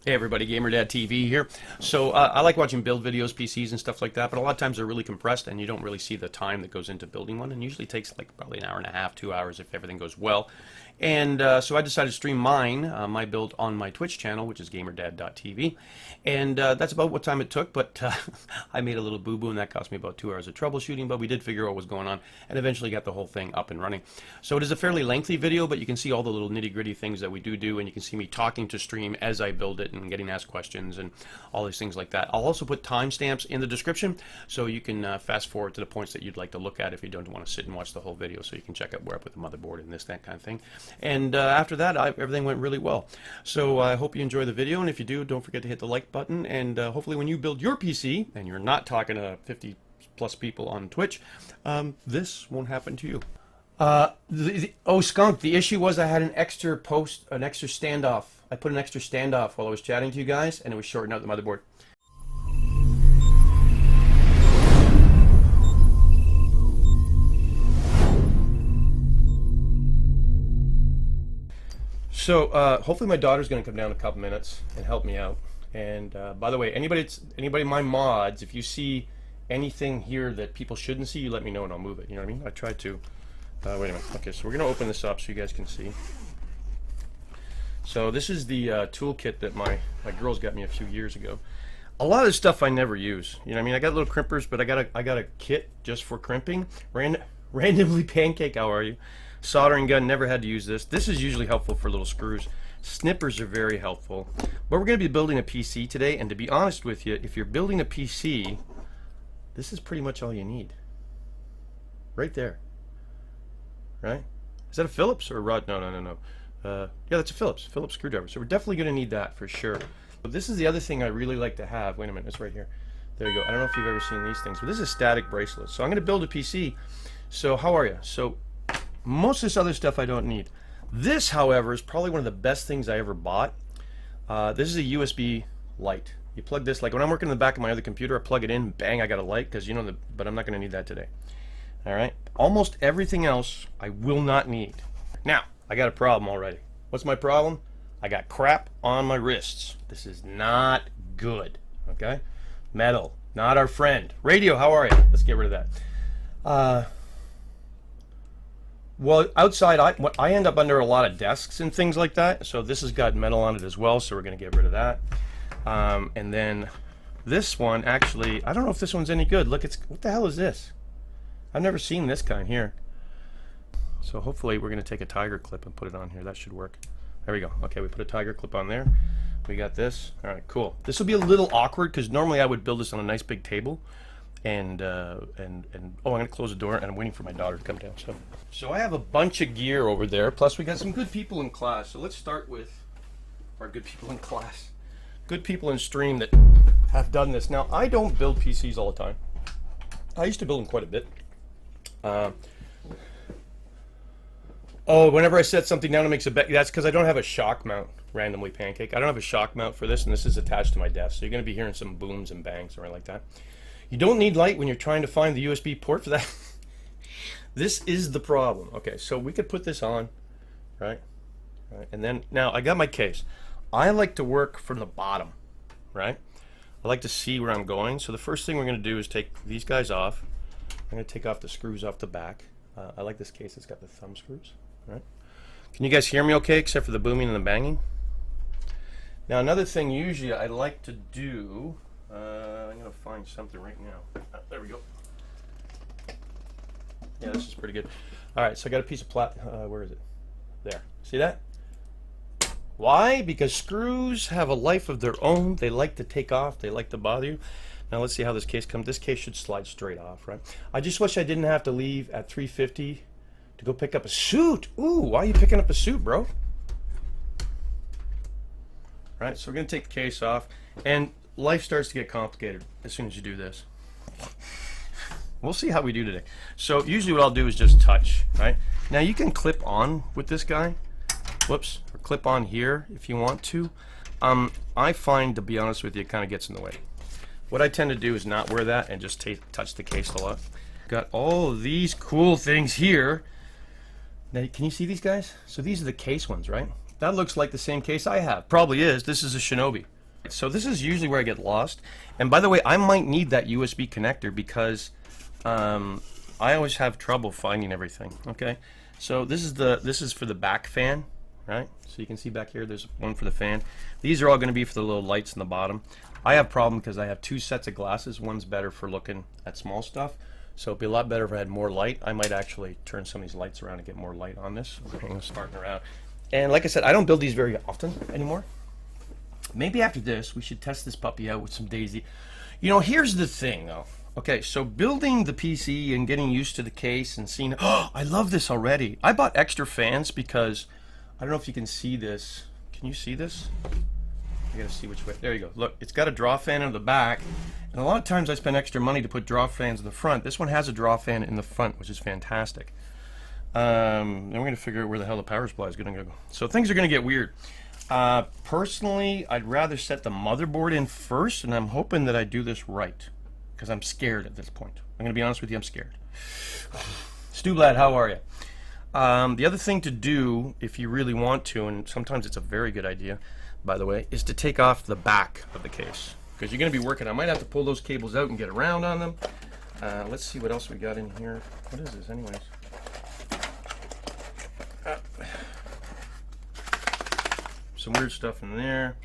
Hey everybody, GamerDad TV here. So I like watching build videos, PCs and stuff like that, but a lot of times they're really compressed and you don't really see the time that goes into building one, and usually takes like probably an hour and a half, 2 hours if everything goes well. And so I decided to stream my build on my Twitch channel, which is GamerDad.tv, and that's about what time it took, but I made a little boo-boo and that cost me about 2 hours of troubleshooting, but we did figure out what was going on and eventually got the whole thing up and running. So it is a fairly lengthy video, but you can see all the little nitty-gritty things that we do, and you can see me talking to stream as I build it and getting asked questions and all these things like that. I'll also put timestamps in the description so you can fast forward to the points that you'd like to look at if you don't want to sit and watch the whole video, so you can check out where I put the motherboard and that kind of thing. And after that, everything went really well. So I hope you enjoy the video, and if you do, don't forget to hit the like button, and hopefully when you build your PC and you're not talking to 50 plus people on Twitch, this won't happen to you. Oh, Skunk, the issue was I had an extra standoff. I put an extra standoff while I was chatting to you guys, and it was shorting out the motherboard. So hopefully my daughter's going to come down in a couple minutes and help me out. And by the way, anybody in my mods, if you see anything here that people shouldn't see, you let me know and I'll move it. You know what I mean? I tried to. Wait a minute. Okay, so we're going to open this up so you guys can see. So this is the toolkit that my girls got me a few years ago. A lot of this stuff I never use. You know what I mean? I got little crimpers, but I got a kit just for crimping. Randomly Pancake, how are you? Soldering gun, never had to use this. This is usually helpful for little screws. Snippers are very helpful. But we're going to be building a PC today, and to be honest with you, if you're building a PC, this is pretty much all you need. Right there. Right? Is that a Phillips or a rod? No. Yeah, that's a Phillips screwdriver. So we're definitely going to need that for sure. But this is the other thing I really like to have. Wait a minute, it's right here. There you go. I don't know if you've ever seen these things, but this is a static bracelet. So I'm going to build a PC. So how are you? So most of this other stuff I don't need. This, however, is probably one of the best things I ever bought. This is a USB light. You plug this, like when I'm working in the back of my other computer, I plug it in, bang, I got a light, because you know, but I'm not going to need that today. All right. Almost everything else I will not need. Now, I got a problem already. What's my problem? I got crap on my wrists. This is not good. Okay? Metal, not our friend. Radio, how are you? Let's get rid of that. Well, outside, I end up under a lot of desks and things like that, so this has got metal on it as well, so we're going to get rid of that. And then this one, actually, I don't know if this one's any good. Look, what the hell is this? I've never seen this kind here. So hopefully we're going to take a tiger clip and put it on here. That should work. There we go. Okay, we put a tiger clip on there. We got this. All right, cool. This will be a little awkward because normally I would build this on a nice big table. And oh, I'm going to close the door, and I'm waiting for my daughter to come down. So I have a bunch of gear over there. Plus we got some good people in class. So let's start with our good people in class. Good people in stream that have done this. Now, I don't build PCs all the time. I used to build them quite a bit. Oh, whenever I set something down, it makes a bet. That's because I don't have a shock mount, randomly Pancake. I don't have a shock mount for this, and this is attached to my desk. So you're going to be hearing some booms and bangs or like that. You don't need light when you're trying to find the USB port for that. This is the problem. Okay, so we could put this on, right? And then, now I got my case. I like to work from the bottom, right? I like to see where I'm going. So the first thing we're going to do is take these guys off. I'm going to take off the screws off the back. I like this case. It's got the thumb screws. Right? Can you guys hear me okay, except for the booming and the banging? Now, another thing usually I like to do, I'm going to find something right now. There we go. Yeah, this is pretty good. All right, so I got a piece of where is it? There. See that? Why? Because screws have a life of their own. They like to take off. They like to bother you. Now let's see how this case comes. This case should slide straight off, right? I just wish I didn't have to leave at 3:50 to go pick up a suit. Ooh, why are you picking up a suit, bro? Right, so we're going to take the case off, and life starts to get complicated as soon as you do this. We'll see how we do today. So usually what I'll do is just touch, right? Now you can clip on with this guy. Whoops, or clip on here if you want to. I find, to be honest with you, it kind of gets in the way. What I tend to do is not wear that and just touch the case a lot. Got all of these cool things here. Now, can you see these guys? So these are the case ones, right? That looks like the same case I have. Probably is. This is a Shinobi. So this is usually where I get lost. And by the way, I might need that USB connector because I always have trouble finding everything. Okay, so this is for the back fan, right? So you can see back here, there's one for the fan. These are all going to be for the little lights in the bottom. I have a problem because I have two sets of glasses. One's better for looking at small stuff. So it'd be a lot better if I had more light. I might actually turn some of these lights around and get more light on this. I'm starting around. And like I said, I don't build these very often anymore. Maybe after this, we should test this puppy out with some Daisy. You know, here's the thing, though. Okay, so building the PC and getting used to the case and seeing, oh, I love this already. I bought extra fans because, I don't know if you can see this. Can you see this? I gotta see which way. There you go. Look, it's got a draw fan in the back. And a lot of times I spend extra money to put draw fans in the front. This one has a draw fan in the front, which is fantastic. Then we're going to figure out where the hell the power supply is going to go. So things are going to get weird. Personally, I'd rather set the motherboard in first, and I'm hoping that I do this right, because I'm scared at this point. I'm going to be honest with you, I'm scared. Stublad, how are you? The other thing to do, if you really want to, and sometimes it's a very good idea, by the way, is to take off the back of the case, because you're going to be working. I might have to pull those cables out and get around on them. Let's see what else we got in here. What is this, anyways? Some weird stuff in there.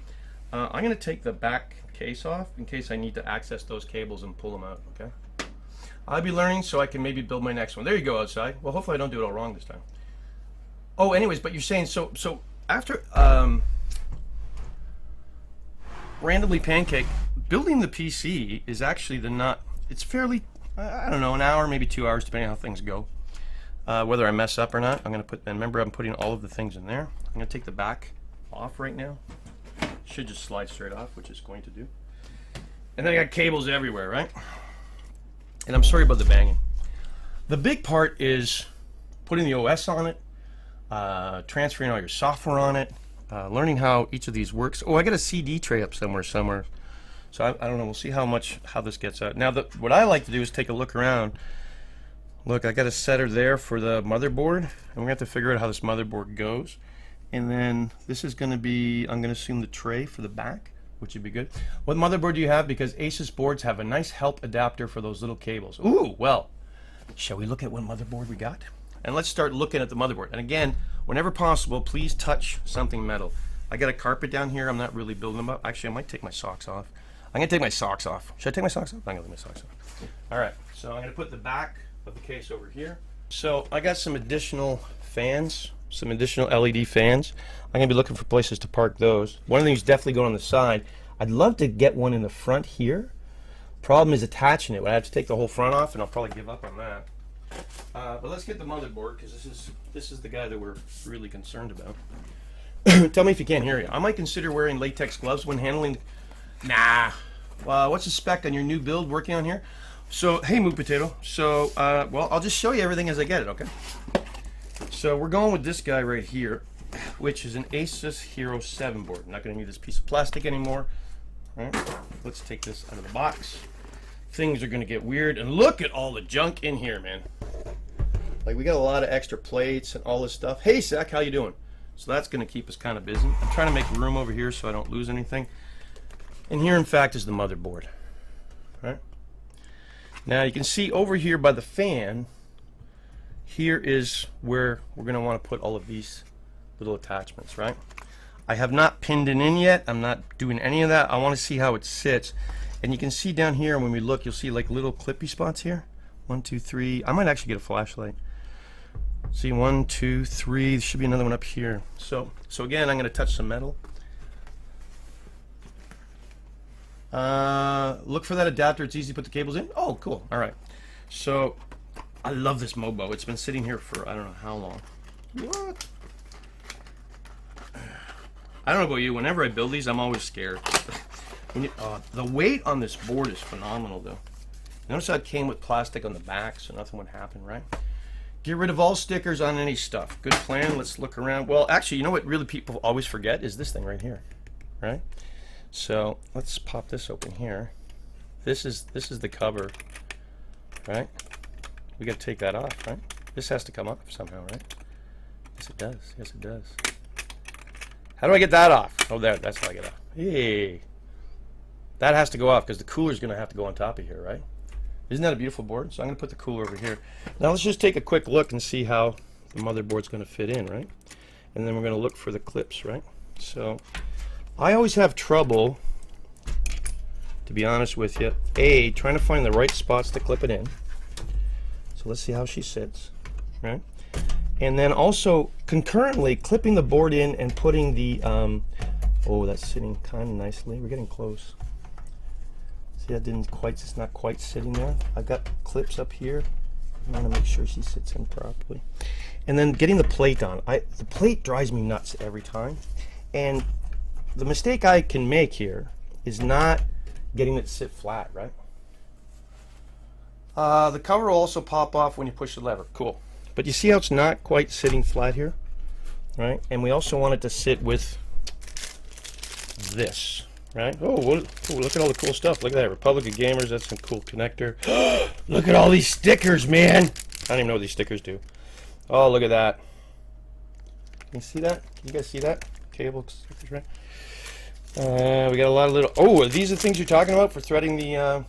I'm going to take the back case off in case I need to access those cables and pull them out, okay? I'll be learning so I can maybe build my next one. There you go, outside. Well, hopefully I don't do it all wrong this time. Oh, anyways, but you're saying, so after randomly pancake, building the PC is actually it's fairly, I don't know, an hour, maybe 2 hours, depending on how things go. Whether I mess up or not, I'm going to put, and remember I'm putting all of the things in there. I'm going to take the back off right now. Should just slide straight off, which it's going to do. And then I got cables everywhere, right? And I'm sorry about the banging. The big part is putting the OS on it, transferring all your software on it, learning how each of these works. Oh, I got a CD tray up somewhere. So I don't know, we'll see how this gets out. Now, what I like to do is take a look around. Look, I got a setter there for the motherboard, and we're going to have to figure out how this motherboard goes. And then this is going to be, I'm going to assume the tray for the back, which would be good. What motherboard do you have? Because Asus boards have a nice help adapter for those little cables. Ooh, well, shall we look at what motherboard we got? And let's start looking at the motherboard. And again, whenever possible, please touch something metal. I got a carpet down here. I'm not really building them up. Actually, I might take my socks off. I'm going to take my socks off. Should I take my socks off? I'm going to leave my socks off. All right, so I'm going to put the back of the case over here. So I got some additional fans, some additional LED fans. I'm going to be looking for places to park those. One of these definitely going on the side. I'd love to get one in the front here. Problem is attaching it. I have to take the whole front off, and I'll probably give up on that. But let's get the motherboard, because this is the guy that we're really concerned about. Tell me if you can't hear you. I might consider wearing latex gloves when handling. Nah. What's the spec on your new build working on here? So, hey, Moo Potato. So, well, I'll just show you everything as I get it, okay? So we're going with this guy right here, which is an Asus Hero VII board. I'm not going to need this piece of plastic anymore. All right, let's take this out of the box. Things are going to get weird, and look at all the junk in here, man. Like, we got a lot of extra plates and all this stuff. Hey, Zach, how you doing? So that's going to keep us kind of busy. I'm trying to make room over here so I don't lose anything. And here, in fact, is the motherboard. All right. Now, you can see over here by the fan, here is where we're going to want to put all of these little attachments, right? I have not pinned it in yet. I'm not doing any of that. I want to see how it sits. And you can see down here, when we look, you'll see like little clippy spots here. 1, 2, 3. I might actually get a flashlight. See, 1, 2, 3. There should be another one up here. So again, I'm going to touch some metal. Look for that adapter. It's easy to put the cables in. Oh, cool. All right. So I love this MOBO. It's been sitting here for I don't know how long. What? I don't know about you. Whenever I build these, I'm always scared. The weight on this board is phenomenal, though. Notice how it came with plastic on the back, so nothing would happen, right? Get rid of all stickers on any stuff. Good plan. Let's look around. Well, actually, you know what really people always forget is this thing right here, right? So let's pop this open here. This is the cover, right? We got to take that off, right? This has to come off somehow, right? Yes, it does. Yes, it does. How do I get that off? Oh, there, that's how I get off. Hey. That has to go off because the cooler's going to have to go on top of here, right? Isn't that a beautiful board? So I'm going to put the cooler over here. Now let's just take a quick look and see how the motherboard's going to fit in, right? And then we're going to look for the clips, right? So I always have trouble, to be honest with you, trying to find the right spots to clip it in. So let's see how she sits, right? And then also concurrently clipping the board in and putting the, oh, that's sitting kind of nicely. We're getting close. See, that didn't quite, it's not quite sitting there. I've got clips up here. I want to make sure she sits in properly. And then getting the plate on. The plate drives me nuts every time. And the mistake I can make here is not getting it to sit flat, right? The cover will also pop off when you push the lever. Cool. But you see how it's not quite sitting flat here? Right? And we also want it to sit with this. Right? Oh, look at all the cool stuff. Look at that. Republic of Gamers. That's some cool connector. Look at all these stickers, man. I don't even know what these stickers do. Oh, look at that. Can you see that? Can you guys see that? Cable stickers, right? We got a lot of little... Oh, are these the things you're talking about for threading the...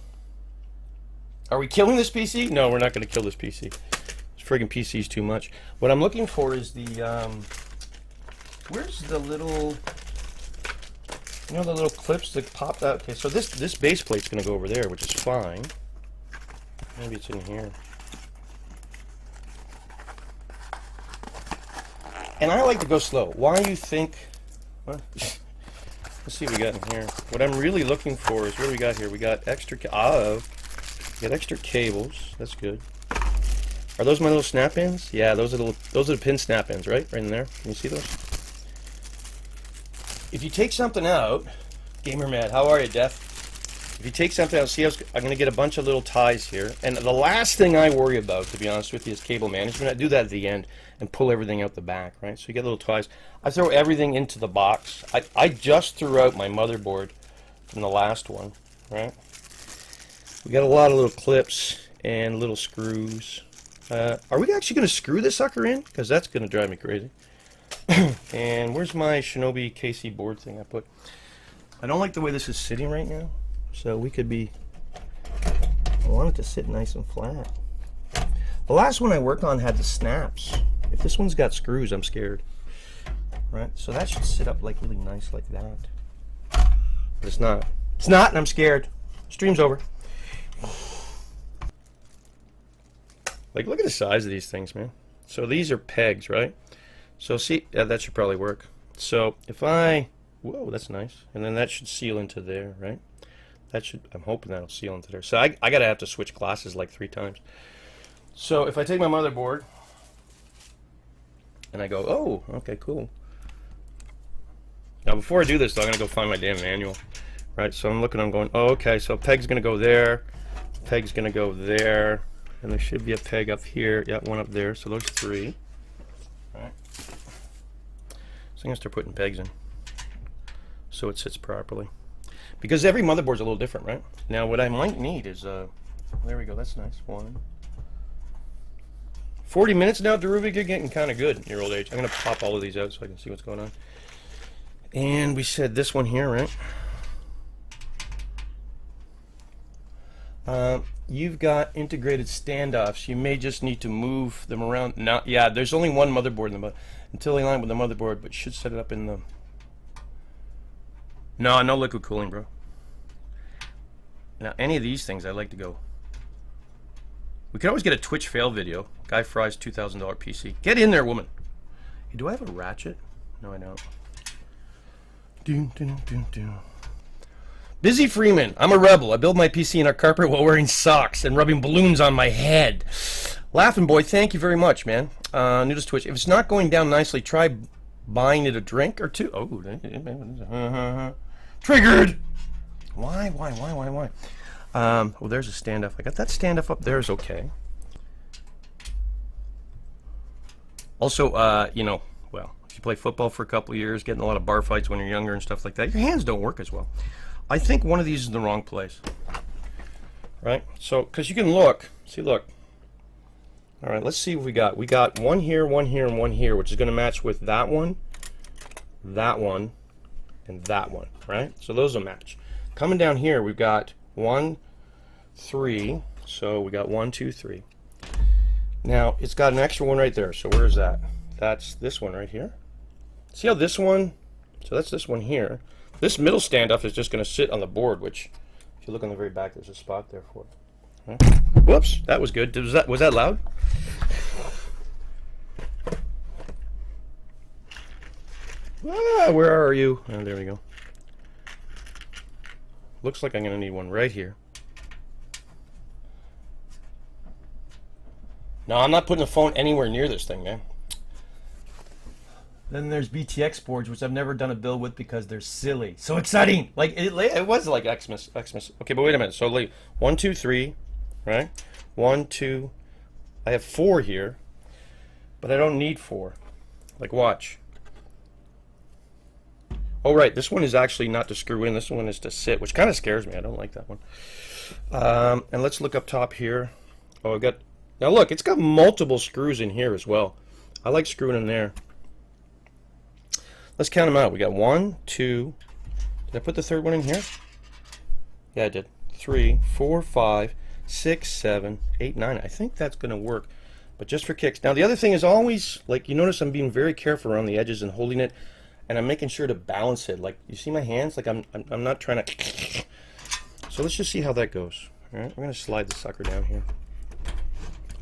Are we killing this PC? No, we're not going to kill this PC. This friggin' PC is too much. What I'm looking for is the... Where's the little... You know the little clips that popped out? Okay, so this base plate's going to go over there, which is fine. Maybe it's in here. And I like to go slow. Why do you think... Well, let's see what we got in here. What I'm really looking for is, what do we got here? We got extra... we got extra cables. That's good. Are those my little snap-ins? Yeah, those are the pin snap-ins, right? Right in there. Can you see those? If you take something out, Gamer Mad, how are you, Def? If you take something out, see how I'm going to get a bunch of little ties here. And the last thing I worry about, to be honest with you, is cable management. I do that at the end and pull everything out the back, right? So you get little ties. I throw everything into the box. I just threw out my motherboard from the last one, right? We got a lot of little clips and little screws. Are we actually going to screw this sucker in? Because that's going to drive me crazy. And where's my Shinobi KC board thing I put? I don't like the way this is sitting right now. So we could be... I want it to sit nice and flat. The last one I worked on had the snaps. If this one's got screws, I'm scared. Right? So that should sit up like really nice like that. But it's not. It's not, and I'm scared. Stream's over. Like, look at the size of these things, man. So these are pegs, right? So see, that should probably work. So if I, whoa, that's nice. And then that should seal into there, right? That should, I'm hoping that'll seal into there. So I gotta have to switch glasses like 3 times. So if I take my motherboard and I go, oh, okay, cool. Now before I do this though, I'm gonna go find my damn manual. Right, so I'm looking, I'm going, oh, okay, so peg's gonna go there, peg's gonna go there, and there should be a peg up here, yeah, one up there, so those 3. Right. So I'm going to start putting pegs in so it sits properly. Because every motherboard's a little different, right? Now what I might need is, there we go, that's nice. 1. 40 minutes now, Deruvik, you're getting kind of good in your old age. I'm going to pop all of these out so I can see what's going on. And we said this one here, right? You've got integrated standoffs. You may just need to move them around. Now, yeah, there's only one motherboard in the until they line with the motherboard, but you should set it up in the... No liquid cooling, bro. Now, any of these things, I'd like to go. We could always get a Twitch fail video. Guy fries $2,000 PC. Get in there, woman. Hey, do I have a ratchet? No, I don't. Busy Freeman, I'm a rebel. I build my PC in our carpet while wearing socks and rubbing balloons on my head. Laughing Boy, thank you very much, man. New to Twitch. If it's not going down nicely, try buying it a drink or 2. Oh, triggered. Why? Well, there's a standoff. I got that standoff up there is okay. Also, you know, well, if you play football for a couple of years, getting a lot of bar fights when you're younger and stuff like that, your hands don't work as well. I think one of these is in the wrong place, right? So, because you can look, see, look. All right, let's see what we got. We got one here, and one here, which is going to match with that one. that one, and that one, right? So those will match. Coming down here, we've got 1, 3. So we got 1, 2, 3. Now it's got an extra one right there. So where is that? That's this one right here. See how this one? So that's this one here. This middle standoff is just going to sit on the board, which, if you look on the very back, there's a spot there for it. Okay. Whoops, that was good. Was that loud? Ah, where are you? Oh, there we go. Looks like I'm going to need one right here. No, I'm not putting the phone anywhere near this thing, man. Then there's BTX boards, which I've never done a build with because they're silly. So exciting! Like it was like Xmas. Okay, but wait a minute. So like 1, 2, 3, right? 1, 2. I have 4 here, but I don't need 4. Like, watch. Oh, right. This one is actually not to screw in. This one is to sit, which kind of scares me. I don't like that one. And let's look up top here. Oh, I've got. Now look, it's got multiple screws in here as well. I like screwing in there. Let's count them out. We got 1, 2. Did I put the third one in here? Yeah, I did. 3, 4, 5, 6, 7, 8, 9. I think that's going to work, but just for kicks. Now the other thing is always, like, you notice I'm being very careful around the edges and holding it, and I'm making sure to balance it. Like, you see my hands? Like I'm not trying to. So let's just see how that goes. All right, we're going to slide the sucker down here,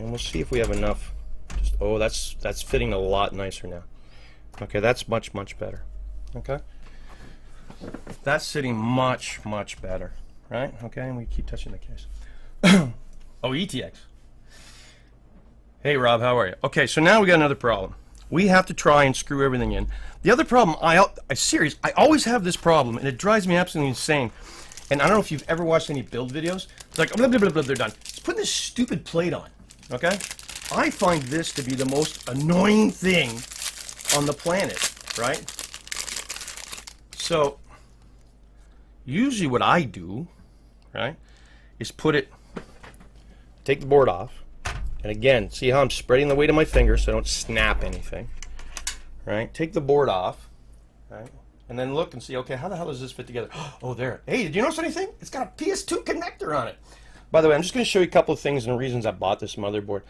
and we'll see if we have enough. Just, oh, that's fitting a lot nicer now. Okay, that's much better. Okay, that's sitting much better, right? Okay, and we keep touching the case. Oh, ETX. Hey Rob, how are you? Okay, so now we got another problem. We have to try and screw everything in. The other problem, I always have this problem, and it drives me absolutely insane. And I don't know if you've ever watched any build videos. It's like, blah, blah, blah, blah, they're done. It's putting this stupid plate on, okay? I find this to be the most annoying thing on the planet, right? So, usually what I do, right, is take the board off, and again, see how I'm spreading the weight of my fingers so I don't snap anything, right? Take the board off, right, and then look and see, okay, how the hell does this fit together? Oh, there. Hey, did you notice anything? It's got a PS2 connector on it. By the way, I'm just going to show you a couple of things and reasons I bought this motherboard.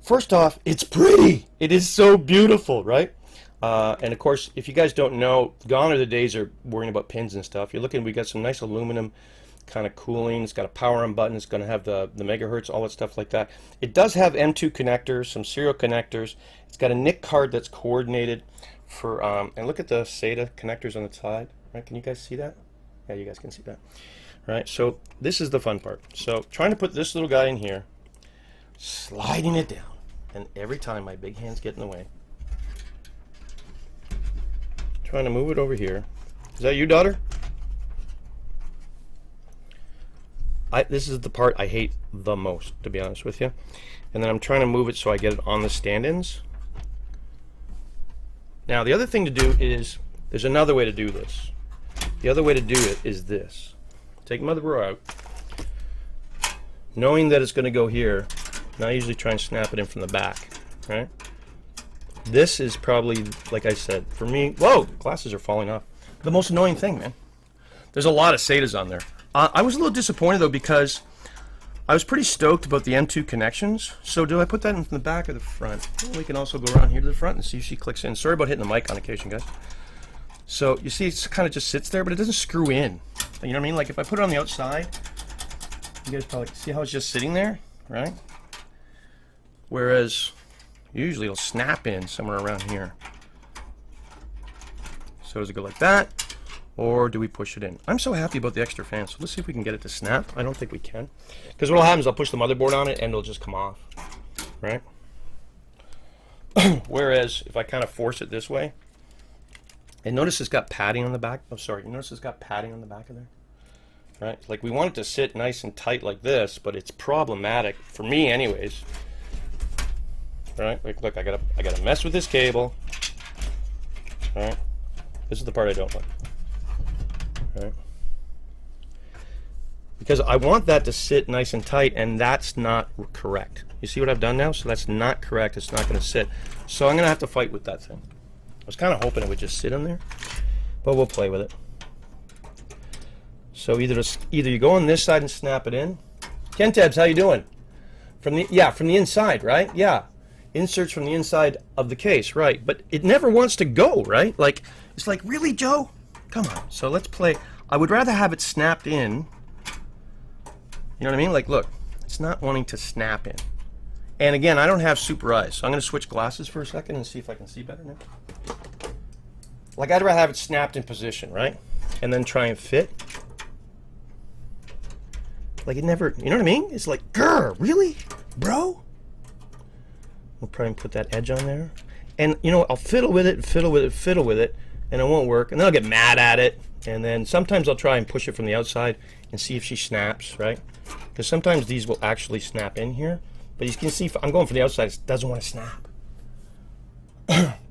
First off, it's pretty. It is so beautiful, right? And of course, if you guys don't know, gone are the days of worrying about pins and stuff. You're looking, we got some nice aluminum kind of cooling. It's got a power on button. It's going to have the megahertz, all that stuff like that. It does have M2 connectors, some serial connectors. It's got a NIC card that's coordinated for, and look at the SATA connectors on the side. Right? Can you guys see that? Yeah, you guys can see that. Right? So this is the fun part. So trying to put this little guy in here, sliding it down, and every time my big hands get in the way. Trying to move it over here. Is that you, daughter? This is the part I hate the most, to be honest with you. And then I'm trying to move it so I get it on the stand-ins. Now, the other thing to do is, there's another way to do this. The other way to do it is this. Take motherboard out. Knowing that it's going to go here, now I usually try and snap it in from the back, right? This is probably, like I said, for me, whoa, glasses are falling off. The most annoying thing, man. There's a lot of SATAs on there. I was a little disappointed, though, because I was pretty stoked about the M2 connections. So do I put that in the back or the front? Well, we can also go around here to the front and see if she clicks in. Sorry about hitting the mic on occasion, guys. So you see it kind of just sits there, but it doesn't screw in. You know what I mean? Like if I put it on the outside, you guys probably see how it's just sitting there, right? Whereas usually it'll snap in somewhere around here. So does it go like that? Or do we push it in? I'm so happy about the extra fan, so let's see if we can get it to snap. I don't think we can. Because what will happen is I'll push the motherboard on it and it'll just come off. Right? Whereas if I kind of force it this way, and notice it's got padding on the back. Oh, sorry. You notice it's got padding on the back of there? Right? Like we want it to sit nice and tight like this, but it's problematic, for me anyways. Right? Like look, I gotta mess with this cable. Right? This is the part I don't like. Right? Because I want that to sit nice and tight, and that's not correct. You see what I've done now? So that's not correct. It's not going to sit. So I'm going to have to fight with that thing. was kind of hoping it would just sit in there, but we'll play with it. So either you go on this side and snap it in. Kentabs, how you doing? From the inside, right? Yeah. Inserts from the inside of the case, right? But it never wants to go, right? Like, it's like, really, Joe? Come on. So let's play. I would rather have it snapped in. You know what I mean? Like, look, it's not wanting to snap in. And again, I don't have super eyes, so I'm going to switch glasses for a second and see if I can see better now. Like, I'd rather have it snapped in position, right? And then try and fit. Like, it never, you know what I mean? It's like, grr, really? Bro? We'll probably put that edge on there. And, you know, I'll fiddle with it, fiddle with it, fiddle with it, and it won't work. And then I'll get mad at it. And then sometimes I'll try and push it from the outside and see if she snaps, right? Because sometimes these will actually snap in here. But you can see, if I'm going from the outside, it doesn't want to snap.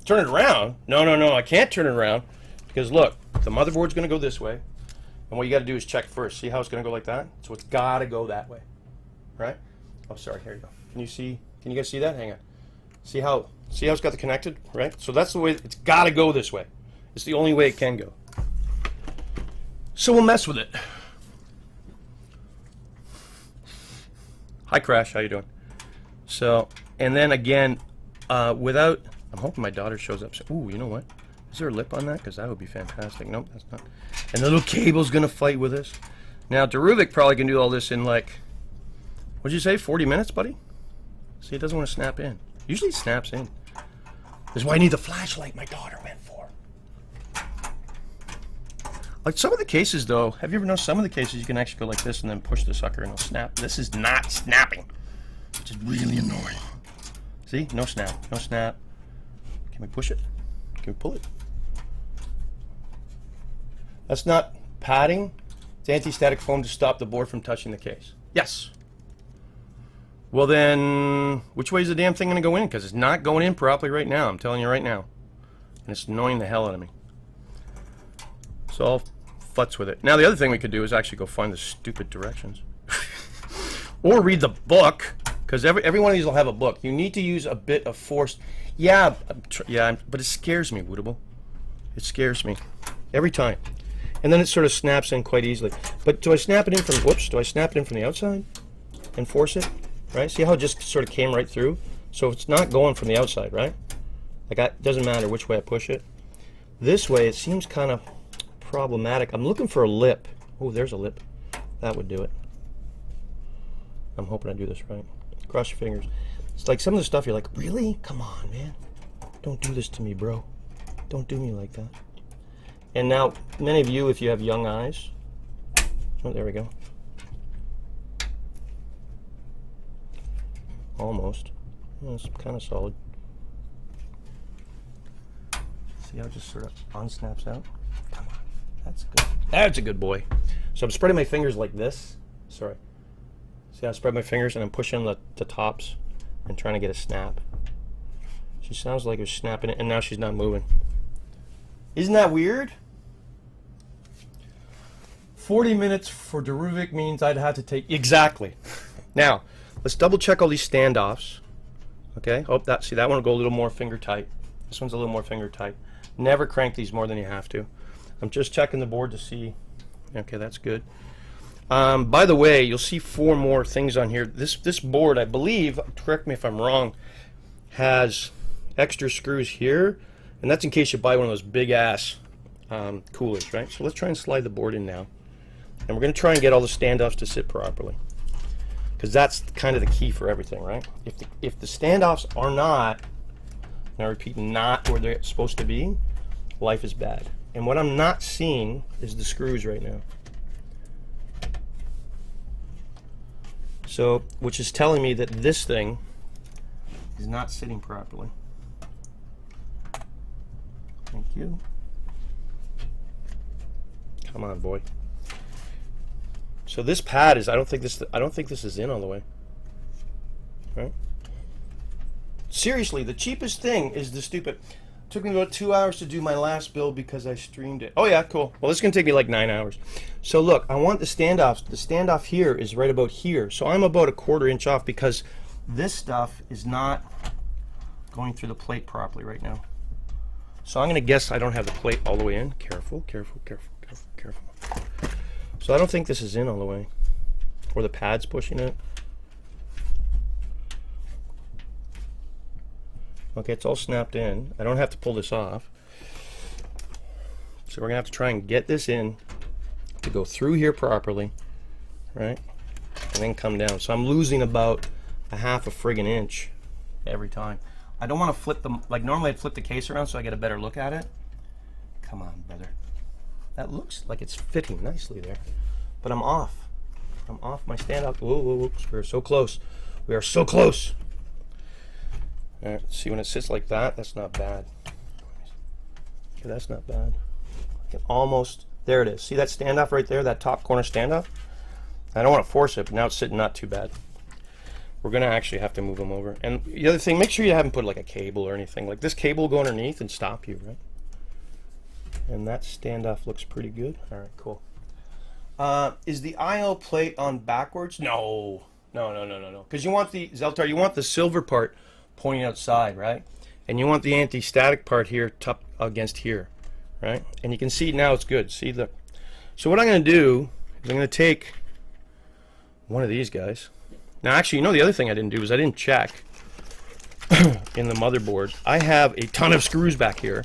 Turn it around. No, I can't turn it around. Because look, the motherboard's going to go this way. And what you got to do is check first. See how it's going to go like that? So it's got to go that way. Right? Oh, sorry. Here you go. Can you guys see that? Hang on. See how it's got the connected? Right? So that's the way. It's got to go this way. It's the only way it can go. So we'll mess with it. Hi, Crash. How you doing? So, and then again, without, I'm hoping my daughter shows up. Ooh, you know what? Is there a lip on that? Because that would be fantastic. Nope, that's not. And the little cable's going to fight with us. Now, Daruvik probably can do all this in like, what'd you say, 40 minutes, buddy? See, it doesn't want to snap in. Usually it snaps in. This is why I need the flashlight my daughter went for. Like some of the cases, though, have you ever noticed some of the cases you can actually go like this and then push the sucker and it'll snap? This is not snapping, which is really annoying. See? No snap. No snap. Can we push it? Can we pull it? That's not padding. It's anti-static foam to stop the board from touching the case. Yes. Well then, which way is the damn thing going to go in? Because it's not going in properly right now. I'm telling you right now. And it's annoying the hell out of me. So I'll futz with it. Now the other thing we could do is actually go find the stupid directions. Or read the book. Because every one of these will have a book. You need to use a bit of force. Yeah, but it scares me, Woodable. It scares me. Every time. And then it sort of snaps in quite easily. But do I snap it in from, whoops, do I snap it in from the outside? And force it? Right? See how it just sort of came right through? So it's not going from the outside, right? Like, it doesn't matter which way I push it. This way, it seems kind of problematic. I'm looking for a lip. Oh, there's a lip. That would do it. I'm hoping I do this right. Cross your fingers. It's like some of the stuff you're like, really? Come on, man. Don't do this to me, bro. Don't do me like that. And now, many of you, if you have young eyes, oh, there we go. Almost. Well, it's kind of solid. See how it just sort of unsnaps out? Come on. That's good. That's a good boy. So I'm spreading my fingers like this. Sorry. See how I spread my fingers and I'm pushing the tops and trying to get a snap. She sounds like it was snapping it, and now she's not moving. Isn't that weird? 40 minutes for Daruvik means I'd have to take... Exactly. Now, let's double check all these standoffs. Okay, see, that one will go a little more finger tight. This one's a little more finger tight. Never crank these more than you have to. I'm just checking the board to see. Okay, that's good. By the way, you'll see 4 more things on here. This board, I believe, correct me if I'm wrong, has extra screws here, and that's in case you buy one of those big ass coolers, right? So let's try and slide the board in now. And we're going to try and get all the standoffs to sit properly, because that's kind of the key for everything, right? If the standoffs are not, and I repeat, not where they're supposed to be, life is bad. And what I'm not seeing is the screws right now. So, which is telling me that this thing is not sitting properly. Thank you. Come on, boy. So this pad is, I don't think this is in all the way. Right? Seriously, the cheapest thing is the stupid. It took me about 2 hours to do my last build because I streamed it. Oh yeah, cool. Well, this is gonna take me like 9 hours. So look, I want the standoffs. The standoff here is right about here. So I'm about a 1/4 inch off because this stuff is not going through the plate properly right now. So I'm going to guess I don't have the plate all the way in. Careful, careful, careful, careful, careful. So I don't think this is in all the way. Or the pad's pushing it. Okay, it's all snapped in. I don't have to pull this off. So we're going to have to try and get this in to go through here properly, right? And then come down. So I'm losing about a half a friggin' inch every time. I don't want to flip them, like normally I'd flip the case around so I get a better look at it. Come on, brother. That looks like it's fitting nicely there. But I'm off. I'm off my standoff. Whoa, whoa, whoa. We're so close. We are so close. All right, see when it sits like that, that's not bad. Okay, that's not bad. I can almost, there it is. See that standoff right there, that top corner standoff? I don't want to force it, but now it's sitting not too bad. We're going to actually have to move them over. And the other thing, make sure you haven't put like a cable or anything. Like this cable will go underneath and stop you, right? And that standoff looks pretty good. All right, cool. Is the IO plate on backwards? No. No, no, no, no, no. Because you want the, Zeltar, you want the silver part pointing outside, right? And you want the anti-static part here up against here, right? And you can see now it's good. See the, so what I'm going to do is I'm going to take one of these guys. Now, actually, you know, the other thing I didn't do is I didn't check in the motherboard. I have a ton of screws back here.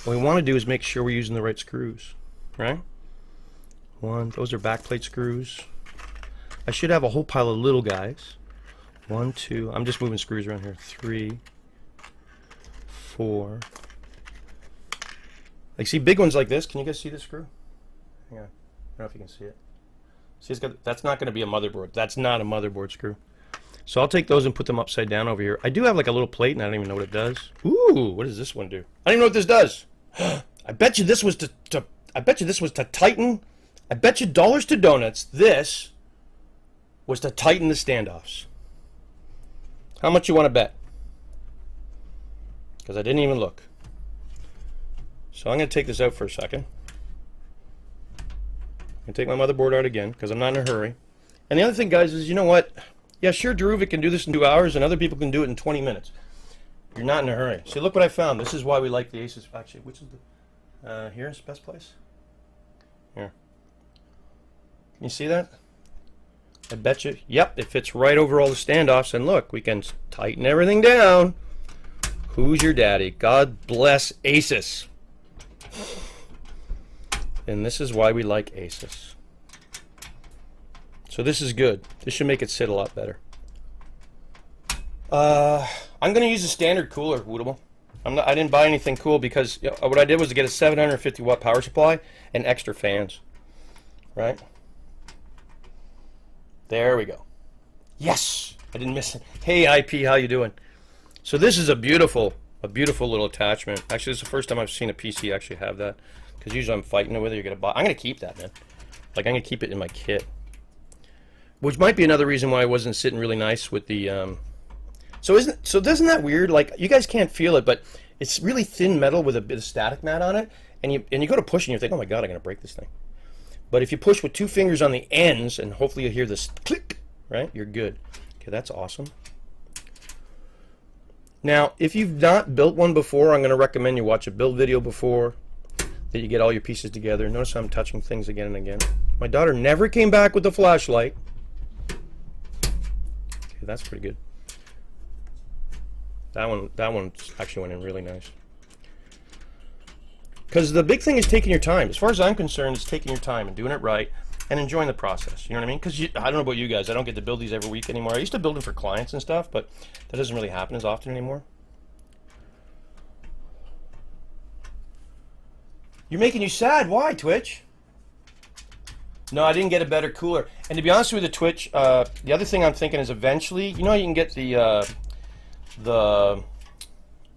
What we want to do is make sure we're using the right screws, right? One, those are backplate screws. I should have a whole pile of little guys. 1, 2, I'm just moving screws around here. 3, 4. Like, see big ones like this. Can you guys see this screw? Hang on. I don't know if you can see it. See, it's got, that's not going to be a motherboard. That's not a motherboard screw. So I'll take those and put them upside down over here. I do have like a little plate, and I don't even know what it does. Ooh, what does this one do? I don't even know what this does. I bet you this was to I bet you this was to tighten. I bet you dollars to donuts this was to tighten the standoffs. How much you want to bet? Because I didn't even look. So I'm going to take this out for a second. I'm going to take my motherboard out again because I'm not in a hurry. And the other thing, guys, is you know what? Yeah, sure, Daruvic can do this in 2 hours, and other people can do it in 20 minutes. You're not in a hurry. See, look what I found. This is why we like the Asus. Actually, which is the... here's the best place? Here. Can you see that? I bet you. Yep, it fits right over all the standoffs. And look, we can tighten everything down. Who's your daddy? God bless Asus. And this is why we like Asus. So this is good. This should make it sit a lot better. I'm going to use a standard cooler, Woodable. I didn't buy anything cool because what I did was to get a 750 watt power supply and extra fans. Right? There we go. Yes! I didn't miss it. Hey IP, how you doing? So this is a beautiful little attachment. Actually, this is the first time I've seen a PC actually have that. Because usually I'm fighting whether you're going to buy. I'm going to keep that, man. Like, I'm going to keep it in my kit. Which might be another reason why I wasn't sitting really nice with the... So doesn't that weird? Like, you guys can't feel it, but it's really thin metal with a bit of static mat on it. And you go to push and you think, oh my god, I'm going to break this thing. But if you push with 2 fingers on the ends, and hopefully you'll hear this click, right? You're good. Okay, that's awesome. Now, if you've not built one before, I'm going to recommend you watch a build video before, that you get all your pieces together. Notice how I'm touching things again and again. My daughter never came back with the flashlight. Okay, that's pretty good. That one actually went in really nice. Because the big thing is taking your time. As far as I'm concerned, it's taking your time and doing it right and enjoying the process. You know what I mean? Because I don't know about you guys. I don't get to build these every week anymore. I used to build them for clients and stuff, but that doesn't really happen as often anymore. You're making you sad. Why, Twitch? No, I didn't get a better cooler. And to be honest with you, Twitch, the other thing I'm thinking is eventually, you know how you can get the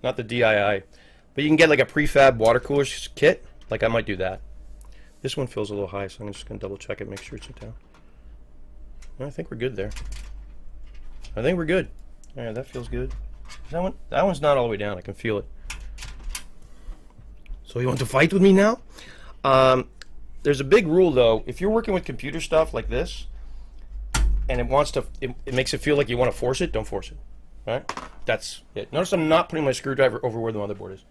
not the DII, but you can get like a prefab water cooler kit. Like, I might do that. This one feels a little high, so I'm just going to double check it, make sure it's down. I think we're good there. I think we're good. Alright, that feels good. That one's not all the way down. I can feel it. So you want to fight with me now? There's a big rule though. If you're working with computer stuff like this, and it makes it feel like you want to force it, don't force it. Right? That's it. Notice I'm not putting my screwdriver over where the motherboard is.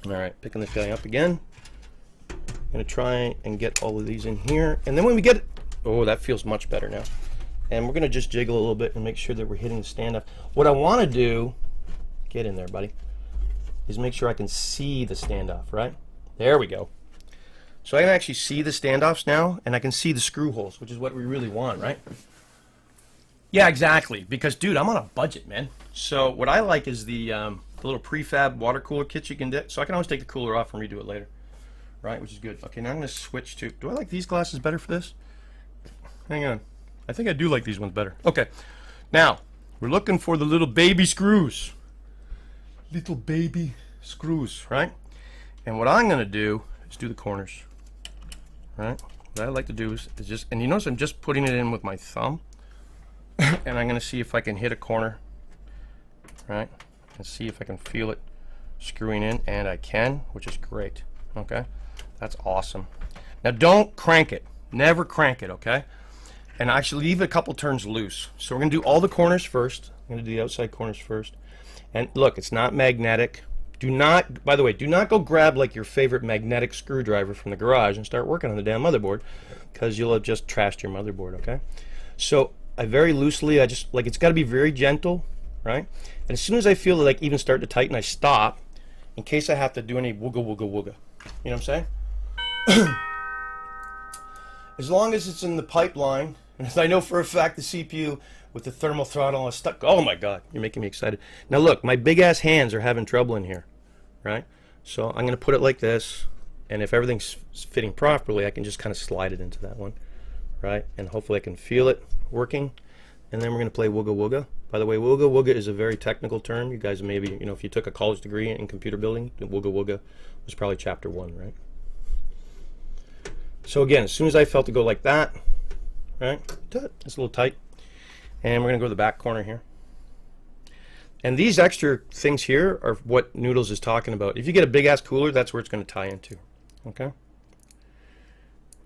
Alright, picking this guy up again. I'm going to try and get all of these in here. And then when we get... Oh, that feels much better now. And we're going to just jiggle a little bit and make sure that we're hitting the standoff. What I want to do... Get in there, buddy. Is make sure I can see the standoff, right? There we go. So I can actually see the standoffs now, and I can see the screw holes, which is what we really want, right? Yeah, exactly. Because, dude, I'm on a budget, man. So what I like is the little prefab water cooler kit you can get. So I can always take the cooler off and redo it later, right? Which is good. Okay, now I'm going to switch to... Do I like these glasses better for this? Hang on. I think I do like these ones better. Okay. Now, we're looking for the little baby screws. Little baby screws, right? And what I'm going to do is do the corners, right? What I like to do is just... And you notice I'm just putting it in with my thumb. And I'm going to see if I can hit a corner, right? And see if I can feel it screwing in. And I can, which is great. Okay? That's awesome. Now don't crank it. Never crank it, okay? And actually leave a couple turns loose. So we're going to do all the corners first. I'm going to do the outside corners first. And look, it's not magnetic. Do not, by the way, do not go grab like your favorite magnetic screwdriver from the garage and start working on the damn motherboard, because you'll have just trashed your motherboard, okay? So I very loosely, I just, like, it's got to be very gentle, right? And as soon as I feel it, like, even start to tighten, I stop in case I have to do any wooga wooga wooga. You know what I'm saying? As long as it's in the pipeline, and as I know for a fact the CPU with the thermal throttle is stuck. Oh my God, you're making me excited. Now look, my big ass hands are having trouble in here, right? So I'm going to put it like this, and if everything's fitting properly, I can just kind of slide it into that one, right? And hopefully I can feel it working. And then we're going to play wooga wooga. By the way, wooga wooga is a very technical term. You guys maybe, you know, if you took a college degree in computer building, wooga wooga was probably chapter 1, right? So again, as soon as I felt it go like that, right? It's a little tight. And we're going to go to the back corner here. And these extra things here are what Noodles is talking about. If you get a big ass cooler, that's where it's going to tie into. Okay?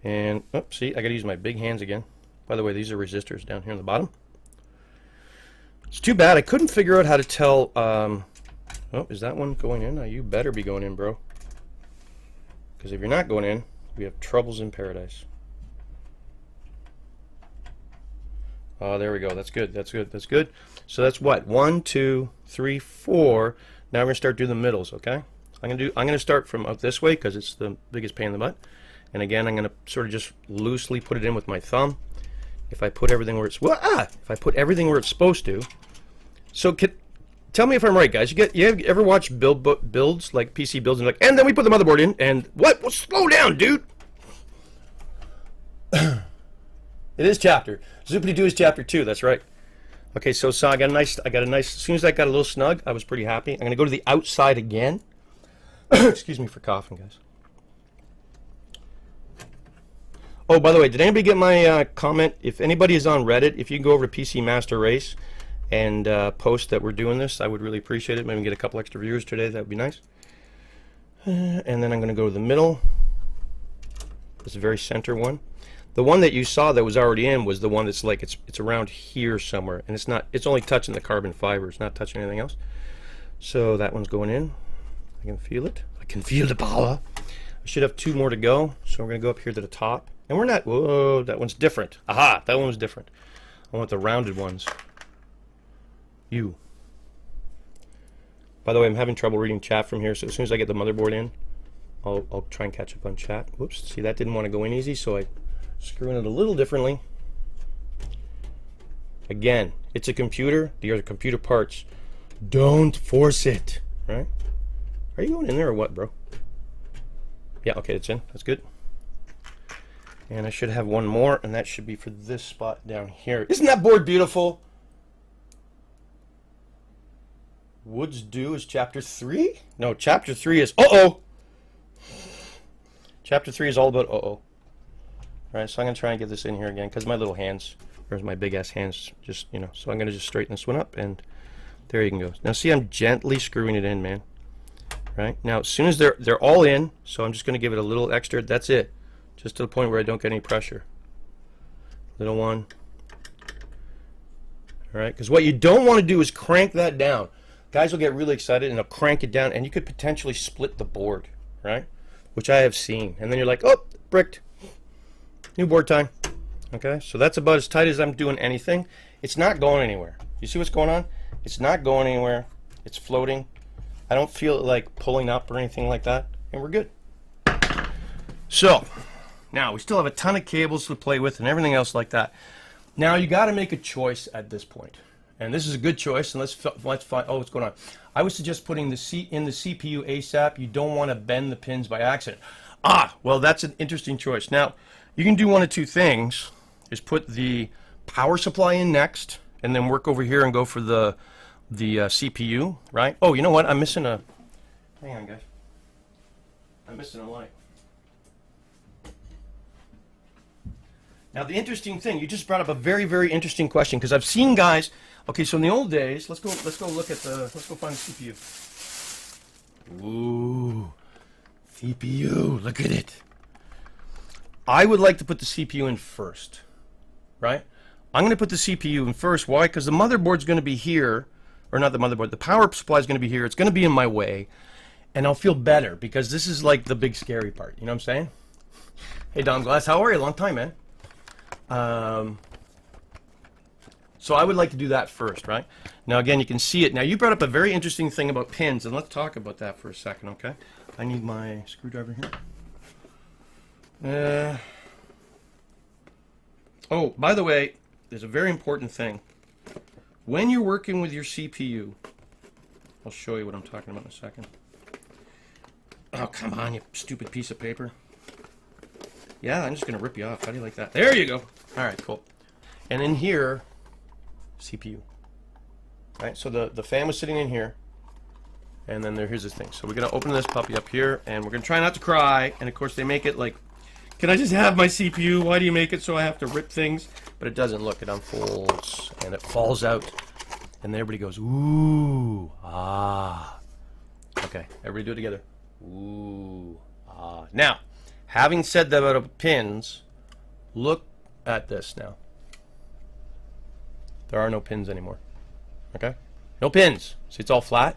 And, oh, see, I got to use my big hands again. By the way, these are resistors down here on the bottom. It's too bad I couldn't figure out how to tell. Oh, is that one going in? Now you better be going in, bro. Because if you're not going in, we have troubles in paradise. Oh, there we go. That's good. That's good. That's good. So that's what? 1, 2, 3, 4. Now we're gonna start doing the middles. Okay. I'm gonna start from up this way because it's the biggest pain in the butt. And again, I'm gonna sort of just loosely put it in with my thumb. If I put everything where it's if I put everything where it's supposed to. So tell me if I'm right, guys. You ever watch builds like PC builds and like, and then we put the motherboard in and what? Well, slow down, dude. It is chapter. Zoopity-doo is chapter 2. That's right. Okay, so I got a nice. As soon as I got a little snug, I was pretty happy. I'm gonna go to the outside again. Excuse me for coughing, guys. Oh, by the way, did anybody get my comment? If anybody is on Reddit, if you can go over to PC Master Race and post that we're doing this, I would really appreciate it. Maybe get a couple extra viewers today. That would be nice. And then I'm going to go to the middle. This very center one. The one that you saw that was already in was the one that's like it's around here somewhere, and it's not. It's only touching the carbon fiber. It's not touching anything else. So that one's going in. I can feel it. I can feel the power. I should have 2 more to go. So we're going to go up here to the top. And we're not, whoa, that one's different. Aha, that one was different. I want the rounded ones. You. By the way, I'm having trouble reading chat from here, so as soon as I get the motherboard in, I'll try and catch up on chat. Whoops, see, that didn't want to go in easy, so I screw in it a little differently. Again, it's a computer. These are computer parts. Don't force it, right? Are you going in there or what, bro? Yeah, okay, it's in. That's good. And I should have one more, and that should be for this spot down here. Isn't that board beautiful? Woods Due is chapter 3? No, chapter 3 is uh-oh. Chapter 3 is all about uh-oh. Alright, so I'm going to try and get this in here again, because my little hands, there's my big-ass hands, just, you know, so I'm going to just straighten this one up, and there you can go. Now, see, I'm gently screwing it in, man. Right? Now, as soon as they're all in, so I'm just going to give it a little extra, that's it. Just to the point where I don't get any pressure. Little one. Alright, because what you don't want to do is crank that down. guys will get really excited and they'll crank it down, and you could potentially split the board, right? Which I have seen. And then you're like, oh, bricked. New board time. Okay, so that's about as tight as I'm doing anything. It's not going anywhere. You see what's going on? It's not going anywhere. It's floating. I don't feel it like pulling up or anything like that, and we're good. So, now we still have a ton of cables to play with and everything else like that. Now you got to make a choice at this point. And this is a good choice, and let's find, oh, what's going on? I would suggest putting the in the CPU ASAP. You don't want to bend the pins by accident. Ah, well, that's an interesting choice. Now, you can do one of two things, is put the power supply in next, and then work over here and go for the CPU, right? Oh, you know what? I'm missing a, hang on, guys. I'm missing a light. Now, the interesting thing, you just brought up a very, very interesting question, because I've seen guys. Okay, so in the old days, let's go look at the, let's go find the CPU. Ooh, CPU, look at it. I would like to put the CPU in first, right? I'm going to put the CPU in first. Why? Because the motherboard's going to be here, or not the motherboard, the power supply is going to be here. It's going to be in my way, and I'll feel better, because this is like the big scary part. You know what I'm saying? Hey, Don Glass, how are you? Long time, man. So I would like to do that first, right? Now, again, you can see it. Now, you brought up a very interesting thing about pins, and let's talk about that for a second, okay? I need my screwdriver here. Oh, by the way, there's a very important thing. When you're working with your CPU, I'll show you what I'm talking about in a second. Oh, come on, you stupid piece of paper. Yeah, I'm just going to rip you off. How do you like that? There you go. All right, cool. And in here, CPU. Right, so the fan was sitting in here, and then here's this thing. So we're going to open this puppy up here, and we're going to try not to cry. And, of course, they make it like, can I just have my CPU? Why do you make it so I have to rip things? But it doesn't. Look, it unfolds, and it falls out. And everybody goes, ooh, ah. Okay, everybody do it together. Ooh, ah. Now, having said that about pins, look at this now. There are no pins anymore. Okay? No pins. See, it's all flat.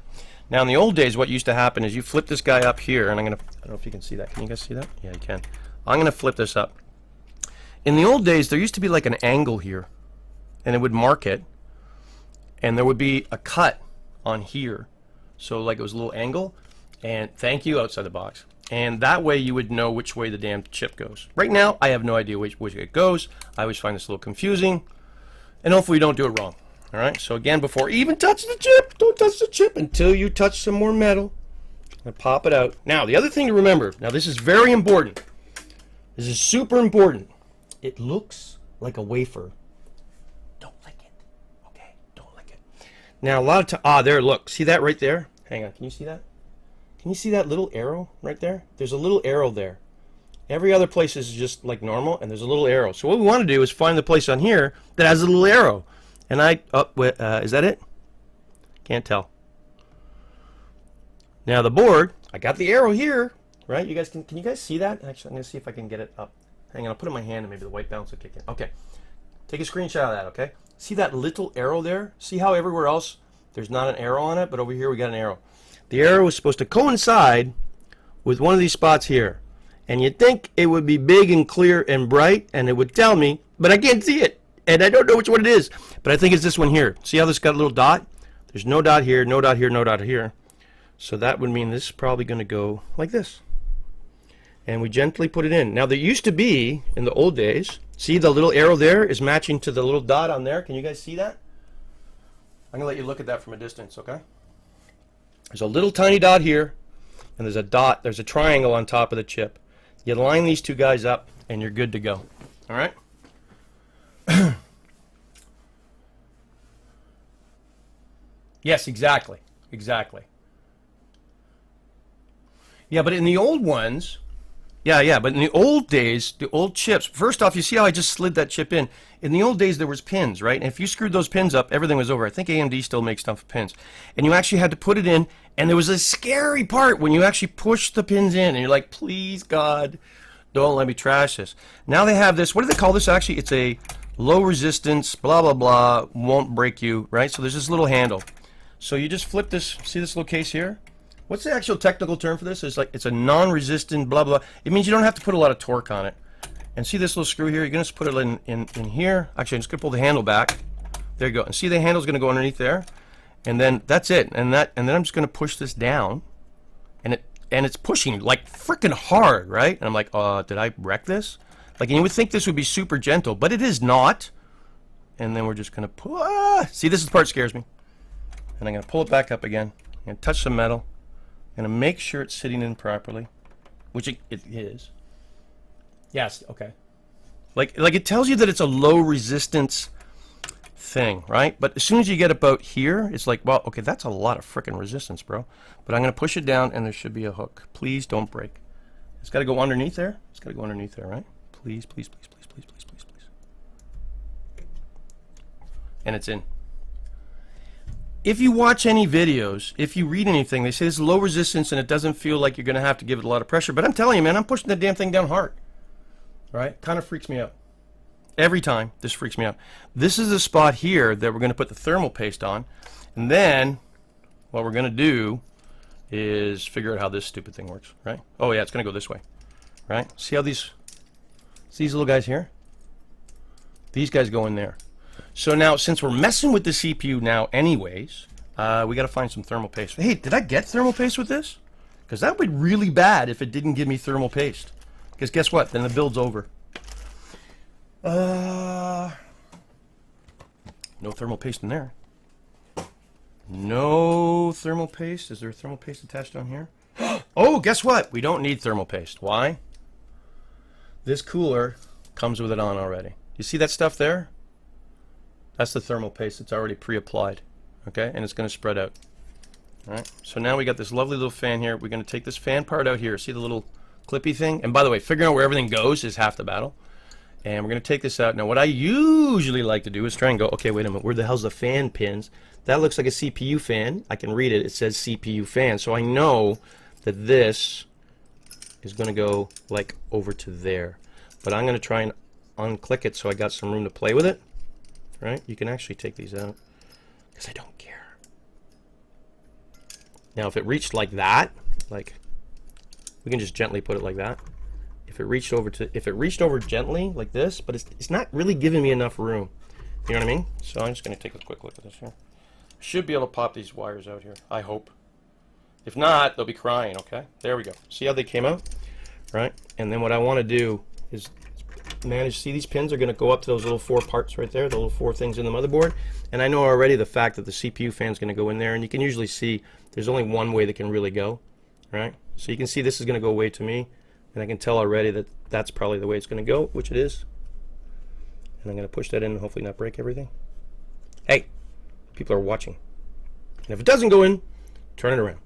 Now, in the old days, what used to happen is you flip this guy up here, and I don't know if you can see that. Can you guys see that? Yeah, you can. I'm going to flip this up. In the old days, there used to be like an angle here, and it would mark it, and there would be a cut on here. So, like, it was a little angle, and thank you, outside the box. And that way you would know which way the damn chip goes. Right now, I have no idea which way it goes. I always find this a little confusing. And hopefully you don't do it wrong. All right, so again, before even touch the chip, don't touch the chip until you touch some more metal. And pop it out. Now, the other thing to remember, now this is very important. This is super important. It looks like a wafer. Don't lick it. Okay, don't lick it. Now, a lot of time, there, look. See that right there? Hang on, can you see that? Can you see that little arrow right there? There's a little arrow there. Every other place is just like normal, and there's a little arrow. So what we want to do is find the place on here that has a little arrow. And is that it? Can't tell. Now the board, I got the arrow here, right? You guys can you guys see that? Actually, I'm gonna see if I can get it up. Hang on, I'll put it in my hand, and maybe the white balance will kick in. Okay, take a screenshot of that. Okay, see that little arrow there? See how everywhere else there's not an arrow on it, but over here we got an arrow. The arrow is supposed to coincide with one of these spots here. And you'd think it would be big and clear and bright, and it would tell me, but I can't see it, and I don't know which one it is. But I think it's this one here. See how this got a little dot? There's no dot here, no dot here, no dot here. So that would mean this is probably going to go like this. And we gently put it in. Now, there used to be, in the old days, see the little arrow there is matching to the little dot on there. Can you guys see that? I'm going to let you look at that from a distance, okay? There's a little tiny dot here, and there's a dot, there's a triangle on top of the chip. You line these two guys up, and you're good to go. All right? Yes, exactly. Exactly. Yeah, but in the old ones, but in the old days, the old chips, first off, you see how I just slid that chip in? In the old days, there was pins, right? And if you screwed those pins up, everything was over. I think AMD still makes stuff with pins. And you actually had to put it in, and there was a scary part when you actually push the pins in, and you're like, please, God, don't let me trash this. Now they have this, what do they call this actually? It's a low resistance, blah, blah, blah, won't break you, right? So there's this little handle. So you just flip this, see this little case here? What's the actual technical term for this? It's like, it's a non-resistant blah blah. It means you don't have to put a lot of torque on it. And see this little screw here? You're gonna just put it in here. Actually, I'm just gonna pull the handle back. There you go. And see the handle's gonna go underneath there? And then that's it. And then I'm just gonna push this down. And it's pushing like freaking hard, right? And I'm like, did I wreck this? Like, and you would think this would be super gentle, but it is not. And then we're just gonna pull. See, this is the part that scares me. And I'm gonna pull it back up again. I'm gonna touch some metal. I'm gonna make sure it's sitting in properly, which it is. Yes. Okay. Like it tells you that it's a low resistance thing, right? But as soon as you get about here, it's like, well, okay, that's a lot of freaking resistance, bro. But I'm gonna push it down, and there should be a hook. Please don't break. It's got to go underneath there. It's got to go underneath there, right? Please, please, please, please, please, please, please, please. And it's in. If you watch any videos, if you read anything, they say it's low resistance and it doesn't feel like you're gonna have to give it a lot of pressure. But I'm telling you, man, I'm pushing the damn thing down hard. Right? Kind of freaks me out. Every time, this freaks me out. This is the spot here that we're going to put the thermal paste on. And then, what we're going to do is figure out how this stupid thing works, right? Oh yeah, it's going to go this way, right? See how these little guys here? These guys go in there. So now, since we're messing with the CPU now anyways, we got to find some thermal paste. Hey, did I get thermal paste with this? Because that would be really bad if it didn't give me thermal paste. Because guess what? Then the build's over. No thermal paste in there. No thermal paste. Is there thermal paste attached on here? Oh, guess what? We don't need thermal paste. Why? This cooler comes with it on already. You see that stuff there? That's the thermal paste. It's already pre-applied. Okay? And it's going to spread out. All right? So now we got this lovely little fan here. We're going to take this fan part out here. See the little clippy thing? And by the way, figuring out where everything goes is half the battle. And we're going to take this out. Now, what I usually like to do is try and go, okay, wait a minute, where the hell's the fan pins? That looks like a CPU fan. I can read it. It says CPU fan. So I know that this is going to go, like, over to there. But I'm going to try and unclick it so I got some room to play with it. Right? You can actually take these out. Because I don't care. Now, if it reached like that, like, we can just gently put it like that. If it reached over gently like this, but it's not really giving me enough room. You know what I mean? So I'm just going to take a quick look at this here. Should be able to pop these wires out here. I hope. If not, they'll be crying. Okay, there we go. See how they came out, right? And then what I want to do is manage. See, these pins are going to go up to those little 4 parts right there, the little 4 things in the motherboard. And I know already the fact that the CPU fan is going to go in there, and you can usually see there's only one way that can really go, right? So you can see this is going to go away to me. And I can tell already that that's probably the way it's going to go, which it is. And I'm going to push that in and hopefully not break everything. Hey, people are watching. And if it doesn't go in, turn it around.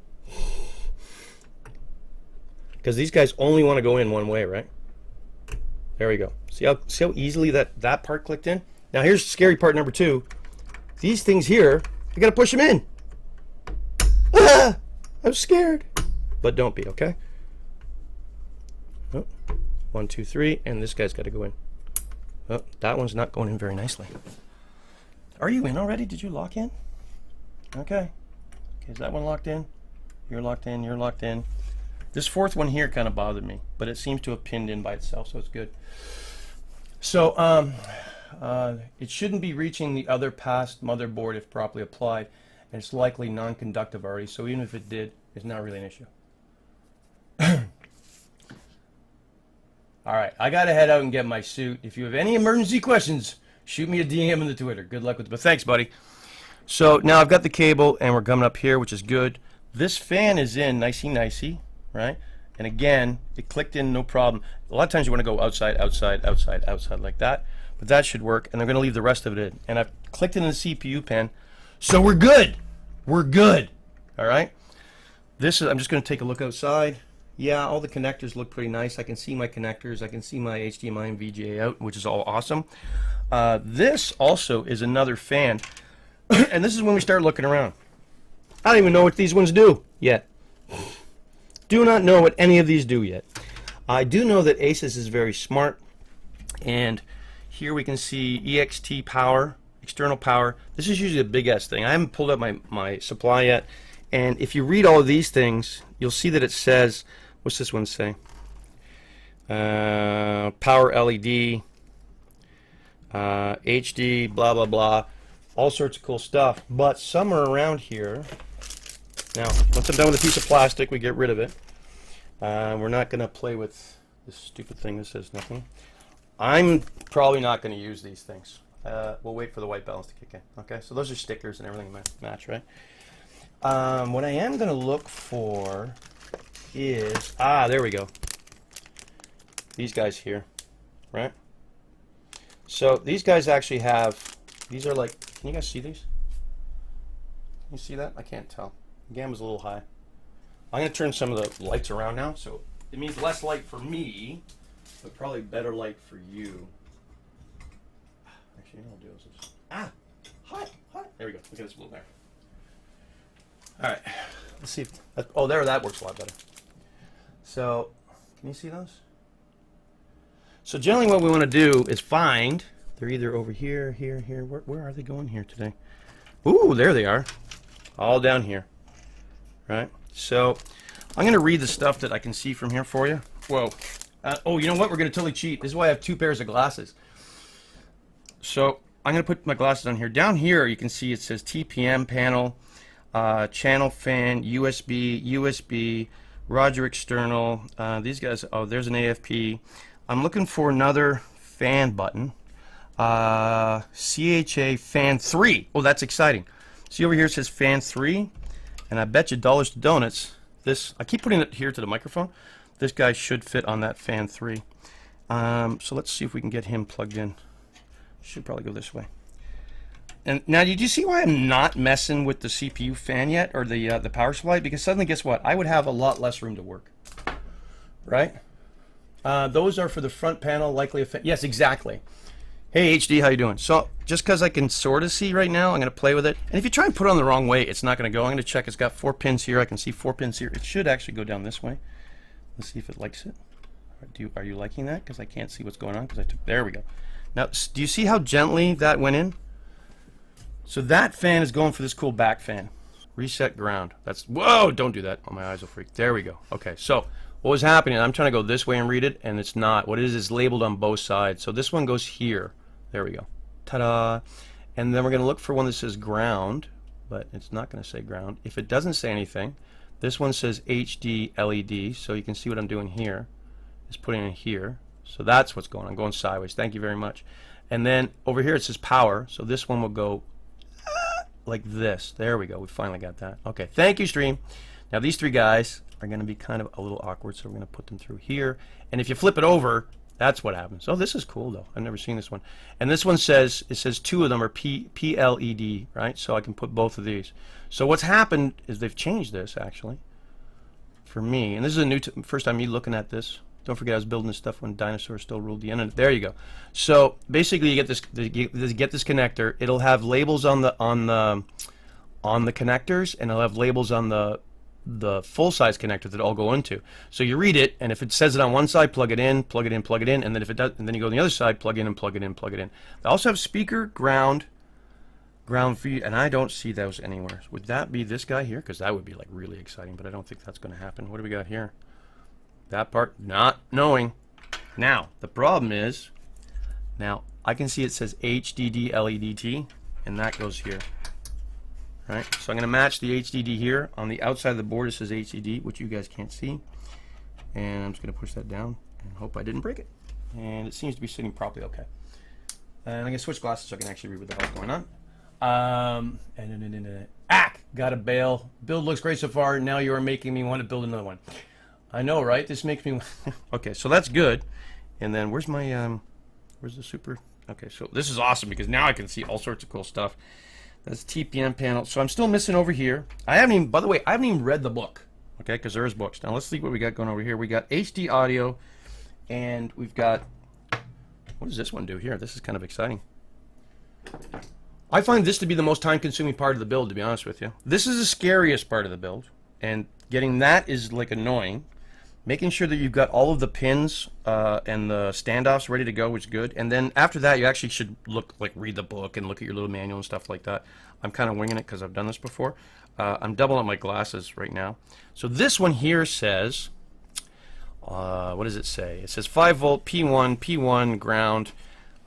Because these guys only want to go in one way, right? There we go. See how easily that part clicked in? Now here's scary part number 2. These things here, you got to push them in. Ah, I'm scared. But don't be, okay? Oh, 1, 2, 3, and this guy's got to go in. Oh, that one's not going in very nicely. Are you in already? Did you lock in? Okay. Okay, is that one locked in? You're locked in, you're locked in. This 4th one here kind of bothered me, but it seems to have pinned in by itself, so it's good. So, it shouldn't be reaching the other past motherboard if properly applied, and it's likely non-conductive already, so even if it did, it's not really an issue. All right, I got to head out and get my suit. If you have any emergency questions, shoot me a DM in the Twitter. Good luck with it. But thanks, buddy. So now I've got the cable, and we're coming up here, which is good. This fan is in nicey, right? And again, it clicked in, no problem. A lot of times you want to go outside, outside, outside, outside like that. But that should work, and I'm going to leave the rest of it in. And I've clicked it in the CPU pen, so we're good. We're good. All right? I'm just going to take a look outside. Yeah, all the connectors look pretty nice. I can see my connectors. I can see my HDMI and VGA out, which is all awesome. This also is another fan. And this is when we start looking around. I don't even know what these ones do yet. Do not know what any of these do yet. I do know that Asus is very smart. And here we can see EXT power external power. This is usually a big S thing. I haven't pulled up my supply yet. And if you read all of these things, you'll see that it says, what's this one say? Power LED, HD, blah, blah, blah. All sorts of cool stuff. But somewhere around here, now, once I'm done with a piece of plastic, we get rid of it. We're not going to play with this stupid thing that says nothing. I'm probably not going to use these things. We'll wait for the white balance to kick in. Okay, so those are stickers and everything match, right? What I am going to look for is, there we go. These guys here, right? So these guys actually have, these are like, can you guys see these? Can you see that? I can't tell. The gamma's a little high. I'm going to turn some of the lights around now, so it means less light for me, but probably better light for you. Actually, what I'll do is just, hot. There we go. Look at this a little better. All right, let's see if, that works a lot better. So, can you see those? So generally what we want to do is find, they're either over here, here. Where are they going here today? Ooh, there they are. All down here. Right? So I'm going to read the stuff that I can see from here for you. Whoa. You know what? We're going to totally cheat. This is why I have 2 pairs of glasses. So I'm going to put my glasses on here. Down here you can see it says TPM panel, channel fan, USB, Roger external. These guys, there's an AFP. I'm looking for another fan button. CHA fan 3. Oh, that's exciting. See over here it says fan 3. And I bet you dollars to donuts, this, I keep putting it here to the microphone. This guy should fit on that fan 3. So let's see if we can get him plugged in. Should probably go this way. And now, did you see why I'm not messing with the CPU fan yet, or the power supply? Because suddenly, guess what? I would have a lot less room to work. Right? Those are for the front panel, likely a fan. Yes, exactly. Hey HD, how you doing? So just because I can sort of see right now, I'm going to play with it. And if you try and put it on the wrong way, it's not going to go. I'm going to check. It's got 4 pins here. I can see 4 pins here. It should actually go down this way. Let's see if it likes it. Are you liking that? Because I can't see what's going on. There we go. Now, do you see how gently that went in? So that fan is going for this cool back fan. Reset ground. Whoa, don't do that. Oh, my eyes will freak. There we go. Okay, so what was happening, I'm trying to go this way and read it, and it's not. What it is labeled on both sides. So this one goes here. There we go. Ta-da. And then we're going to look for one that says ground, but it's not going to say ground. If it doesn't say anything, this one says HD LED, so you can see what I'm doing here. It's putting it here. So that's what's going on. I'm going sideways. Thank you very much. And then over here it says power, so this one will go like this. There we go. We finally got that. Okay, thank you, stream. Now these 3 guys are going to be kind of a little awkward, so we're going to put them through here. And if you flip it over, that's what happens. Oh, this is cool, though. I've never seen this one. And this one says, it says 2 of them are PLED, right? So I can put both of these. So what's happened is they've changed this, actually, for me. And this is a new, first time me looking at this. Don't forget I was building this stuff when dinosaurs still ruled the internet. There you go. So basically you get this connector. It'll have labels on the connectors, and it'll have labels on the full-size connector that all go into. So you read it, and if it says it on one side, plug it in, and then if it does, and then you go on the other side, plug in and plug it in. They also have speaker, ground feed, and I don't see those anywhere. Would that be this guy here? Because that would be like really exciting, but I don't think that's going to happen. What do we got here? That part, not knowing. Now, the problem is, now I can see it says HDD LEDT, and that goes here. Right, so I'm going to match the HDD here. On the outside of the board it says HDD, which you guys can't see. And I'm just going to push that down and hope I didn't break it. And it seems to be sitting properly okay. And I'm going to switch glasses so I can actually read what the hell's going on. Got a bail. Build looks great so far. Now you are making me want to build another one. I know, right? This makes me... Okay, so that's good. And then where's my... where's the super... Okay, so this is awesome because now I can see all sorts of cool stuff. That's TPM panel. So I'm still missing over here. I haven't even, by the way, I haven't even read the book. Okay, because there is books. Now let's see what we got going over here. We got HD audio, and we've got, what does this one do here? This is kind of exciting. I find this to be the most time-consuming part of the build, to be honest with you. This is the scariest part of the build, and getting that is like annoying. Making sure that you've got all of the pins and the standoffs ready to go is good. And then after that, you actually should read the book and look at your little manual and stuff like that. I'm kind of winging it because I've done this before. I'm doubling up my glasses right now. So this one here says, what does it say? It says 5 volt P1, P1 ground,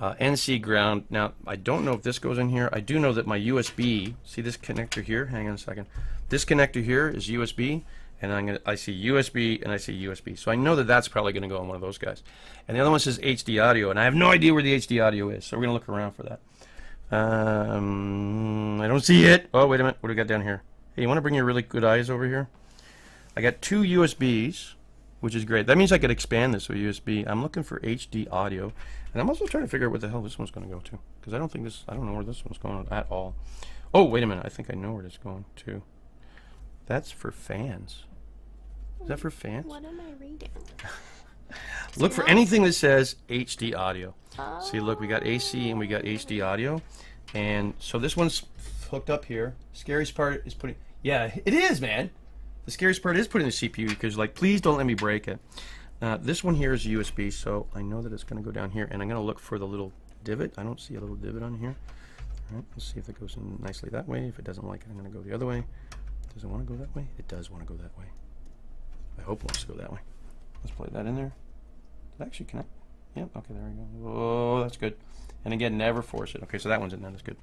NC ground. Now, I don't know if this goes in here. I do know that my USB, see this connector here? Hang on a second. This connector here is USB. And I see USB and I see USB. So I know that that's probably going to go on one of those guys. And the other one says HD audio, and I have no idea where the HD audio is. So we're going to look around for that. I don't see it. Oh, wait a minute. What do we got down here? Hey, you want to bring your really good eyes over here? I got 2 USBs, which is great. That means I could expand this with USB. I'm looking for HD audio. And I'm also trying to figure out what the hell this one's going to go to. Because I don't know where this one's going at all. Oh, wait a minute. I think I know where it's going to. That's for fans. Is that for fans? What am I reading? Look for anything that says HD audio. Oh. See, look, we got AC and we got HD audio. And so this one's hooked up here. Scariest part is putting... Yeah, it is, man. The scariest part is putting the CPU because, like, please don't let me break it. This one here is USB, so I know that it's going to go down here. And I'm going to look for the little divot. I don't see a little divot on here. All right, let's see if it goes in nicely that way. If it doesn't like it, I'm going to go the other way. Does it want to go that way? It does want to go that way. I hope it wants to go that way. Let's play that in there. Did it actually connect? Yep, okay, there we go. Oh, that's good. And again, never force it. Okay, so that one's in there, that's good.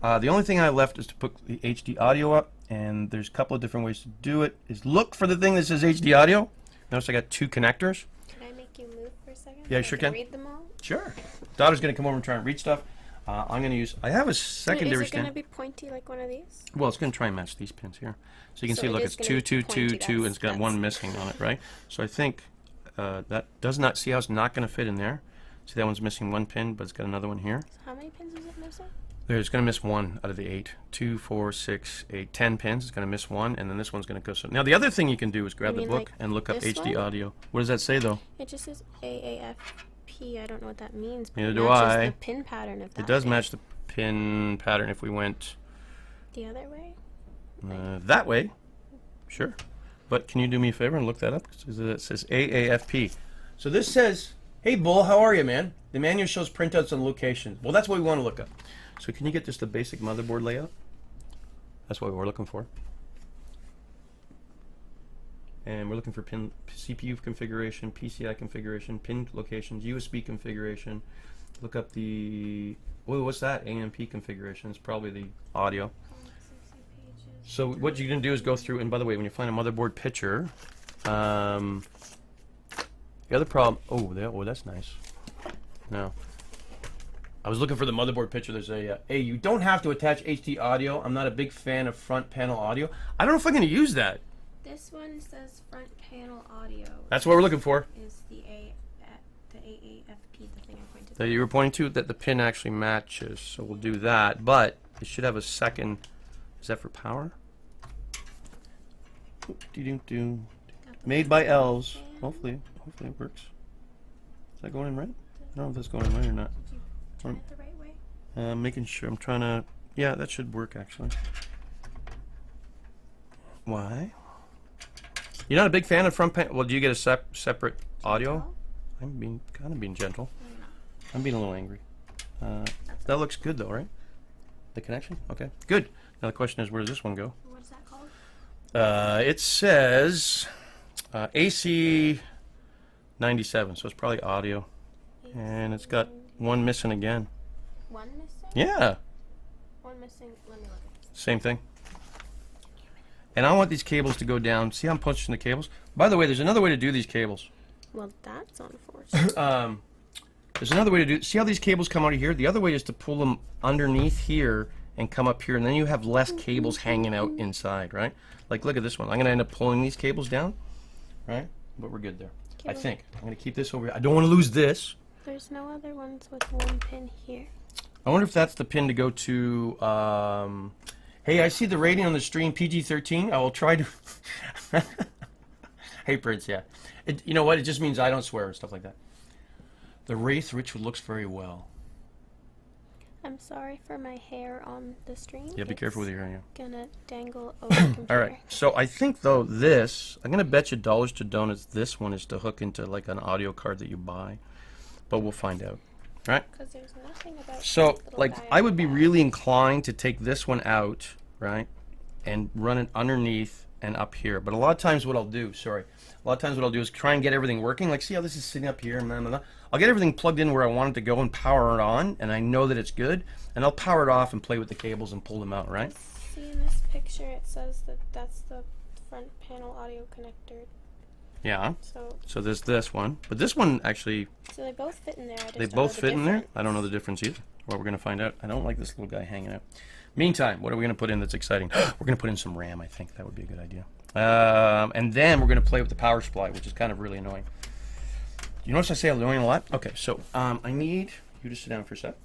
The only thing I left is to put the HD audio up, and there's a couple of different ways to do it. Is look for the thing that says HD audio. Notice I got 2 connectors. Can I make you move for a second? Yeah, sure can. Read them all? Sure. Daughter's going to come over and try and read stuff. I'm going to use... I have a secondary stand. Is it going to be pointy like one of these? Well, it's going to try and match these pins here. So you can see, look, it's 2, 2, 2, 2, and it's got 1 missing on it, right? So I think that does not... See how it's not going to fit in there? See, that one's missing 1 pin, but it's got another one here. So how many pins is it missing? It's going to miss 1 out of the 8. 2, 4, 6, 8, 10 pins. It's going to miss 1, and then this one's going to go... So now, the other thing you can do is grab the book and look up HD audio. What does that say, though? It just says AAFP. I don't know what that means. But Neither do I. The pin pattern of that. It does match the pin pattern if we went... The other way? That way. Sure. But can you do me a favor and look that up? It says AAFP. So this says, hey, Bull, how are you, man? The manual shows printouts on locations. Well, that's what we want to look up. So can you get just the basic motherboard layout? That's what we're looking for. And we're looking for pin CPU configuration, PCI configuration, pin locations, USB configuration. Look up the... Whoa, what's that? AMP configuration. It's probably the audio. So what you're going to do is go through, and by the way, when you find a motherboard picture, the other problem... Oh, that's nice. No. I was looking for the motherboard picture. There's a... hey, you don't have to attach HD audio. I'm not a big fan of front panel audio. I don't know if I'm going to use that. This one says front panel audio. That's what we're looking for. Is the AAFP, the thing I pointed that you were pointing to, that the pin actually matches. So we'll do that, but it should have a second. Is that for power? Made by elves. Hopefully it works. Is that going in right? I don't know if that's going in right or not. Did you turn it the right way? Making sure. I'm trying to... Yeah, that should work actually. Why? You're not a big fan of front panel? Well, do you get a separate audio? I'm kind of being gentle. I'm being a little angry. That looks good though, right? The connection? Okay, good. Now the question is, where does this one go? What's that called? It says AC 97, so it's probably audio. And it's got 1 missing again. 1 missing? Yeah. 1 missing. Let me look at this. Same thing. And I want these cables to go down. See how I'm punching the cables? By the way, there's another way to do these cables. Well, that's unfortunate. There's another way to do... See how these cables come out of here? The other way is to pull them underneath here and come up here, and then you have less cables hanging out inside, right? Like, look at this one. I'm going to end up pulling these cables down, right? But we're good there. I think. I'm going to keep this over here. I don't want to lose this. There's no other ones with 1 pin here. I wonder if that's the pin to go to... Hey, I see the rating on the stream, PG-13. I will try to... Hey, Prince, yeah. You know what? It just means I don't swear and stuff like that. The Wraith Ritual looks very well. I'm sorry for my hair on the stream. Yeah, be careful with your hair. Yeah. Gonna dangle over the computer. All right. So I think though this, I'm gonna bet you dollars to donuts this one is to hook into like an audio card that you buy, but we'll find out. All right. Because there's nothing about So this little like guy I on would the be back. really inclined to take this one out, right, and run it underneath and up here. But a lot of times what I'll do, is try and get everything working. Like see how this is sitting up here, blah, blah, blah. I'll get everything plugged in where I want it to go and power it on, and I know that it's good, and I'll power it off and play with the cables and pull them out, right? See in this picture, it says that that's the front panel audio connector. Yeah. So So there's this one, but this one actually, they both fit in there. I just they don't know both the fit in there. difference. I don't know the difference either. Well, we're gonna find out. I don't like this little guy hanging out. Meantime, what are we gonna put in that's exciting? We're gonna put in some RAM. I think that would be a good idea. And then we're gonna play with the power supply, which is kind of really annoying. You notice I say annoying a lot? Okay, so I need you to sit down for a sec,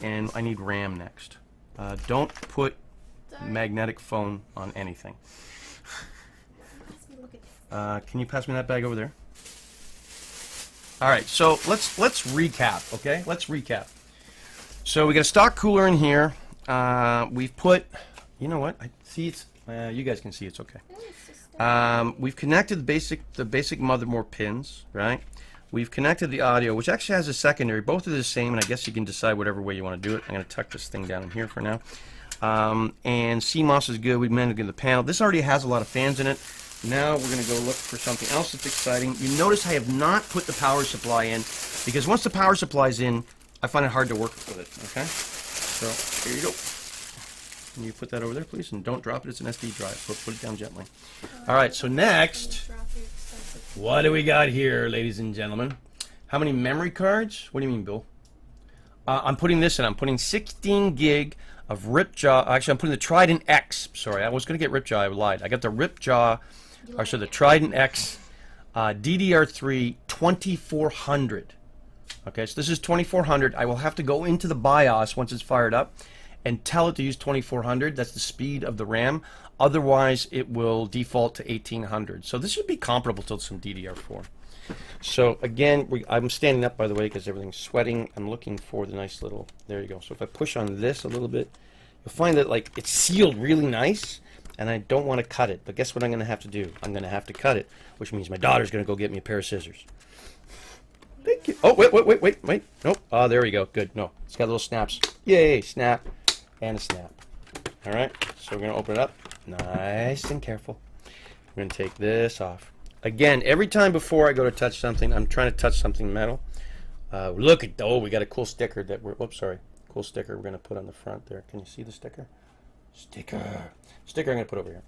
and I need RAM next. Don't put Sorry. magnetic phone on anything. Let's look at this. Can you pass me that bag over there? All right, so let's recap, okay? Let's recap. So we got a stock cooler in here. We've put, you know what? I see it's. You guys can see it's okay. No, it's just, We've connected the basic motherboard pins, right? We've connected the audio, which actually has a secondary. Both are the same, and I guess you can decide whatever way you want to do it. I'm going to tuck this thing down in here for now. And CMOS is good. We've managed to get the panel. This already has a lot of fans in it. Now we're going to go look for something else that's exciting. You notice I have not put the power supply in, because once the power supply's in, I find it hard to work with it, okay? So, here you go. Can you put that over there, please? And don't drop it. It's an SD drive, so put it down gently. All right, so next, drop your expensive. what do we got here, ladies and gentlemen? How many memory cards? What do you mean, Bill? I'm putting this in. I'm putting 16 gig of Ripjaw. Actually, I'm putting the TriDent X. Sorry, I was going to get Ripjaw. I lied. I got the Ripjaw, or so the TriDent X DDR3 2400. Okay, so this is 2400. I will have to go into the BIOS once it's fired up and tell it to use 2400. That's the speed of the RAM. Otherwise, it will default to 1800. So this should be comparable to some DDR4. So again, I'm standing up, by the way, because everything's sweating. I'm looking for the nice little, there you go. So if I push on this a little bit, you'll find that like it's sealed really nice, and I don't want to cut it. But guess what I'm going to have to do? I'm going to have to cut it, which means my daughter's going to go get me a pair of scissors. Thank you. Oh, wait. Nope. Oh, there we go. Good. No, it's got little snaps. Yay, snap and a snap. All right, so we're going to open it up nice and careful. We're going to take this off. Again, every time before I go to touch something, I'm trying to touch something metal. Look at, oh, we got a cool sticker that cool sticker we're going to put on the front there. Can you see the sticker? Sticker I'm going to put over here.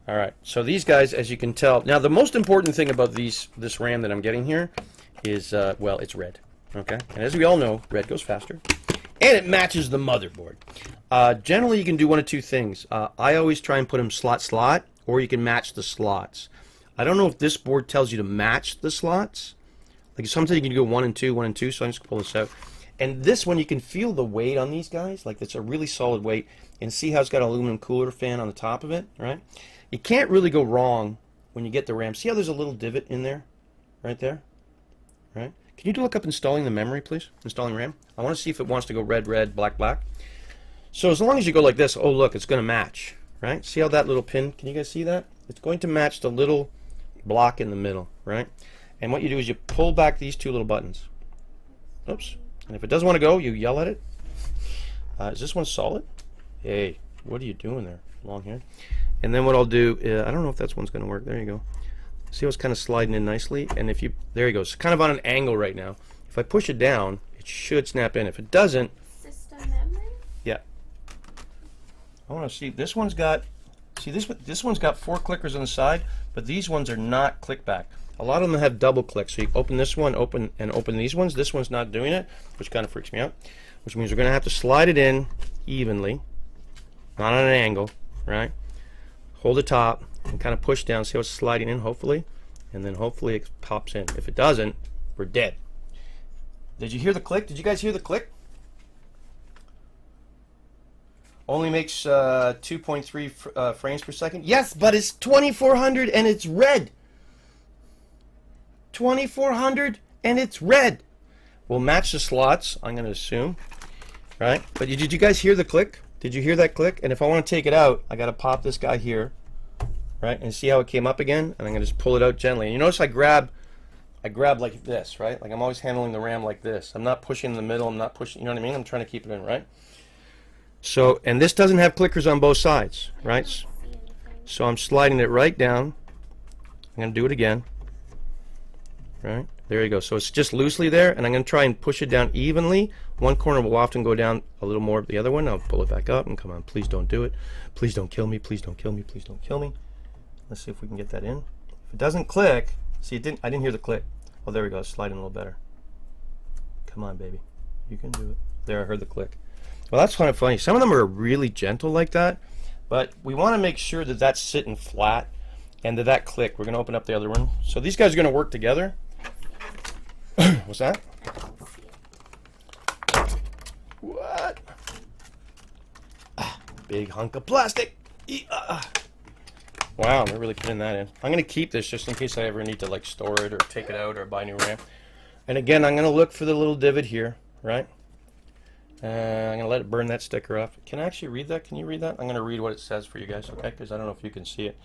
All right, so these guys, as you can tell, now the most important thing about this RAM that I'm getting here is, well, it's red, okay? And as we all know, red goes faster, and it matches the motherboard. Generally, you can do one of two things. I always try and put them slot, or you can match the slots. I don't know if this board tells you to match the slots. Like sometimes you can go 1 and 2, 1 and 2, so I'm just going to pull this out. And this one, you can feel the weight on these guys. Like it's a really solid weight. And see how it's got an aluminum cooler fan on the top of it, right? You can't really go wrong when you get the RAM. See how there's a little divot in there? Right there? Right? Can you look up installing the memory, please? Installing RAM? I want to see if it wants to go red, red, black, black. So as long as you go like this, oh look, it's going to match, right? See how that little pin, can you guys see that? It's going to match the little block in the middle, right? And what you do is you pull back these two little buttons. Oops. And if it doesn't want to go, you yell at it. Is this one solid? Hey, what are you doing there? Long hair. And then what I'll do, I don't know if that one's going to work. There you go. See how it's kind of sliding in nicely? And if you, there you go. It's kind of on an angle right now. If I push it down, it should snap in. If it doesn't, System memory? yeah. I want to see, this one's got, see this one's got 4 clickers on the side, but these ones are not click back. A lot of them have double clicks. So you open this one, open these ones. This one's not doing it, which kind of freaks me out. Which means we're going to have to slide it in evenly, not on an angle, right? Hold the top and kind of push down. See how it's sliding in, hopefully, and then hopefully it pops in. If it doesn't, we're dead. Did you hear the click? Did you guys hear the click? Only makes 2.3 frames per second. Yes, but it's 2400 and it's red. 2400 and it's red. We'll match the slots, I'm going to assume. right? But did you guys hear the click? Did you hear that click? And if I want to take it out, I got to pop this guy here, right? And see how it came up again? And I'm going to just pull it out gently. And you notice I grab like this, right? Like I'm always handling the RAM like this. I'm not pushing in the middle. I'm not pushing, you know what I mean? I'm trying to keep it in, right? So, and this doesn't have clickers on both sides, right? So I'm sliding it right down. I'm going to do it again. Right? There you go. So it's just loosely there, and I'm going to try and push it down evenly. One corner will often go down a little more than the other one. I'll pull it back up, and come on, please don't do it. Please don't kill me. Please don't kill me. Please don't kill me. Let's see if we can get that in. If it doesn't click, see, I didn't hear the click. Oh, there we go. Sliding a little better. Come on, baby. You can do it. There, I heard the click. Well, that's kind of funny. Some of them are really gentle like that, but we want to make sure that that's sitting flat and that click. We're going to open up the other one. So these guys are going to work together. What's that? What? Big hunk of plastic. Wow, they're really putting that in. I'm going to keep this just in case I ever need to like store it or take it out or buy new RAM. And again, I'm going to look for the little divot here, right? I'm going to let it burn that sticker off. Can I actually read that? Can you read that? I'm going to read what it says for you guys, okay? Because I don't know if you can see it.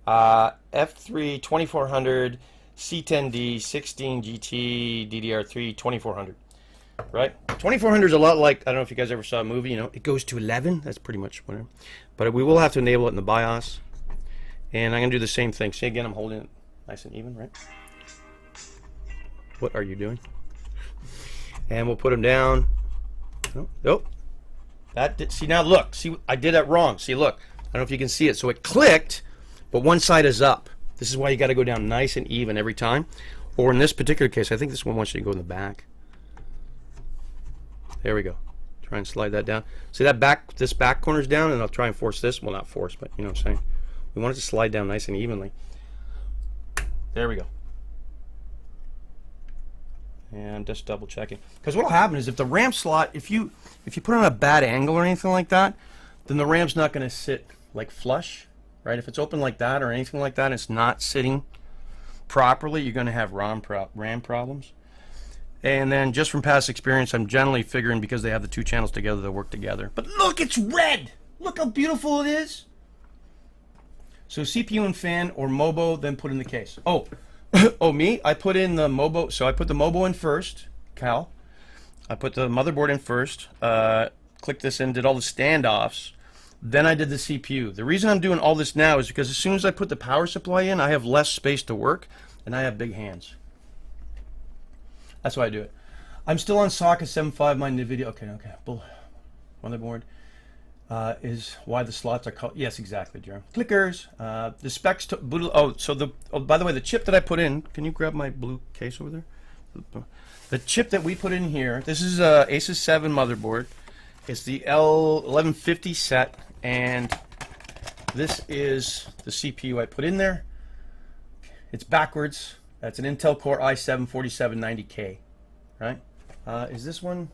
F3 2400 C10D 16 GT DDR3 2400, right? 2400 is a lot like, I don't know if you guys ever saw a movie, you know, it goes to 11. That's pretty much whatever. But we will have to enable it in the BIOS. And I'm going to do the same thing. See, again, I'm holding it nice and even, right? What are you doing? And we'll put them down. Nope. That did, see, now look. See, I did that wrong. See, look. I don't know if you can see it. So it clicked, but one side is up. This is why you got to go down nice and even every time. Or in this particular case, I think this one wants you to go in the back. There we go. Try and slide that down. See that back, this back corner's down, and I'll try and force this. Well, not force, but you know what I'm saying. We want it to slide down nice and evenly. There we go. And just double checking. Because what will happen is if the RAM slot, if you put it on a bad angle or anything like that, then the RAM's not going to sit like flush, right? If it's open like that or anything like that, and it's not sitting properly, you're going to have RAM problems. And then just from past experience, I'm generally figuring because they have the two channels together, they'll work together. But look, it's red! Look how beautiful it is! So CPU and fan or MOBO, then put in the case. Oh, oh, me? I put in the MOBO. So I put the MOBO in first, Cal. I put the motherboard in first. Clicked this in, did all the standoffs. Then I did the CPU. The reason I'm doing all this now is because as soon as I put the power supply in, I have less space to work, and I have big hands. That's why I do it. I'm still on socket 7.5. My NVIDIA. Okay. Motherboard. Is why the slots are called. Yes, exactly, Jerome. Clickers. The specs. By the way, the chip that I put in. Can you grab my blue case over there? The chip that we put in here. This is a Asus 7 motherboard. It's the L1150 set, and this is the CPU I put in there. It's backwards. That's an Intel Core i7 4790K. Right? Is this one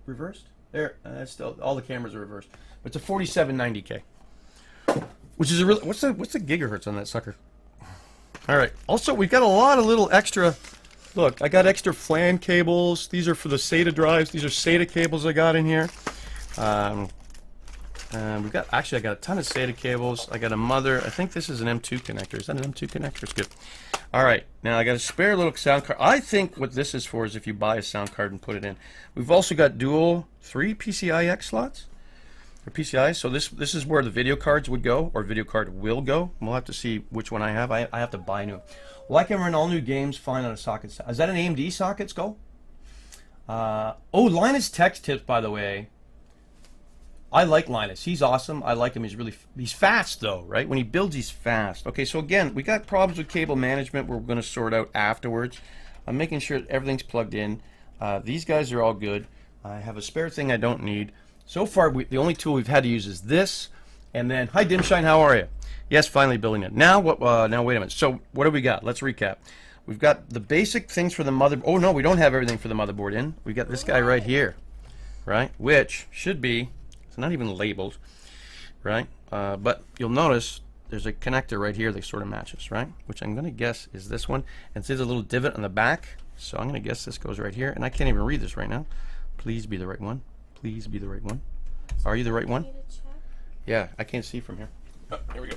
reversed? There, that's still all the cameras are reversed. But it's a 4790K, which is a really what's the gigahertz on that sucker? All right. Also, we've got a lot of little extra. Look, I got extra FLAN cables. These are for the SATA drives. These are SATA cables I got in here. We've got I got a ton of SATA cables. I got a mother. I think this is an M2 connector. Is that an M2 connector? It's good. All right, now I got a spare little sound card. I think what this is for is if you buy a sound card and put it in. We've also got three PCI-X slots or PCI. So this is where the video cards would go, or video card will go. We'll have to see which one I have. I have to buy new. Well, I can run all new games fine on a socket. Is that an AMD socket, Skull? Oh, Linus Tech Tips, by the way. I like Linus. He's awesome. I like him. He's fast though, right? When he builds, he's fast. Okay, so again, we got problems with cable management we're going to sort out afterwards. I'm making sure everything's plugged in. These guys are all good. I have a spare thing I don't need. So far, the only tool we've had to use is this. And then, hi Dimshine, how are you? Yes, finally building it. Now what? Now wait a minute. So what do we got? Let's recap. We've got the basic things for the motherboard. Oh no, we don't have everything for the motherboard in. We got this guy right here, right? Which should be. It's not even labeled, right? But you'll notice there's a connector right here that sort of matches, right? Which I'm going to guess is this one. And see the little divot on the back? So I'm going to guess this goes right here. And I can't even read this right now. Please be the right one. Please be the right one. Are you the right one? Need to check? Yeah, I can't see from here. Oh, here we go.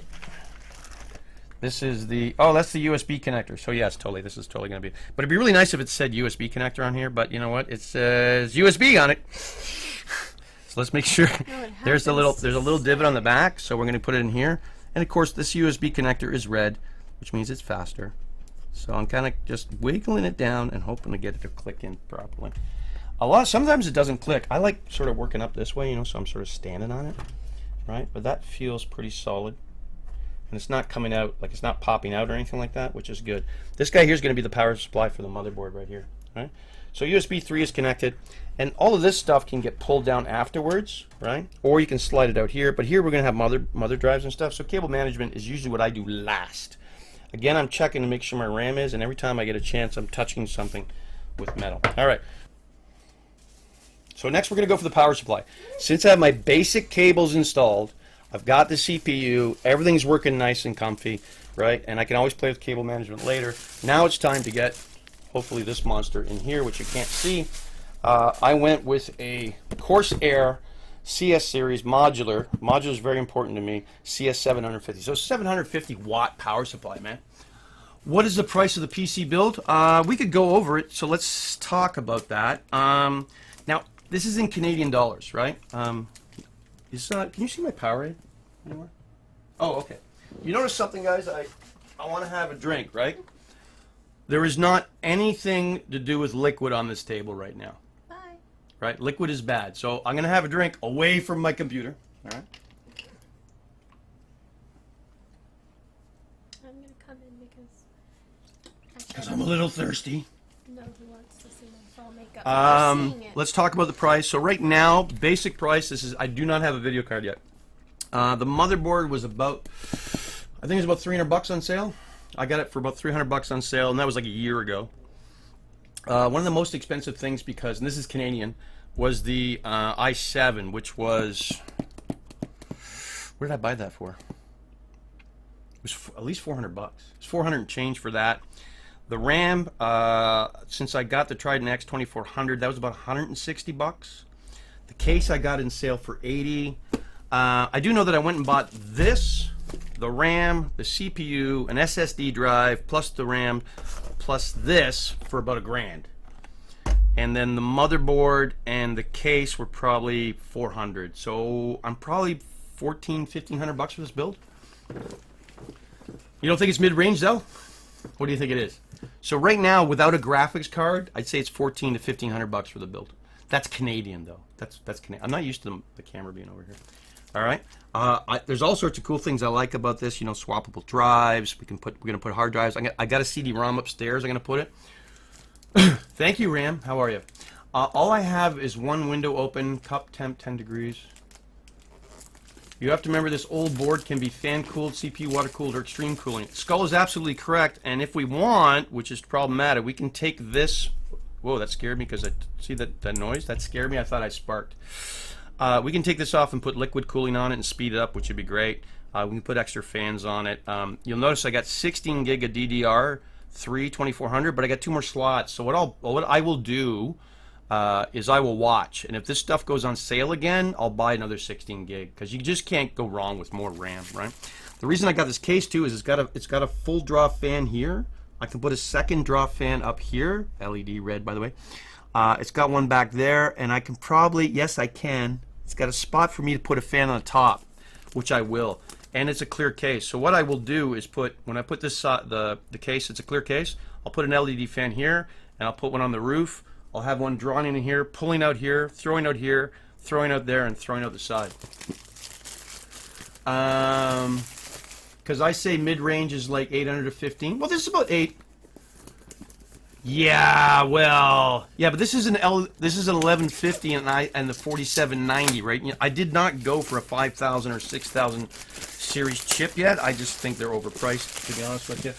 This is the, oh, that's the USB connector. So yes, totally, this is totally going to be, but it'd be really nice if it said USB connector on here, but you know what? It says USB on it. So let's make sure. No, there's a little divot on the back, so we're going to put it in here. And of course, this USB connector is red, which means it's faster. So I'm kind of just wiggling it down and hoping to get it to click in properly. Sometimes it doesn't click. I like sort of working up this way, you know, so I'm sort of standing on it, right? But that feels pretty solid. And it's not coming out, like it's not popping out or anything like that, which is good. This guy here is going to be the power supply for the motherboard right here, right? So USB 3 is connected, and all of this stuff can get pulled down afterwards, right? Or you can slide it out here, but here we're going to have mother drives and stuff, so cable management is usually what I do last. Again, I'm checking to make sure my RAM is, and every time I get a chance, I'm touching something with metal. All right. So next we're going to go for the power supply. Since I have my basic cables installed, I've got the CPU, everything's working nice and comfy, right? And I can always play with cable management later. Now it's time to get, hopefully, this monster in here, which you can't see. I went with a Corsair CS series modular. Modular is very important to me. CS 750. So 750 watt power supply, man. What is the price of the PC build? We could go over it, so let's talk about that. Now, this is in Canadian dollars, right? Can you see my Powerade anywhere? Oh, okay. You notice something, guys? I want to have a drink, right? There is not anything to do with liquid on this table right now. Bye. Right? Liquid is bad. So I'm going to have a drink away from my computer. All right? I'm going to come in because I'm a little thirsty. know who wants to see my fall makeup. I'm seeing it. Let's talk about the price. So right now, basic price, I do not have a video card yet. The motherboard was about, I think it was about $300 on sale. I got it for about $300 on sale, and that was like a year ago. One of the most expensive things, because, and this is Canadian, was the i7, which was, where did I buy that for? It was at least $400. It was 400 and change for that. The RAM, since I got the TriDent X 2400, that was about $160. The case I got in sale for $80. I do know that I went and bought this, the RAM, the CPU, an SSD drive, plus the RAM, plus this for about $1,000. And then the motherboard and the case were probably $400. So I'm probably $1,400-1,500 for this build. You don't think it's mid-range though? What do you think it is? So right now, without a graphics card, I'd say it's $1,400 to $1,500 for the build. That's Canadian though. That's Canadian. I'm not used to the camera being over here. All right. There's all sorts of cool things I like about this. You know, swappable drives. We're gonna put hard drives. I got a CD-ROM upstairs. I'm gonna put it. Thank you, Ram. How are you? All I have is one window open. Cup temp 10 degrees. You have to remember this old board can be fan-cooled, CPU water-cooled, or extreme cooling. Skull is absolutely correct, and if we want, which is problematic, we can take this. Whoa, that scared me because I see that noise. That scared me. I thought I sparked. We can take this off and put liquid cooling on it and speed it up, which would be great. We can put extra fans on it. You'll notice I got 16 gig of DDR3 2400, but I got 2 more slots. So what I will do is I will watch, and if this stuff goes on sale again, I'll buy another 16 gig because you just can't go wrong with more RAM, right? The reason I got this case too is it's got a full draw fan here. I can put a second draw fan up here, LED red by the way. It's got one back there, and I can probably, yes I can, it's got a spot for me to put a fan on the top, which I will, and it's a clear case. So what I will do is when I put this the case, it's a clear case, I'll put an LED fan here, and I'll put one on the roof. I'll have one drawn in here, pulling out here, throwing out here, throwing out there, and throwing out the side. Because I say mid-range is like 800 to 15. Well, this is about 8. Yeah, well, yeah, but this is an 1150 and the 4790, right? You know, I did not go for a 5000 or 6000 series chip yet. I just think they're overpriced, to be honest with you.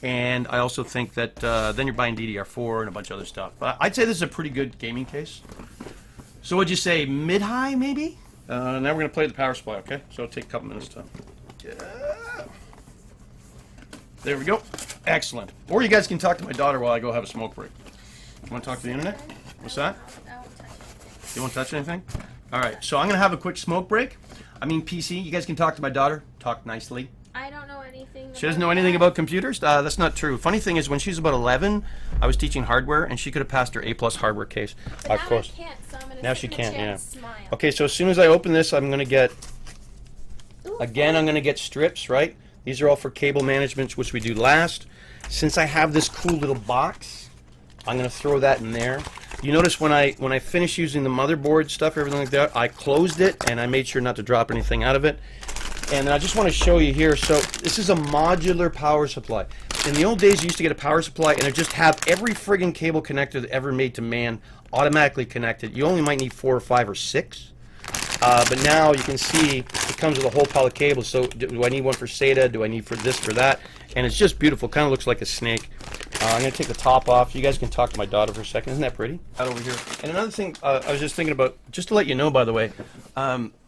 And I also think that then you're buying DDR4 and a bunch of other stuff. But I'd say this is a pretty good gaming case. So what'd you say, mid-high maybe? Now we're going to play the power supply, okay? So it'll take a couple minutes to... There we go. Excellent. Or you guys can talk to my daughter while I go have a smoke break. You want to talk to the internet? What's that? I won't touch anything. You won't touch anything? All right, so I'm gonna have a quick smoke break. I mean PC. You guys can talk to my daughter. Talk nicely. I don't know anything. She doesn't know anything about computers? That's not true. Funny thing is, when she was about 11, I was teaching hardware, and she could have passed her A+ hardware case. But Of now course. I can't, so I'm gonna Now sit she in a can't, chair yeah. and smile. Okay, so as soon as I open this, I'm going to get, Ooh, again, I'm going to get strips, right? These are all for cable management, which we do last. Since I have this cool little box, I'm going to throw that in there. You notice when I finish using the motherboard stuff, everything like that, I closed it, and I made sure not to drop anything out of it. And I just want to show you here, so this is a modular power supply. In the old days, you used to get a power supply, and it just have every friggin' cable connector ever made to man automatically connected. You only might need 4 or 5 or 6. But now you can see it comes with a whole pile of cables. So do I need one for SATA? Do I need for this, for that? And it's just beautiful. Kind of looks like a snake. I'm going to take the top off. You guys can talk to my daughter for a second. Isn't that pretty? Out over here. And another thing I was just thinking about, just to let you know, by the way.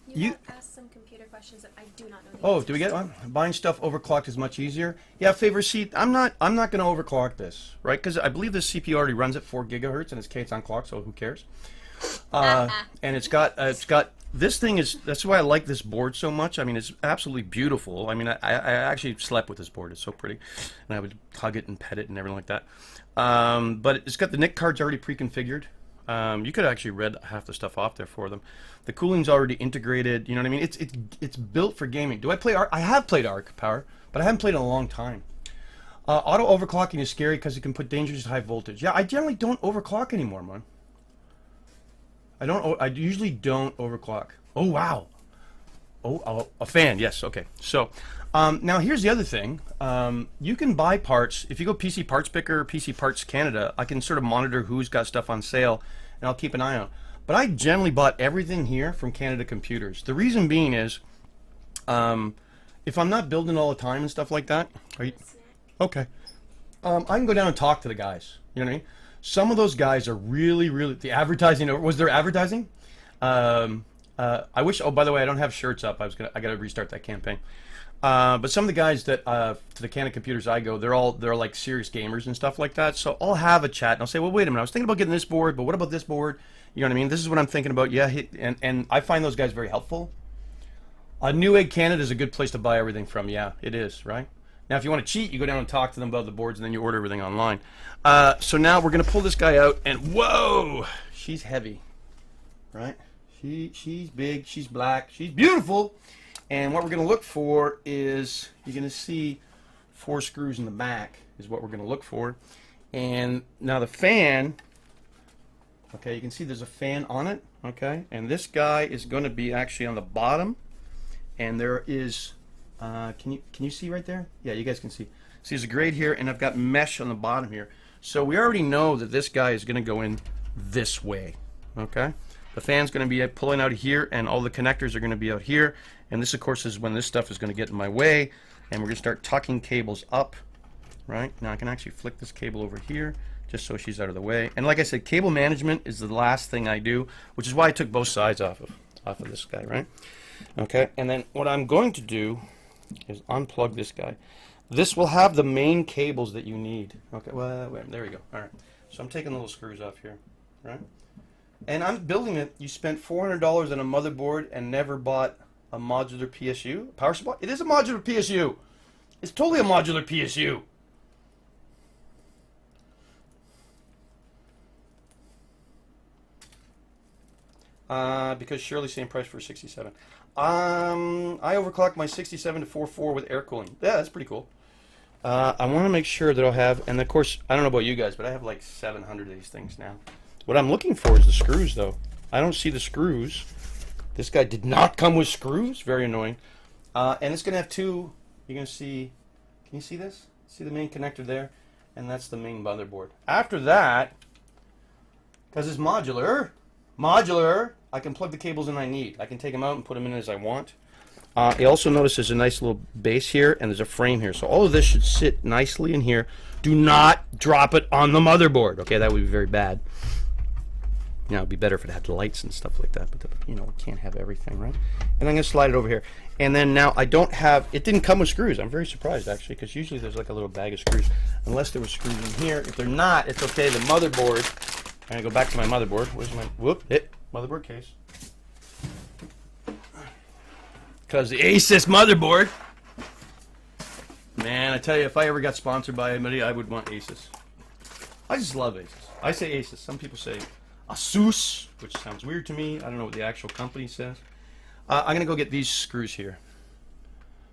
You have asked some computer questions that I do not know the Oh, answers do we get to. one? Buying stuff overclocked is much easier. Yeah, favor seat. I'm not going to overclock this, right? Because I believe this CPU already runs at 4 gigahertz and it's on clock, so who cares? And it's got this thing is, that's why I like this board so much. I mean, it's absolutely beautiful. I mean, I actually slept with this board. It's so pretty, and I would hug it and pet it and everything like that. But it's got the NIC cards already pre-configured. You could actually read half the stuff off there for them. The cooling's already integrated. You know what I mean? It's built for gaming. Do I play ARC? I have played ARC Power, but I haven't played in a long time. Auto overclocking is scary because it can put dangerously high voltage. Yeah, I generally don't overclock anymore, man. I usually don't overclock. Oh wow. Oh, a fan. Yes. Okay. So now here's the other thing. You can buy parts if you go PC Parts Picker, PC Parts Canada. I can sort of monitor who's got stuff on sale, and I'll keep an eye on. But I generally bought everything here from Canada Computers. The reason being is, if I'm not building all the time and stuff like that, are you okay? I can go down and talk to the guys. You know what I mean? Some of those guys are really, really, the advertising. Was there advertising? I wish. Oh, by the way, I don't have shirts up. I got to restart that campaign. But some of the guys that to the Canada Computers I go, they're like serious gamers and stuff like that. So I'll have a chat and I'll say, well, wait a minute. I was thinking about getting this board, but what about this board? You know what I mean? This is what I'm thinking about. Yeah, and I find those guys very helpful. Newegg Canada is a good place to buy everything from. Yeah, it is, right? Now, if you want to cheat, you go down and talk to them about the boards, and then you order everything online. So now we're going to pull this guy out, and whoa, she's heavy, right? She's big, she's black, she's beautiful. And what we're going to look for is, you're going to see 4 screws in the back is what we're going to look for. And now the fan, okay, you can see there's a fan on it, okay? And this guy is going to be actually on the bottom, and there is... can you see right there? Yeah, you guys can see. See, there's a grate here, and I've got mesh on the bottom here. So we already know that this guy is going to go in this way. Okay, the fan's going to be pulling out of here, and all the connectors are going to be out here. And this, of course, is when this stuff is going to get in my way, and we're going to start tucking cables up. Right now, I can actually flick this cable over here just so she's out of the way. And like I said, cable management is the last thing I do, which is why I took both sides off of this guy. Right? Okay, and then what I'm going to do is unplug this guy. This will have the main cables that you need. Okay, well, wait, there we go. All right, so I'm taking the little screws off here, right? And I'm building it. You spent $400 on a motherboard and never bought a modular PSU power supply. It is a modular PSU. It's totally a modular PSU. Because Shirley's same price for 67. I overclocked my 67 to 4.4 with air cooling. Yeah, that's pretty cool. I want to make sure that I'll have, and of course, I don't know about you guys, but I have like 700 of these things now. What I'm looking for is the screws, though. I don't see the screws. This guy did not come with screws. Very annoying. And it's going to have 2. You're going to see, can you see this? See the main connector there? And that's the main motherboard. After that, because it's modular, I can plug the cables in I need. I can take them out and put them in as I want. You also notice there's a nice little base here, and there's a frame here. So all of this should sit nicely in here. Do not drop it on the motherboard. Okay, that would be very bad. You know, it'd be better if it had lights and stuff like that, but you know, we can't have everything, right? And I'm going to slide it over here. And then now I don't have, it didn't come with screws. I'm very surprised, actually, because usually there's like a little bag of screws, unless there were screws in here. If they're not, it's okay. The motherboard, I'm going to go back to my motherboard. Where's my, motherboard case. Because the Asus motherboard. Man, I tell you, if I ever got sponsored by anybody, I would want Asus. I just love Asus. I say Asus. Some people say Asus, which sounds weird to me. I don't know what the actual company says. I'm going to go get these screws here,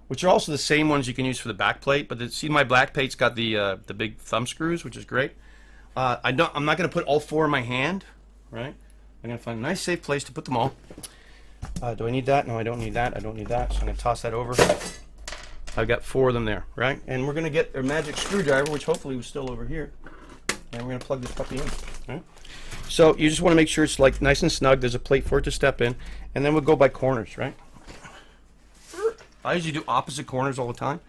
which are also the same ones you can use for the back plate. But see, my back plate's got the big thumb screws, which is great. I'm not going to put all 4 in my hand, right? I'm going to find a nice, safe place to put them all. Do I need that? No, I don't need that. I don't need that. So I'm going to toss that over. I've got 4 of them there, right? And we're going to get a magic screwdriver, which hopefully was still over here. And we're going to plug this puppy in, right? So you just want to make sure it's like nice and snug. There's a plate for it to step in. And then we'll go by corners, right? I usually do opposite corners all the time.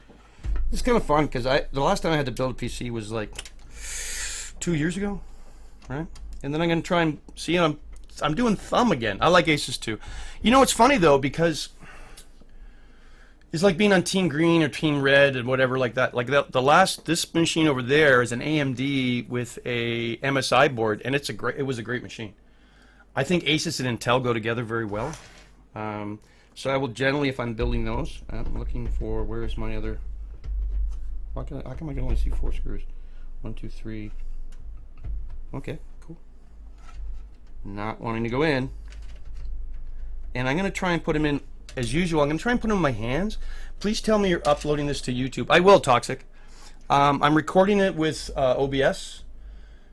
It's kind of fun because the last time I had to build a PC was like 2 years ago, right? And then I'm going to try and see, I'm doing thumb again. I like Asus too. You know, it's funny though, because it's like being on Team Green or Team Red and whatever like that. Like this machine over there is an AMD with a MSI board, and it was a great machine. I think Asus and Intel go together very well. So I will generally, if I'm building those, I'm looking for, where's my other, how come I can only see 4 screws? 1, 2, 3. Okay, cool. Not wanting to go in. And I'm going to try and put them in, as usual, I'm going to try and put them in my hands. Please tell me you're uploading this to YouTube. I will, Toxic. I'm recording it with OBS.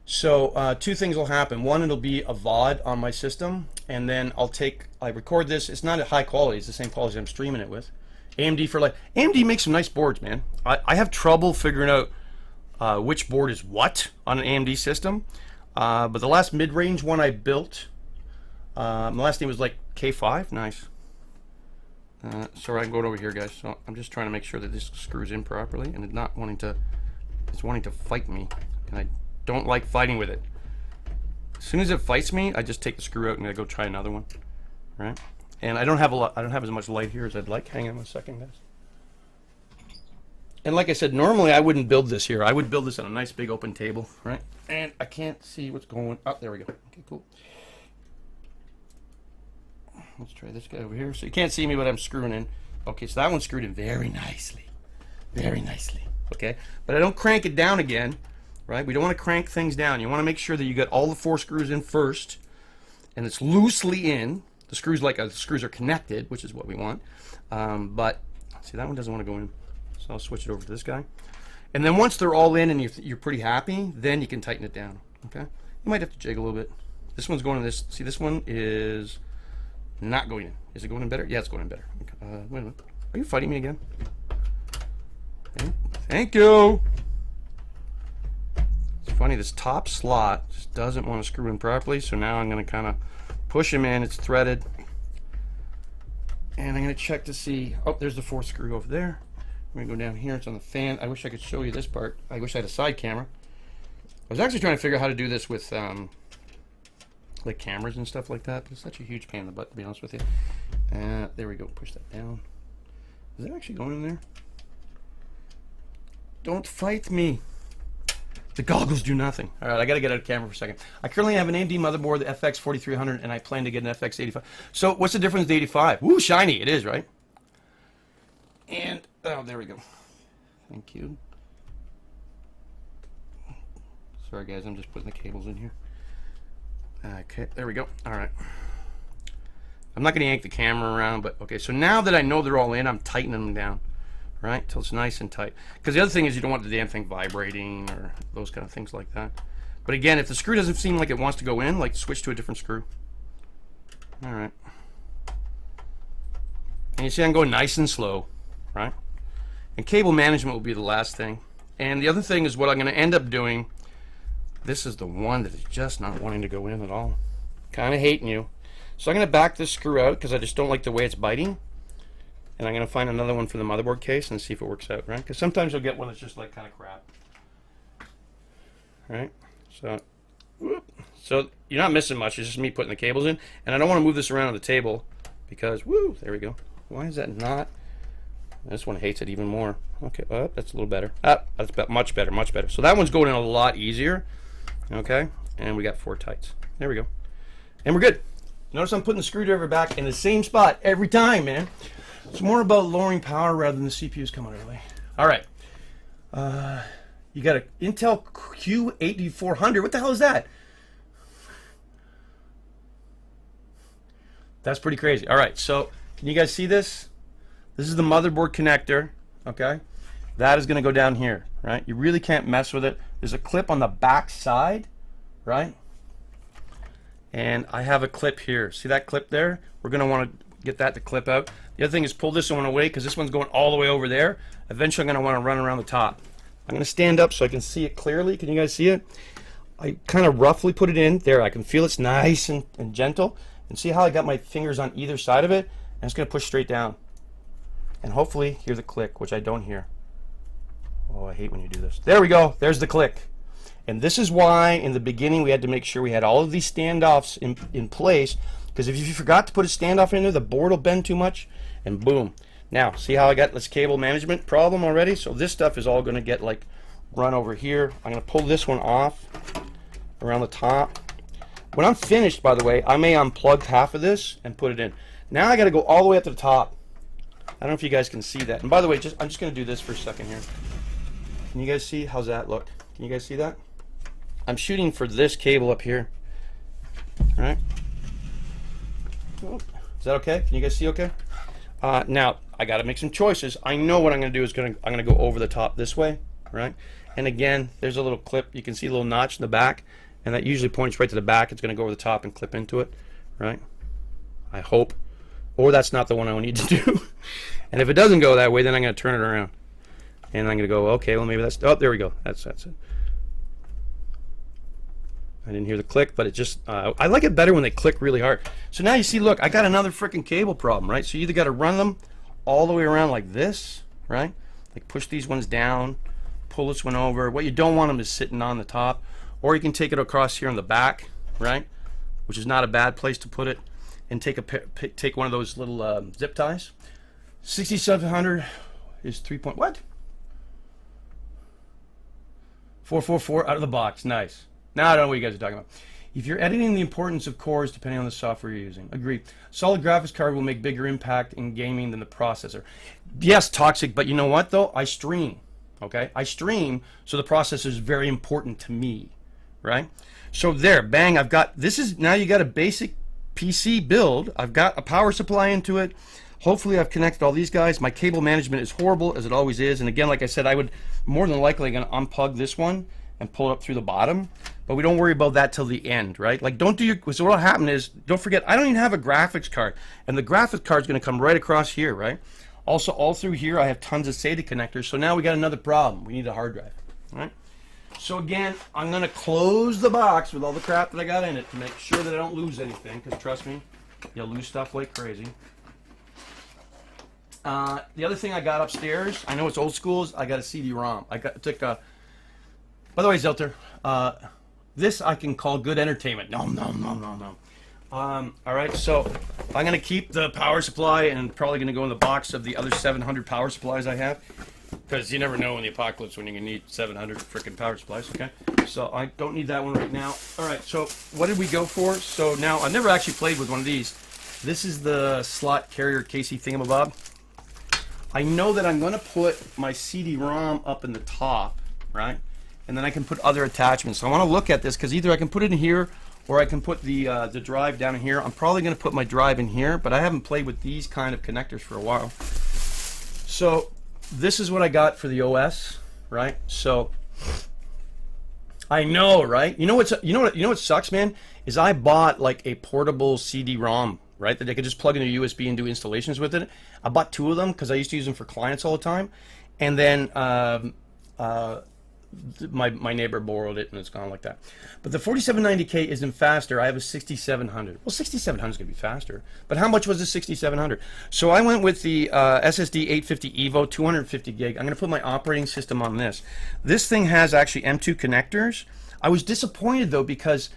So 2 things will happen. One, it'll be a VOD on my system. And then I record this. It's not at high quality. It's the same quality I'm streaming it with. AMD makes some nice boards, man. I have trouble figuring out which board is what on an AMD system. But the last mid-range one I built, the last name was like K5. Nice. Sorry, I'm going over here, guys. So I'm just trying to make sure that this screws in properly, and it's not wanting to. It's wanting to fight me, and I don't like fighting with it. As soon as it fights me, I just take the screw out and I go try another one, right? And I don't have as much light here as I'd like. Hang on 1 second, guys. And like I said, normally I wouldn't build this here. I would build this on a nice big open table, right? And I can't see what's going on. Oh, there we go. Okay, cool. Let's try this guy over here. So you can't see me, but I'm screwing in. Okay, so that one's screwed in very nicely. Very nicely. Okay? But I don't crank it down again, right? We don't want to crank things down. You want to make sure that you get all the 4 screws in first, and it's loosely in. The screws the screws are connected, which is what we want. But see, that one doesn't want to go in. So I'll switch it over to this guy. And then once they're all in and you're pretty happy, then you can tighten it down. Okay? You might have to jig a little bit. This one's going in this. See, this one is not going in. Is it going in better? Yeah, it's going in better. Okay. Wait a minute. Are you fighting me again? Okay. Thank you. It's funny, this top slot just doesn't want to screw in properly, so now I'm going to kind of push him in. It's threaded. And I'm going to check to see. Oh, there's the 4th screw over there. I'm going to go down here. It's on the fan. I wish I could show you this part. I wish I had a side camera. I was actually trying to figure out how to do this with like cameras and stuff like that, but it's such a huge pain in the butt, to be honest with you. There we go. Push that down. Is it actually going in there? Don't fight me. The goggles do nothing. All right, I got to get out of camera for a second. I currently have an AMD motherboard, the FX 4300, and I plan to get an FX 85. So what's the difference with the 85? Woo, shiny. It is, right? And, oh, there we go. Thank you. Sorry, guys. I'm just putting the cables in here. Okay, there we go. All right. I'm not going to yank the camera around, but okay. So now that I know they're all in, I'm tightening them down, right? Till it's nice and tight. Because the other thing is you don't want the damn thing vibrating or those kind of things like that. But again, if the screw doesn't seem like it wants to go in, like switch to a different screw. All right. And you see I'm going nice and slow, right? And cable management will be the last thing. And the other thing is what I'm going to end up doing. This is the one that is just not wanting to go in at all. Kind of hating you. So I'm going to back this screw out because I just don't like the way it's biting. And I'm going to find another one for the motherboard case and see if it works out, right? Because sometimes you'll get one that's just like kind of crap. Right? So you're not missing much. It's just me putting the cables in. And I don't want to move this around on the table because, woo, there we go. Why is that not? This one hates it even more. Okay, that's a little better. That's much better, much better. So that one's going in a lot easier. Okay, and we got 4 tights. There we go. And we're good. Notice I'm putting the screwdriver back in the same spot every time, man. It's more about lowering power rather than the CPUs coming early. All right. You got an Intel Q8400. What the hell is that? That's pretty crazy. All right, so can you guys see this? This is the motherboard connector, okay? That is going to go down here, right? You really can't mess with it. There's a clip on the back side, right? And I have a clip here. See that clip there? We're going to want to get that to clip out. The other thing is pull this one away because this one's going all the way over there. Eventually I'm going to want to run around the top. I'm going to stand up so I can see it clearly. Can you guys see it? I kind of roughly put it in. There, I can feel it's nice and gentle. And see how I got my fingers on either side of it? And it's going to push straight down. And hopefully hear the click, which I don't hear. Oh, I hate when you do this. There we go. There's the click. And this is why in the beginning we had to make sure we had all of these standoffs in place. Because if you forgot to put a standoff in there, the board will bend too much. And boom. Now, see how I got this cable management problem already? So this stuff is all going to get like run over here. I'm going to pull this one off around the top. When I'm finished, by the way, I may unplug half of this and put it in. Now I got to go all the way up to the top. I don't know if you guys can see that. And by the way, I'm just going to do this for a second here. Can you guys see? How's that look? Can you guys see that? I'm shooting for this cable up here. All right. Is that okay? Can you guys see okay? Now, I got to make some choices. I know what I'm going to do is I'm going to go over the top this way, right? And again, there's a little clip. You can see a little notch in the back. And that usually points right to the back. It's going to go over the top and clip into it, right? I hope. Or that's not the one I need to do. And if it doesn't go that way, then I'm going to turn it around. And I'm going to go, okay, well, maybe that's... Oh, there we go. That's it. I didn't hear the click, but it just... I like it better when they click really hard. So now you see, look, I got another freaking cable problem, right? So you either got to run them all the way around like this, right? Like push these ones down, pull this one over. What you don't want them is sitting on the top. Or you can take it across here on the back, right? Which is not a bad place to put it. And take one of those little zip ties. 6700 is 3 point... What? 444 out of the box. Nice. Now I don't know what you guys are talking about. If you're editing the importance of cores depending on the software you're using. Agree. Solid graphics card will make bigger impact in gaming than the processor. Yes, Toxic, but you know what though? I stream. Okay? I stream, so the processor is very important to me. Right? So there, bang, I've got, this is, now you got a basic PC build. I've got a power supply into it. Hopefully I've connected all these guys. My cable management is horrible, as it always is. And again, like I said, I would more than likely going to unplug this one and pull it up through the bottom. But we don't worry about that till the end, right? Like, don't do your, so what'll happen is, don't forget, I don't even have a graphics card. And the graphics card's going to come right across here, right? Also, all through here, I have tons of SATA connectors. So now we got another problem. We need a hard drive, right? So again, I'm going to close the box with all the crap that I got in it to make sure that I don't lose anything, because trust me, you'll lose stuff like crazy. The other thing I got upstairs, I know it's old school, I got a CD-ROM. I took a, by the way, Zelter, this I can call good entertainment. No. All right, so I'm going to keep the power supply and probably going to go in the box of the other 700 power supplies I have. Because you never know in the apocalypse when you're going to need 700 freaking power supplies, okay? So I don't need that one right now. All right, so what did we go for? So now, I've never actually played with one of these. This is the slot carrier Casey thingamabob. I know that I'm going to put my CD-ROM up in the top, right? And then I can put other attachments. So I want to look at this because either I can put it in here or I can put the drive down in here. I'm probably going to put my drive in here, but I haven't played with these kind of connectors for a while. So this is what I got for the OS, right? So I know, right? You know what sucks, man? Is I bought like a portable CD-ROM, right? That I could just plug into USB and do installations with it. I bought 2 of them because I used to use them for clients all the time. And then my neighbor borrowed it and it's gone like that. But the 4790K isn't faster. I have a 6700. Well, 6700 is going to be faster. But how much was the 6700? So I went with the SSD 850 EVO 250 gig. I'm going to put my operating system on this. This thing has actually M2 connectors. I was disappointed though because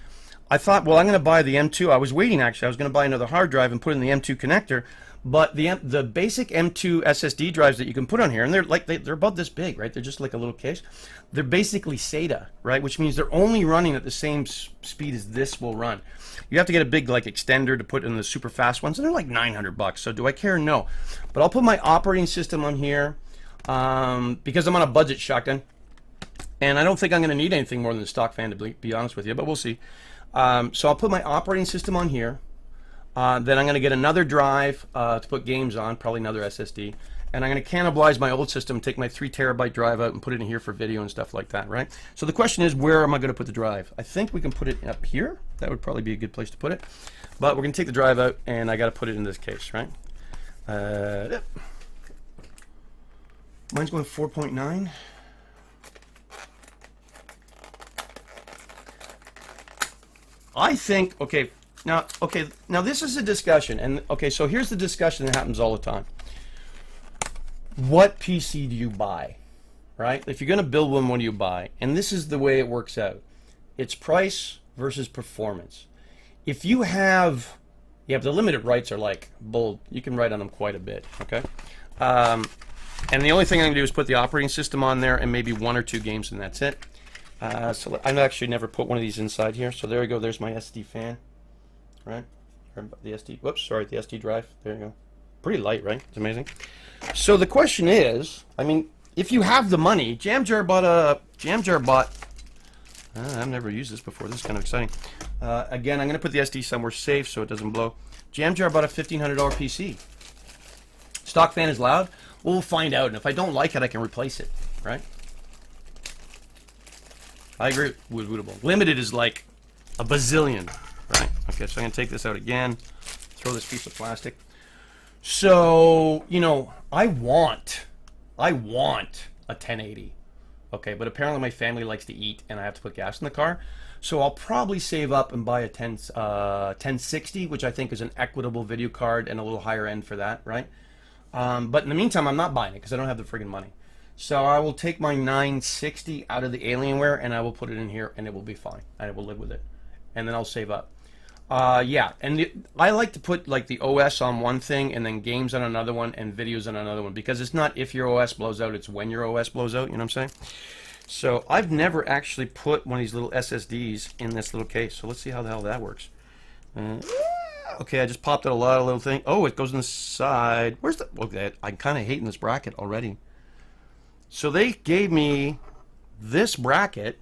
I thought, well, I'm going to buy the M2. I was waiting actually. I was going to buy another hard drive and put in the M2 connector. But the basic M2 SSD drives that you can put on here, and they're about this big, right? They're just like a little case. They're basically SATA, right? Which means they're only running at the same speed as this will run. You have to get a big like extender to put in the super fast ones, and they're like $900. So do I care? No. But I'll put my operating system on here because I'm on a budget shotgun, and I don't think I'm going to need anything more than the stock fan, to be honest with you. But we'll see. So I'll put my operating system on here. Then I'm going to get another drive to put games on, probably another SSD. And I'm going to cannibalize my old system, take my 3 terabyte drive out and put it in here for video and stuff like that, right? So the question is, where am I going to put the drive? I think we can put it up here. That would probably be a good place to put it. But we're going to take the drive out, and I got to put it in this case, right? Mine's going 4.9. I think, okay, now this is a discussion, and okay, so here's the discussion that happens all the time. What PC do you buy, right? If you're going to build one, what do you buy? And this is the way it works out. It's price versus performance. If you have the limited rights are like bold. You can write on them quite a bit, okay? And the only thing I'm going to do is put the operating system on there and maybe 1 or 2 games, and that's it. So I've actually never put one of these inside here. So there we go. There's my SD fan, right? Or the SD. Whoops, sorry, the SD drive. There you go. Pretty light, right? It's amazing. So the question is, I mean, if you have the money, I've never used this before. This is kind of exciting. Again, I'm going to put the SD somewhere safe so it doesn't blow. Jamjar bought a $1,500 PC. Stock fan is loud. Well, we'll find out. And if I don't like it, I can replace it, right? I agree with Wootable. Limited is like a bazillion, right? Okay, so I'm going to take this out again. Throw this piece of plastic. So, you know, I want a 1080. Okay, but apparently my family likes to eat and I have to put gas in the car. So I'll probably save up and buy a 1060, which I think is an equitable video card and a little higher end for that, right? But in the meantime, I'm not buying it because I don't have the friggin' money. So I will take my 960 out of the Alienware and I will put it in here and it will be fine. I will live with it. And then I'll save up. Yeah, and I like to put like the OS on one thing and then games on another one and videos on another one, because it's not if your OS blows out, it's when your OS blows out, you know what I'm saying? So I've never actually put one of these little SSDs in this little case, so let's see how the hell that works. Okay, I just popped out a lot of little things. Oh, it goes in the side. Where's the... Okay, I'm kind of hating this bracket already. So they gave me this bracket.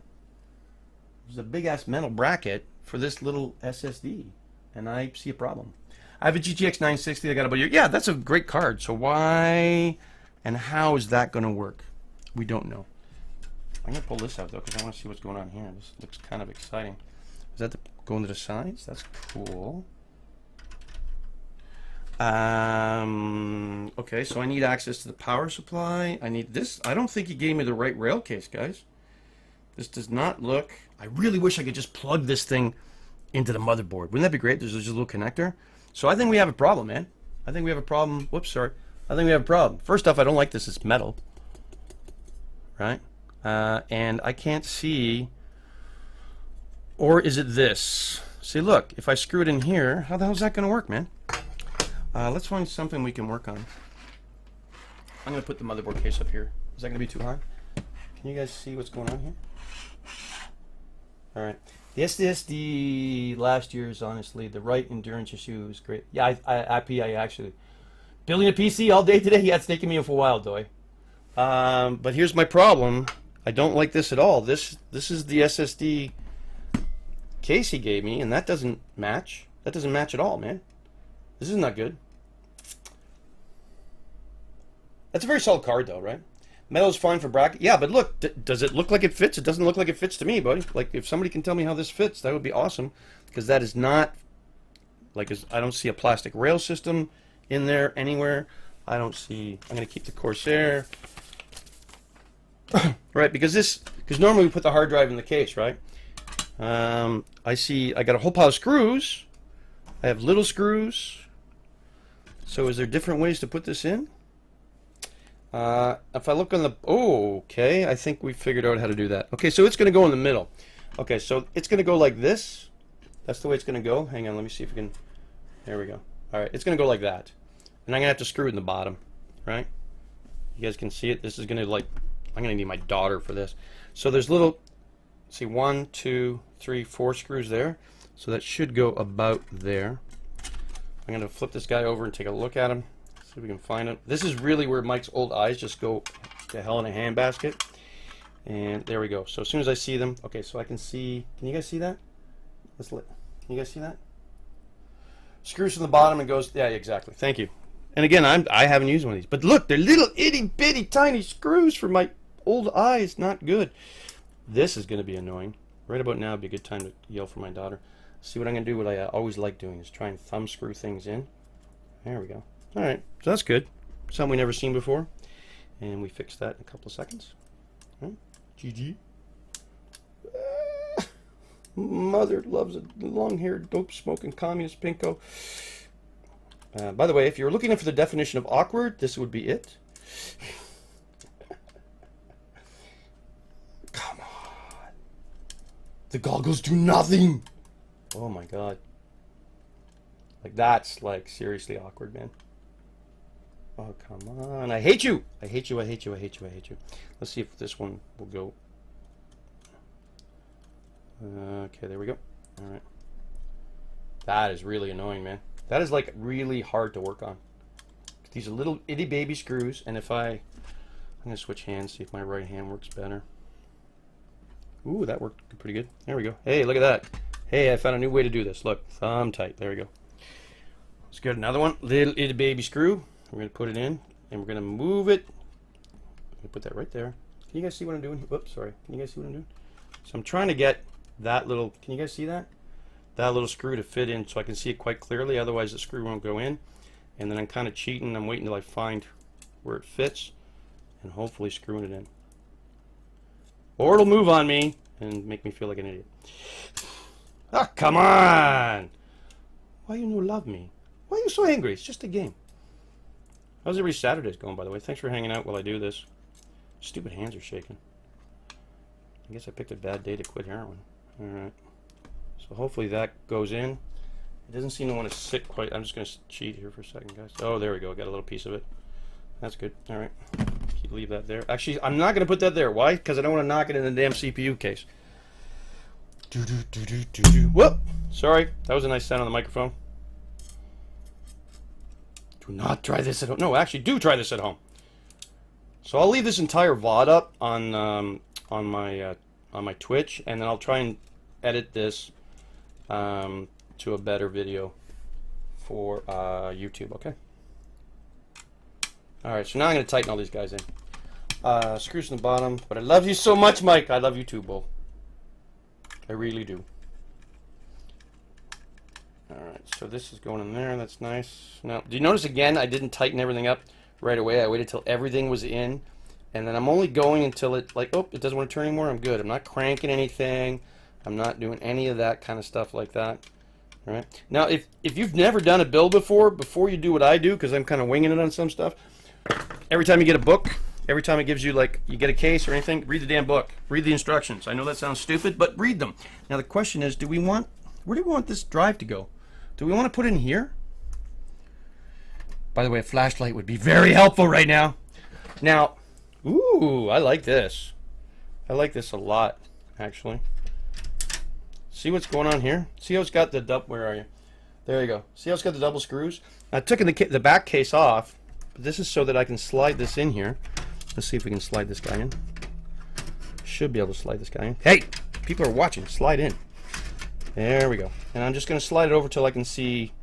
It's a big-ass metal bracket for this little SSD, and I see a problem. I have a GTX 960. I got about yeah, that's a great card. So why and how is that going to work? We don't know. I'm going to pull this out though because I want to see what's going on here. This looks kind of exciting. Is that going to the sides? That's cool. Okay, so I need access to the power supply. I need this. I don't think he gave me the right rail case, guys. This does not look... I really wish I could just plug this thing into the motherboard. Wouldn't that be great? There's just a little connector. So I think we have a problem, man. I think we have a problem. Whoops, sorry. I think we have a problem. First off, I don't like this. It's metal. Right? And I can't see... Or is it this? See, look. If I screw it in here, how the hell is that going to work, man? Let's find something we can work on. I'm going to put the motherboard case up here. Is that going to be too high? Can you guys see what's going on here? All right. The SSD last year is honestly the right endurance issue is great. Yeah, I actually building a PC all day today. Yeah, it's taking me a while, Doy. But here's my problem. I don't like this at all. This is the SSD case he gave me, and that doesn't match. That doesn't match at all, man. This is not good. That's a very solid card, though, right? Metal's fine for bracket. Yeah, but look, does it look like it fits? It doesn't look like it fits to me, buddy. Like, if somebody can tell me how this fits, that would be awesome. Because that is not, like, I don't see a plastic rail system in there anywhere. I don't see, I'm going to keep the Corsair. Right, because normally we put the hard drive in the case, right? I got a whole pile of screws. I have little screws. So is there different ways to put this in? If I look on the... Oh, okay. I think we figured out how to do that. Okay, so it's going to go in the middle. Okay, so it's going to go like this. That's the way it's going to go. Hang on, let me see if we can... There we go. All right, it's going to go like that. and I'm gonna have to screw it in the bottom, right? You guys can see it. This is gonna like, I'm gonna need my daughter for this. So there's little, see, 1, 2, 3, 4 screws there. So that should go about there. I'm gonna flip this guy over and take a look at him. See if we can find him. This is really where Mike's old eyes just go to hell in a handbasket. And there we go. So as soon as I see them, okay, so I can see, can you guys see that? Can you guys see that? Screws from the bottom and goes, yeah, exactly. Thank you. And again, I haven't used one of these. But look, they're little itty bitty tiny screws for my old eyes. Not good. This is going to be annoying. Right about now would be a good time to yell for my daughter. See what I'm going to do, what I always like doing is try and thumb screw things in. There we go. All right, so that's good. Something we never seen before. And we fix that in a couple of seconds. Right. GG. Mother loves a long-haired, dope-smoking communist pinko. By the way, if you're looking for the definition of awkward, this would be it. Come on. The goggles do nothing. Oh my god. Like, that's like seriously awkward, man. Oh, come on. I hate you. I hate you. I hate you. I hate you. I hate you. Let's see if this one will go. Okay, there we go. All right. That is really annoying, man. That is like really hard to work on. These are little itty baby screws, and if I'm gonna switch hands, see if my right hand works better. Ooh, that worked pretty good. There we go. Hey, look at that. Hey, I found a new way to do this. Look, thumb tight. There we go. Let's get another one. Little itty baby screw. We're gonna put it in, and we're gonna move it. I'm gonna put that right there. Can you guys see what I'm doing? Whoops, sorry. Can you guys see what I'm doing? So I'm trying to get that little, can you guys see that? That little screw to fit in so I can see it quite clearly, otherwise the screw won't go in. And then I'm kind of cheating. I'm waiting till I find where it fits and hopefully screwing it in. Or it'll move on me and make me feel like an idiot. Ah, come on! Why you no love me? Why are you so angry? It's just a game. How's every Saturday's going, by the way? Thanks for hanging out while I do this. Stupid hands are shaking. I guess I picked a bad day to quit heroin. Alright. So hopefully that goes in. It doesn't seem to want to sit quite. I'm just going to cheat here for a second, guys. Oh, there we go. I got a little piece of it. That's good. Alright. Leave that there. Actually, I'm not going to put that there. Why? Because I don't want to knock it in the damn CPU case. Whoop! Sorry. That was a nice sound on the microphone. Do not try this at home. No, actually, do try this at home. So I'll leave this entire VOD up on my Twitch, and then I'll try and edit this to a better video for YouTube. Okay. All right. So now I'm going to tighten all these guys in. Screws in the bottom. But I love you so much, Mike. I love you too, Bull. I really do. Alright, so this is going in there. That's nice. Now, do you notice again I didn't tighten everything up right away? I waited till everything was in. And then I'm only going until it, like, oh, it doesn't want to turn anymore. I'm good. I'm not cranking anything. I'm not doing any of that kind of stuff like that. Alright. Now, if you've never done a build before you do what I do, because I'm kind of winging it on some stuff, every time you get a book, every time it gives you, like, you get a case or anything, read the damn book. Read the instructions. I know that sounds stupid, but read them. Now, the question is, where do we want this drive to go? Do we want to put it in here? By the way, a flashlight would be very helpful right now. Now, ooh, I like this. I like this a lot, actually. See what's going on here? See how it's got the double, where are you? There you go. See how it's got the double screws? I took the back case off, but this is so that I can slide this in here. Let's see if we can slide this guy in. Should be able to slide this guy in. Hey, people are watching. Slide in. There we go. And I'm just going to slide it over till I can see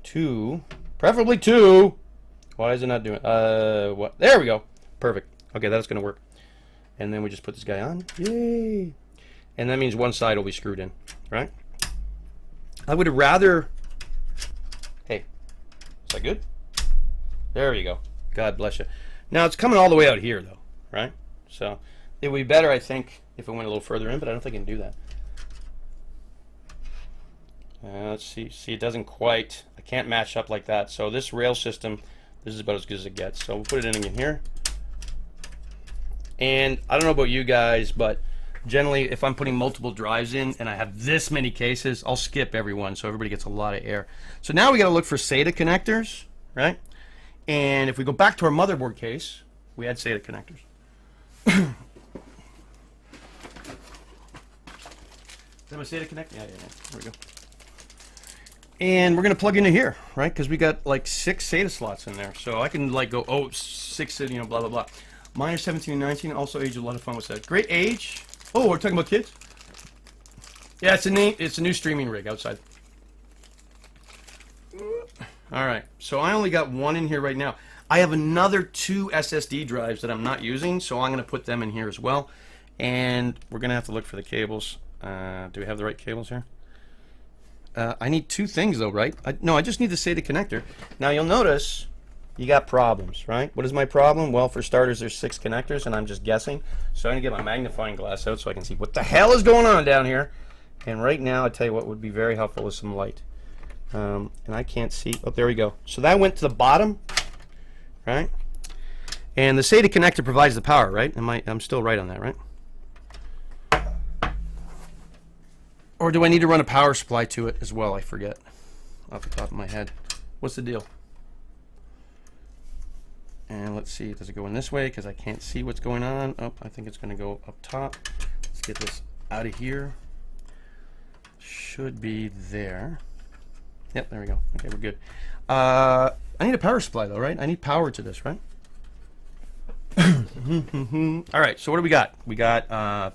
2. Preferably 2. Why is it not doing what? There we go. Perfect. Okay, that's going to work. And then we just put this guy on. Yay. And that means one side will be screwed in. Right? I would rather... Hey. Is that good? There you go. God bless you. Now, it's coming all the way out here, though. Right? So, it would be better, I think, if it went a little further in, but I don't think I can do that. Let's see. See, it doesn't quite. I can't match up like that. So this rail system, this is about as good as it gets. So we'll put it in again here. And I don't know about you guys, but generally, if I'm putting multiple drives in and I have this many cases, I'll skip every one so everybody gets a lot of air. So now we got to look for SATA connectors, right? And if we go back to our motherboard case, we had SATA connectors. Is that my SATA connector? Yeah. There we go. And we're going to plug into here, right? Because we got like 6 SATA slots in there. So I can like go, oh, 6, you know, blah, blah, blah. Mine are 17 and 19. Also age, a lot of fun with that. Great age. Oh, we're talking about kids? Yeah, it's a new streaming rig outside. All right, so I only got 1 in here right now. I have another 2 SSD drives that I'm not using, so I'm going to put them in here as well. And we're going to have to look for the cables. Do we have the right cables here? I need 2 things though, right? No, I just need the SATA connector. Now you'll notice you got problems, right? What is my problem? Well, for starters, there's 6 connectors, and I'm just guessing. So I'm going to get my magnifying glass out so I can see what the hell is going on down here. And right now, I tell you what would be very helpful is some light. And I can't see. Oh, there we go. So that went to the bottom, right? And the SATA connector provides the power, right? I'm still right on that, right? Or do I need to run a power supply to it as well? I forget off the top of my head. What's the deal? And let's see, does it go in this way? Because I can't see what's going on. Oh, I think it's going to go up top. Let's get this out of here. Should be there. Yep, there we go. Okay, we're good. I need a power supply though, right? I need power to this, right? All right, so what do we got? We got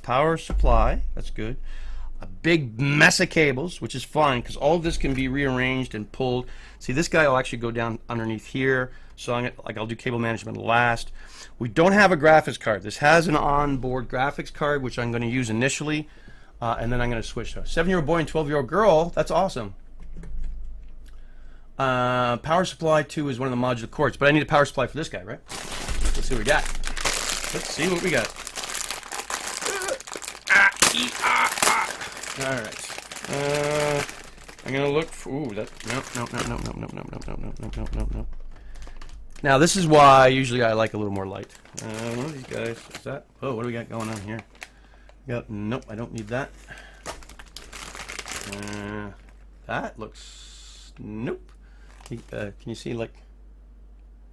power supply. That's good. A big mess of cables, which is fine because all of this can be rearranged and pulled. See, this guy will actually go down underneath here. So I'll do cable management last. We don't have a graphics card. This has an onboard graphics card, which I'm going to use initially, and then I'm going to switch to a 7-year-old boy and 12-year-old girl. That's awesome. Power supply 2 is one of the modular cords, but I need a power supply for this guy, right? Let's see what we got. Let's see what we got. All right. I'm gonna look for. Ooh, that. No. Now this is why usually I like a little more light. One of these guys. Is that? Oh, what do we got going on here? Nope, I don't need that. That looks. Nope. Can you see like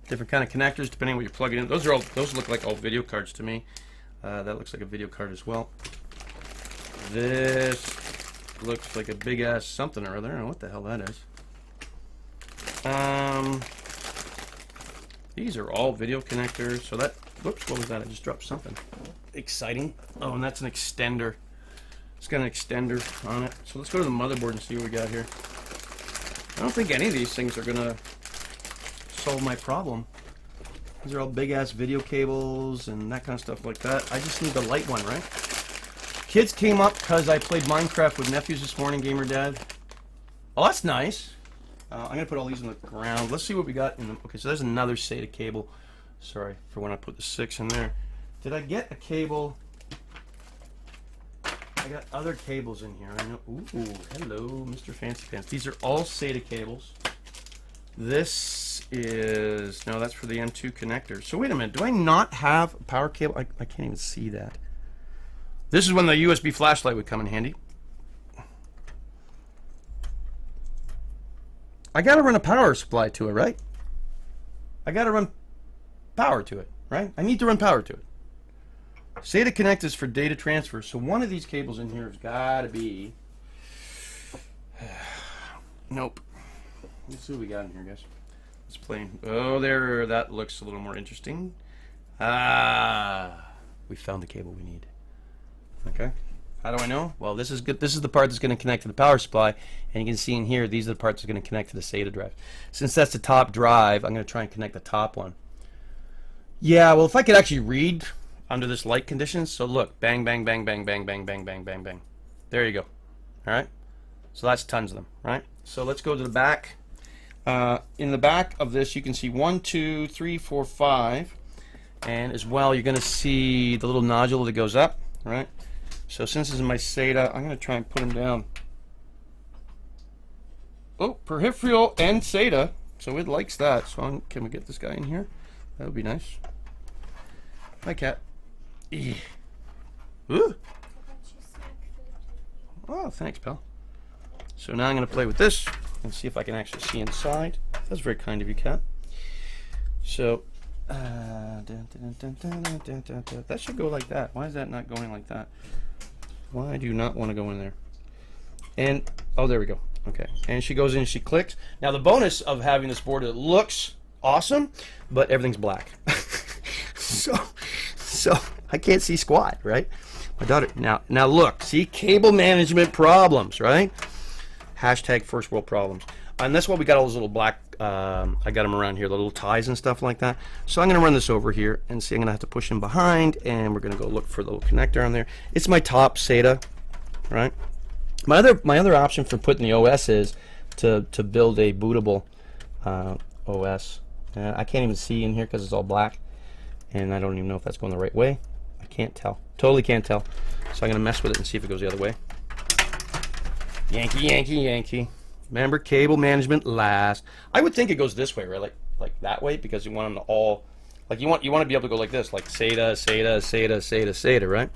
different kind of connectors depending on what you're plugging in? Those look like all video cards to me. That looks like a video card as well. This looks like a big ass something or other. I don't know what the hell that is. These are all video connectors. So that, whoops, what was that? I just dropped something. Exciting. Oh, and that's an extender. It's got an extender on it. So let's go to the motherboard and see what we got here. I don't think any of these things are gonna solve my problem. These are all big ass video cables and that kind of stuff like that. I just need the light one, right? Kids came up because I played Minecraft with nephews this morning, Gamer Dad. Oh, that's nice. I'm going to put all these on the ground. Let's see what we got in the... Okay, so there's another SATA cable. Sorry for when I put the 6 in there. Did I get a cable? I got other cables in here. I know. Ooh, hello, Mr. Fancy Pants. These are all SATA cables. This is... No, that's for the M2 connector. So wait a minute. Do I not have a power cable? I can't even see that. This is when the USB flashlight would come in handy. I gotta run a power supply to it, right? I gotta run power to it, right? I need to run power to it. SATA connectors for data transfer. So one of these cables in here has gotta be... Nope. Let's see what we got in here, guys. Let's play. Oh, there. That looks a little more interesting. Ah, we found the cable we need. Okay. How do I know? Well, this is good. This is the part that's going to connect to the power supply, and you can see in here these are the parts that are going to connect to the SATA drive. Since that's the top drive, I'm going to try and connect the top one. Yeah, well, if I could actually read under this light conditions, so look, bang, bang, bang, bang, bang, bang, bang, bang, bang, bang. There you go. All right. So that's tons of them, right? So let's go to the back. In the back of this, you can see 1, 2, 3, 4, 5, and as well, you're going to see the little nodule that goes up, right? So since this is my SATA, I'm going to try and put them down. Oh, peripheral and SATA. So it likes that. So can we get this guy in here? That would be nice. Hi, cat. Ooh. Oh, thanks, pal. So now I'm going to play with this and see if I can actually see inside. That's very kind of you, cat. So that should go like that. Why is that not going like that? Why do you not want to go in there? And oh, there we go. Okay, and she goes in, she clicks. Now the bonus of having this board, it looks awesome, but everything's black. so I can't see squat, right? My daughter, now look, see, cable management problems, right? Hashtag first world problems. And that's why we got all those little black, I got them around here, the little ties and stuff like that. So I'm going to run this over here and see, I'm going to have to push in behind, and we're going to go look for the little connector on there. It's my top SATA, right? My other option for putting the OS is to build a bootable OS. I can't even see in here because it's all black, and I don't even know if that's going the right way. I can't tell. Totally can't tell. So I'm going to mess with it and see if it goes the other way. Yankee, Yankee, Yankee. Remember, cable management last. I would think it goes this way, right? Like that way, because you want them to all, like you want to be able to go like this, like SATA, SATA, SATA, SATA, SATA, right?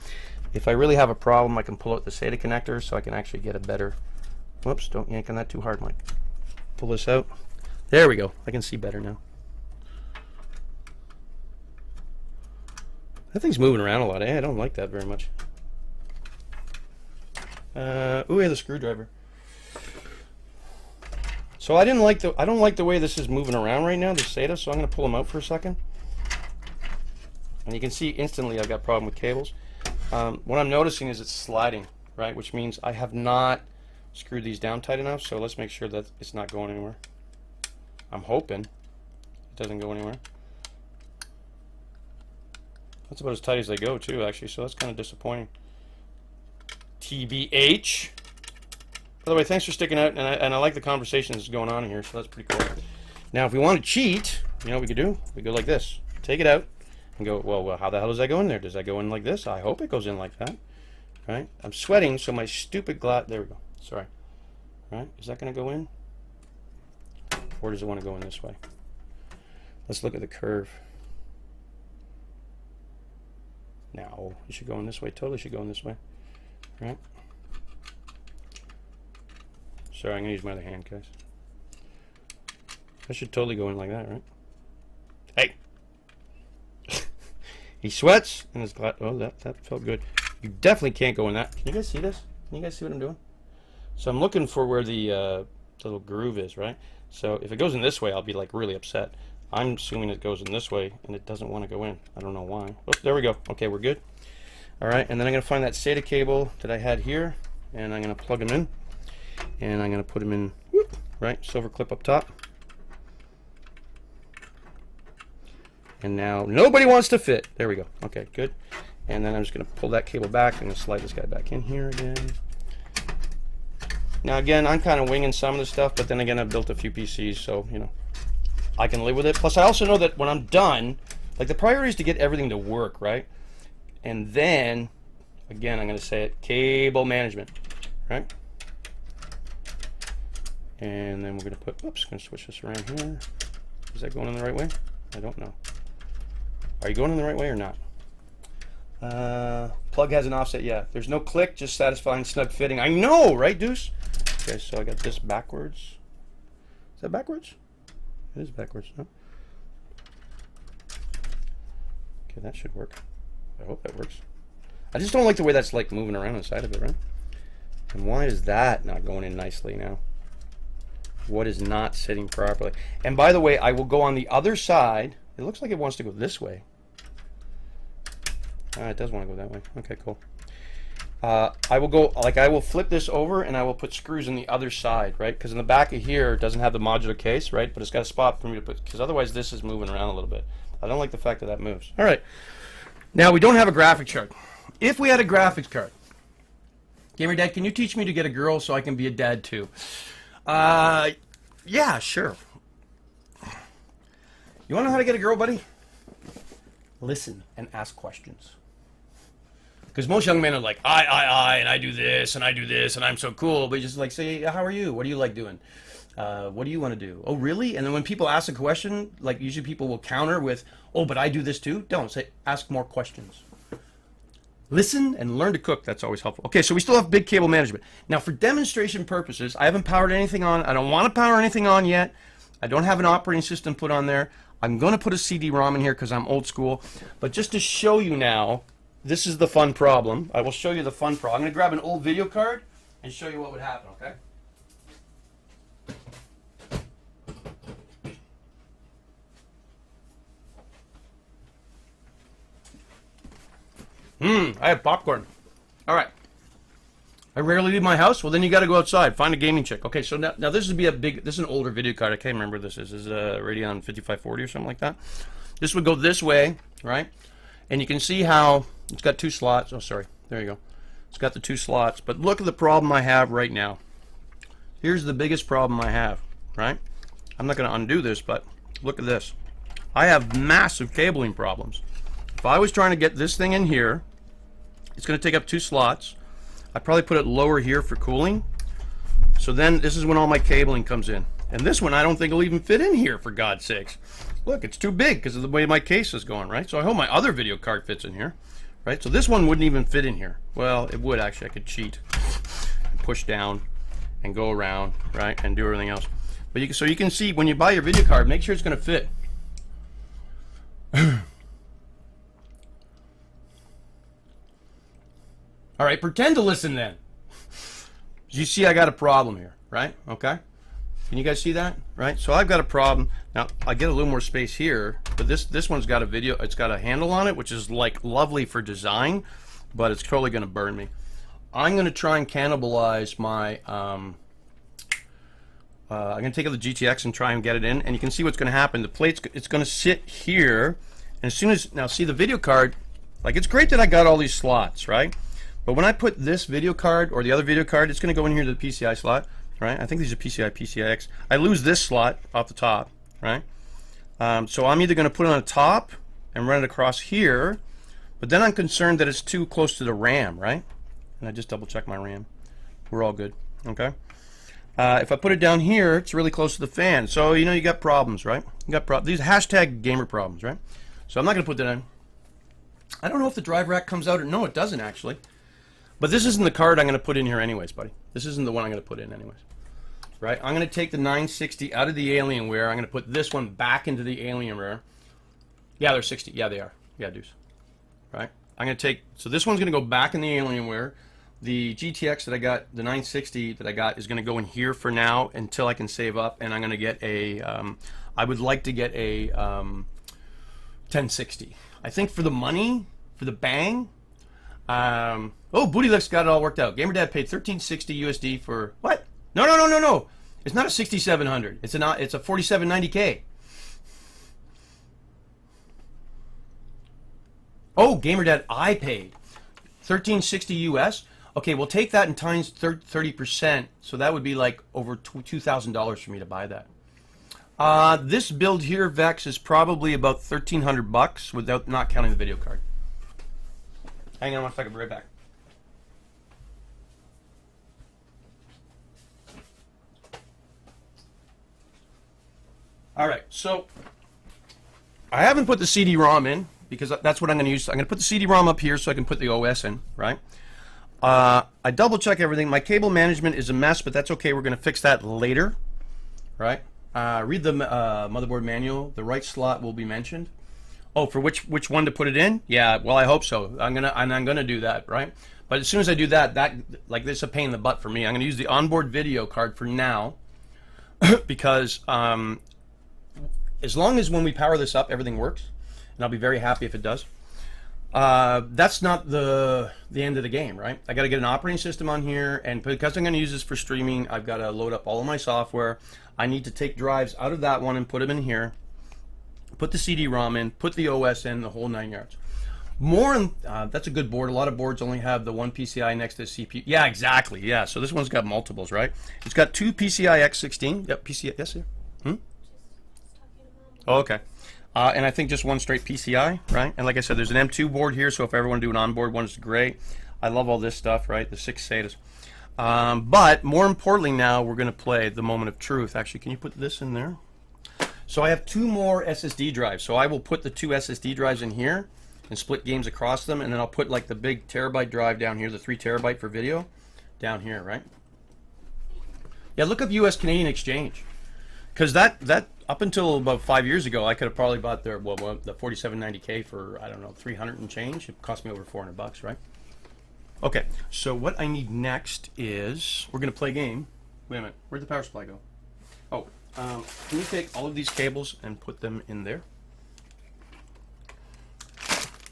If I really have a problem, I can pull out the SATA connector so I can actually get a better. Whoops! Don't yank on that too hard, Mike. Pull this out. There we go. I can see better now. That thing's moving around a lot. I don't like that very much. Ooh, yeah, the screwdriver. So I don't like the way this is moving around right now, the SATA, so I'm going to pull them out for a second. And you can see instantly I've got a problem with cables. What I'm noticing is it's sliding, right? Which means I have not screwed these down tight enough, so let's make sure that it's not going anywhere. I'm hoping it doesn't go anywhere. That's about as tight as they go too, actually, so that's kind of disappointing. TBH. By the way, thanks for sticking out, and I like the conversation that's going on in here, so that's pretty cool. Now, if we want to cheat, you know what we could do? We go like this. Take it out and go, well, how the hell does that go in there? Does that go in like this? I hope it goes in like that. Right? I'm sweating, so my stupid glass... There we go. Sorry. Right? Is that going to go in? Or does it want to go in this way? Let's look at the curve. No, it should go in this way. Totally should go in this way. Right? Sorry, I'm going to use my other hand, guys. That should totally go in like that, right? Hey! He sweats, and his glass... Oh, that felt good. You definitely can't go in that. Can you guys see this? Can you guys see what I'm doing? So I'm looking for where the little groove is, right? So if it goes in this way, I'll be like really upset. I'm assuming it goes in this way, and it doesn't want to go in. I don't know why. Oh, there we go. Okay, we're good. All right, and then I'm going to find that SATA cable that I had here, and I'm going to plug them in. And I'm going to put them in, whoop, right, silver clip up top. And now nobody wants to fit. There we go. Okay, good. And then I'm just going to pull that cable back. I'm going to slide this guy back in here again. Now again, I'm kind of winging some of the stuff, but then again, I've built a few PCs, so, you know, I can live with it. Plus, I also know that when I'm done, like the priority is to get everything to work, right? And then, again, I'm going to say it, cable management, right? And then we're going to put, oops, going to switch this around here. Is that going in the right way? I don't know. Are you going in the right way or not? Plug has an offset, yeah. There's no click, just satisfying snug fitting. I know, right, Deuce? Okay, so I got this backwards. Is that backwards? It is backwards, no? Okay, that should work. I hope that works. I just don't like the way that's like moving around inside of it, right? And why is that not going in nicely now? What is not sitting properly? And by the way, I will go on the other side. It looks like it wants to go this way. It does want to go that way. Okay, cool. I will go, like I will flip this over and I will put screws in the other side, right? Because in the back of here, it doesn't have the modular case, right? But it's got a spot for me to put, because otherwise this is moving around a little bit. I don't like the fact that that moves. All right. Now, we don't have a graphics card. If we had a graphics card, Gamer Dad, can you teach me to get a girl so I can be a dad too? Yeah, sure. You want to know how to get a girl, buddy? Listen and ask questions. Because most young men are like, and I do this, and I do this, and I'm so cool. But you just like say, how are you? What do you like doing? What do you want to do? Oh, really? And then when people ask a question, like usually people will counter with, oh, but I do this too. Don't say, ask more questions. Listen and learn to cook. That's always helpful. Okay, so we still have big cable management. Now, for demonstration purposes, I haven't powered anything on. I don't want to power anything on yet. I don't have an operating system put on there. I'm going to put a CD-ROM in here because I'm old school. But just to show you now, this is the fun problem. I will show you the fun problem. I'm going to grab an old video card and show you what would happen, okay? I have popcorn. All right. I rarely leave my house. Well, then you got to go outside. Find a gaming chick. Okay, so now this would be a big... This is an older video card. I can't remember what this is. This is a Radeon 5540 or something like that. This would go this way, right? And you can see how it's got 2 slots. Oh, sorry. There you go. It's got the 2 slots. But look at the problem I have right now. Here's the biggest problem I have, right? I'm not going to undo this, but look at this. I have massive cabling problems. If I was trying to get this thing in here, it's going to take up 2 slots. I probably put it lower here for cooling. So then this is when all my cabling comes in. And this one I don't think will even fit in here, for God's sakes. Look, it's too big because of the way my case is going, right? So I hope my other video card fits in here, right? So this one wouldn't even fit in here. Well, it would actually. I could cheat and push down and go around, right? And do everything else. But so you can see when you buy your video card, make sure it's going to fit. All right, pretend to listen then. You see I got a problem here, right? Okay. Can you guys see that? Right? So I've got a problem. Now, I get a little more space here, but this one's got a video, it's got a handle on it, which is like lovely for design, but it's totally going to burn me. I'm going to try and cannibalize my, I'm going to take out the GTX and try and get it in, and you can see what's going to happen. The plate's, it's going to sit here, and as soon as, now see the video card, like it's great that I got all these slots, right? But when I put this video card or the other video card, it's going to go in here to the PCI slot, right? I think these are PCI, PCIX. I lose this slot off the top, right? So I'm either going to put it on the top and run it across here, but then I'm concerned that it's too close to the RAM, right? And I just double check my RAM. We're all good, okay? If I put it down here, it's really close to the fan. So, you know, you got problems, right? You got these hashtag gamer problems, right? So I'm not going to put that in. I don't know if the drive rack comes out or no, it doesn't actually. But this isn't the card I'm going to put in here anyways, buddy. This isn't the one I'm going to put in anyways. Right? I'm going to take the 960 out of the Alienware. I'm going to put this one back into the Alienware. Yeah, they're 60. Yeah, they are. Yeah, dudes. Right? I'm going to take... So this one's going to go back in the Alienware. The GTX that I got, the 960 that I got, is going to go in here for now until I can save up. And I'm going to get a... I would like to get a 1060. I think for the money, for the bang... oh, Bootylix got it all worked out. GamerDad paid $1360 USD for what? No. It's not a 6700. It's a 4790K. Oh, GamerDad, I paid $1360 US. Okay, we'll take that and times 30%. So that would be like over $2,000 for me to buy that. This build here, Vex, is probably about $1,300 without not counting the video card. Hang on one second, I'll be right back. All right, so I haven't put the CD-ROM in because that's what I'm going to use. I'm going to put the CD-ROM up here so I can put the OS in, right? I double-check everything. My cable management is a mess, but that's okay. We're going to fix that later, right? Read the motherboard manual. The right slot will be mentioned. Oh, for which one to put it in? Yeah, well, I hope so. I'm gonna do that, right? But as soon as I do that, like this is a pain in the butt for me. I'm gonna use the onboard video card for now, because as long as when we power this up, everything works, and I'll be very happy if it does. That's not the end of the game, right? I got to get an operating system on here, and because I'm going to use this for streaming, I've got to load up all of my software. I need to take drives out of that one and put them in here. Put the CD-ROM in, put the OS in, the whole 9 yards. That's a good board. A lot of boards only have the one PCI next to the CPU. Yeah, exactly. Yeah, so this one's got multiples, right? It's got 2 PCI X16. Yep, PCI. Yes, sir. Oh, okay. And I think just one straight PCI, right? And like I said, there's an M2 board here, so if I ever want to do an onboard one, it's great. I love all this stuff, right? The 6 SATAs. But more importantly now, we're going to play the moment of truth. Actually, can you put this in there? So I have 2 more SSD drives. So I will put the 2 SSD drives in here and split games across them, and then I'll put like the big terabyte drive down here, the 3 terabyte for video, down here, right? Yeah, look up US Canadian exchange, because that up until about 5 years ago, I could have probably bought the 4790K for, I don't know, 300 and change. It cost me over $400, right? Okay, so what I need next is, we're going to play a game. Wait a minute, where'd the power supply go? Oh, can you take all of these cables and put them in there?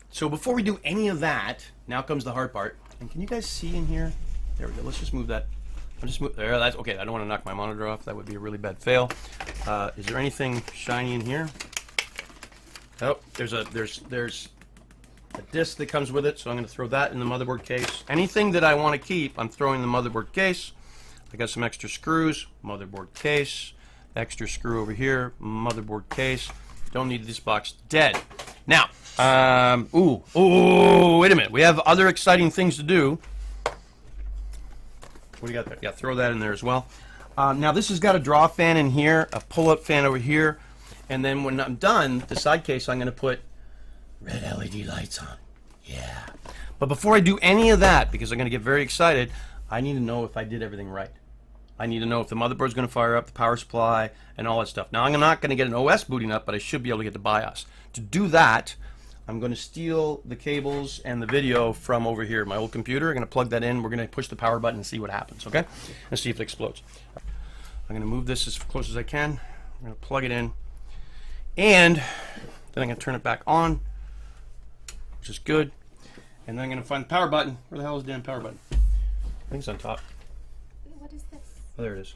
So before we do any of that, now comes the hard part. And can you guys see in here? There we go, let's just move that. I'll just move there. That's okay. I don't want to knock my monitor off. That would be a really bad fail. Is there anything shiny in here? Oh, there's a disc that comes with it, so I'm going to throw that in the motherboard case. Anything that I want to keep, I'm throwing in the motherboard case. I got some extra screws, motherboard case, extra screw over here, motherboard case. Don't need this box. Dead. Now, wait a minute. We have other exciting things to do. What do you got there? Yeah, throw that in there as well. Now this has got a draw fan in here, a pull-up fan over here, and then when I'm done, the side case I'm going to put red LED lights on. Yeah. But before I do any of that, because I'm going to get very excited, I need to know if I did everything right. I need to know if the motherboard's going to fire up, the power supply, and all that stuff. Now I'm not going to get an OS booting up, but I should be able to get the BIOS. To do that, I'm going to steal the cables and the video from over here, my old computer. I'm going to plug that in. We're going to push the power button and see what happens, okay? And see if it explodes. I'm going to move this as close as I can. I'm going to plug it in. And then I'm going to turn it back on, which is good. And then I'm going to find the power button. Where the hell is the damn power button? I think it's on top. What is this? Oh, there it is.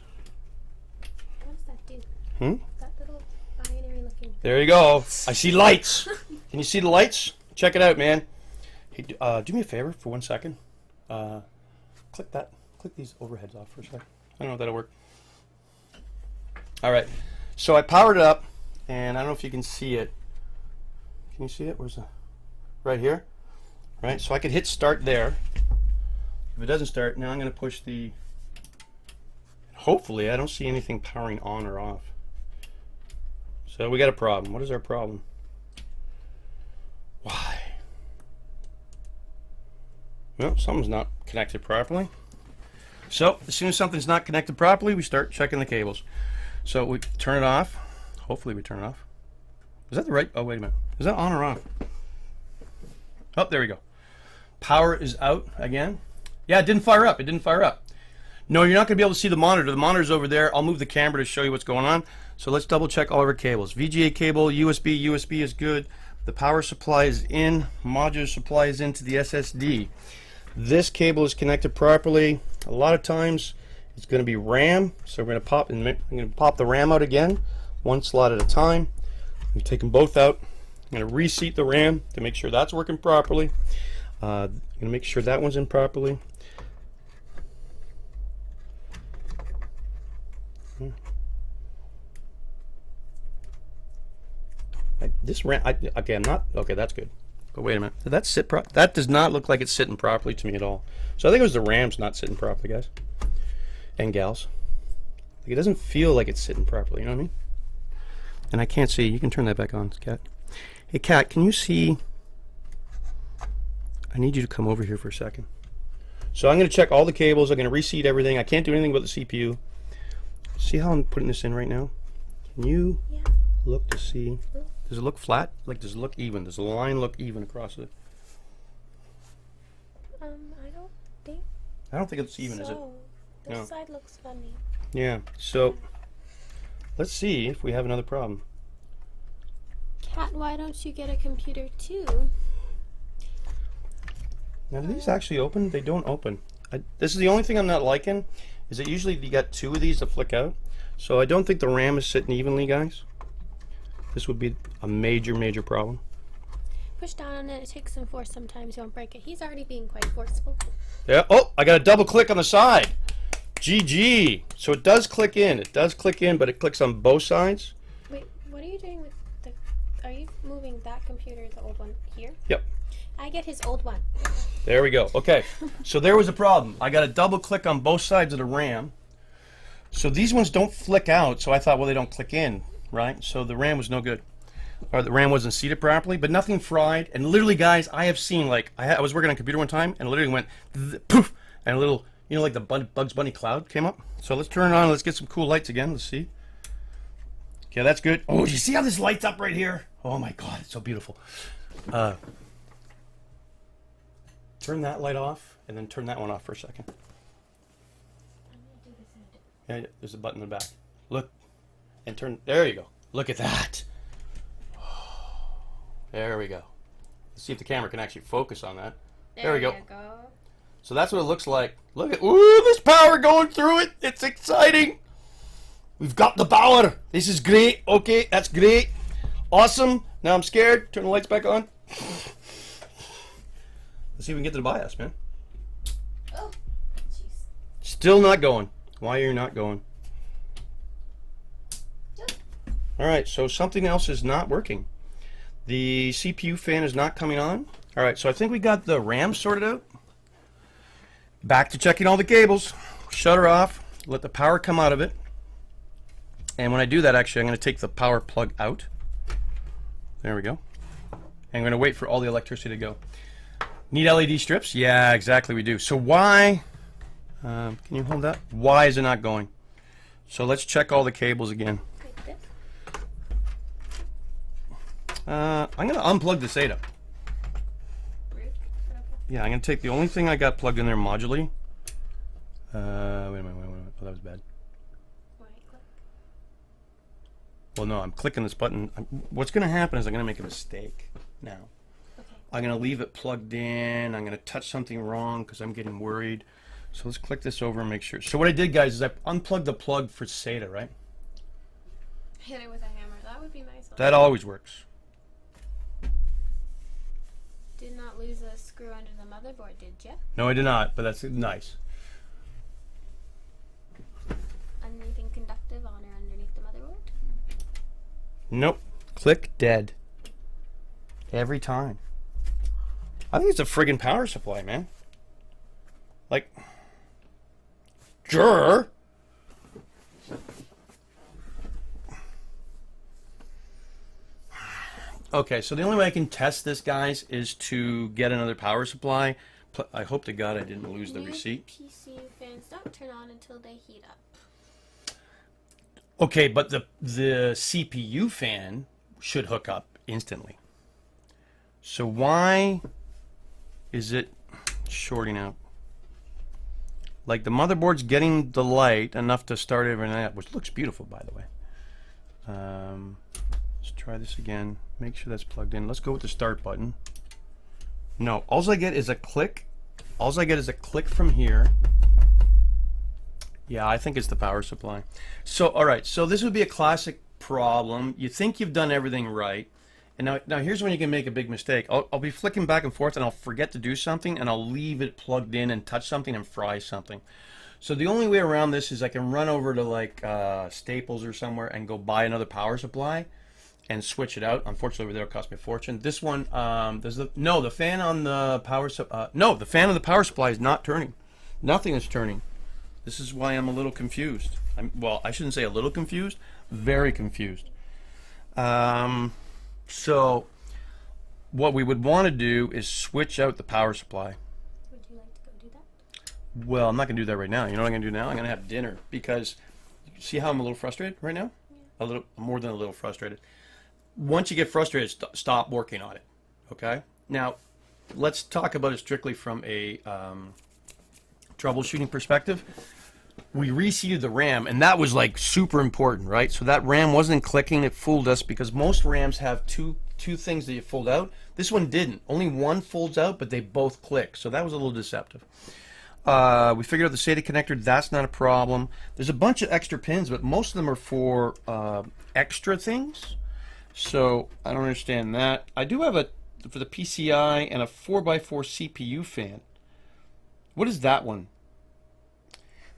What does that do? That little binary looking. There you go. I see lights. Can you see the lights? Check it out, man. Hey, do me a favor for 1 second. Click that. Click these overheads off for a second. I don't know if that'll work. All right. So I powered it up, and I don't know if you can see it. Can you see it? Where's the? Right here. Right. So I could hit start there. If it doesn't start, now I'm going to push the. Hopefully, I don't see anything powering on or off. So we got a problem. What is our problem? Why? Well, something's not connected properly. So as soon as something's not connected properly, we start checking the cables. So we turn it off. Hopefully we turn it off. Is that the right? Oh, wait a minute. Is that on or off? Oh, there we go. Power is out again. Yeah, it didn't fire up. It didn't fire up. No, you're not going to be able to see the monitor. The monitor's over there. I'll move the camera to show you what's going on. So let's double check all of our cables. VGA cable, USB. USB is good. The power supply is in. Module supply is into the SSD. This cable is connected properly. A lot of times it's going to be RAM. So we're going to pop the RAM out again, one slot at a time. I'm taking them both out. I'm going to reseat the RAM to make sure that's working properly. I'm going to make sure that one's in properly. This RAM, okay, I'm not, okay, that's good. But wait a minute, did that sit that does not look like it's sitting properly to me at all. So I think it was the RAM's not sitting properly, guys. And gals. Like, it doesn't feel like it's sitting properly, you know what I mean? And I can't see, you can turn that back on, Kat. Hey, Kat, can you see? I need you to come over here for a second. So I'm going to check all the cables. I'm going to reseat everything. I can't do anything about the CPU. See how I'm putting this in right now? Can you look to see? Does it look flat? Like, does it look even? Does the line look even across it? I don't think. I don't think it's even, is it? This side looks funny. Yeah. So let's see if we have another problem. Kat, why don't you get a computer too? Now, do these actually open? They don't open. This is the only thing I'm not liking, is that usually you got two of these that flick out. So I don't think the RAM is sitting evenly, guys. This would be a major, major problem. Push down on it. It takes some force sometimes. You won't break it. He's already being quite forceful. Yeah. Oh, I got a double click on the side. GG. So it does click in. It does click in, but it clicks on both sides. Wait, what are you doing with the... Are you moving that computer, the old one, here? Yep. I get his old one. There we go. Okay. So there was a problem. I got a double click on both sides of the RAM. So these ones don't flick out, so I thought, well, they don't click in, right? So the RAM was no good. Or the RAM wasn't seated properly, but nothing fried. And literally, guys, I have seen, like, I was working on a computer one time, and it literally went poof, and a little, you know, like the Bugs Bunny cloud came up. So let's turn it on. Let's get some cool lights again. Let's see. Okay, that's good. Oh, do you see how this lights up right here? Oh my God, it's so beautiful. Turn that light off, and then turn that one off for a second. Yeah, there's a button in the back. Look, and turn. There you go. Look at that. There we go. Let's see if the camera can actually focus on that. There we go. So that's what it looks like. Look at, ooh, there's power going through it. It's exciting. We've got the power. This is great. Okay, that's great. Awesome. Now I'm scared. Turn the lights back on. Let's see if we can get to the BIOS, man. Oh, jeez. Still not going. Why are you not going? All right, so something else is not working. The CPU fan is not coming on. All right, so I think we got the RAM sorted out. Back to checking all the cables. Shut her off. Let the power come out of it. And when I do that, actually, I'm going to take the power plug out. There we go. And I'm going to wait for all the electricity to go. Need LED strips? Yeah, exactly we do. So why, can you hold that? Why is it not going? So let's check all the cables again. I'm going to unplug the SATA. Yeah, I'm going to take the only thing I got plugged in there modularly. Wait a minute. Oh, that was bad. Well, no, I'm clicking this button. What's going to happen is I'm going to make a mistake now. Okay. I'm going to leave it plugged in. I'm going to touch something wrong because I'm getting worried. So let's click this over and make sure. So what I did, guys, is I unplugged the plug for SATA, right? Hit it with a hammer. That would be nice. That always works. Did not lose a screw under the motherboard, did you? No, I did not, but that's nice. Anything conductive on or underneath the motherboard? Nope. Click dead. Every time. I think it's a friggin' power supply, man. Like, sure. Okay, so the only way I can test this, guys, is to get another power supply. I hope to God I didn't lose the receipt. PC fans don't turn on until they heat up. Okay, but the CPU fan should hook up instantly. So why is it shorting out? Like, the motherboard's getting the light enough to start everything up, which looks beautiful, by the way. Let's try this again. Make sure that's plugged in. Let's go with the start button. No, all I get is a click. All I get is a click from here. Yeah, I think it's the power supply. So, all right, so this would be a classic problem. You think you've done everything right, and now here's when you can make a big mistake. I'll be flicking back and forth, and I'll forget to do something, and I'll leave it plugged in and touch something and fry something. So the only way around this is I can run over to like Staples or somewhere and go buy another power supply and switch it out. Unfortunately, over there it cost me a fortune. This one, the fan on the power the fan on the power supply is not turning. Nothing is turning. This is why I'm a little confused. Well, I shouldn't say a little confused, very confused. So what we would want to do is switch out the power supply. Would you like to go do that? Well, I'm not going to do that right now. You know what I'm going to do now? I'm going to have dinner because see how I'm a little frustrated right now? Yeah. A little more than a little frustrated. Once you get frustrated, stop working on it. Okay? Now, let's talk about it strictly from a troubleshooting perspective. We reseated the RAM, and that was like super important, right? So that RAM wasn't clicking. It fooled us because most RAMs have two things that you fold out. This one didn't. Only one folds out, but they both click. So that was a little deceptive. We figured out the SATA connector. That's not a problem. There's a bunch of extra pins, but most of them are for extra things. So I don't understand that. I do have for the PCI and a 4x4 CPU fan. What is that one?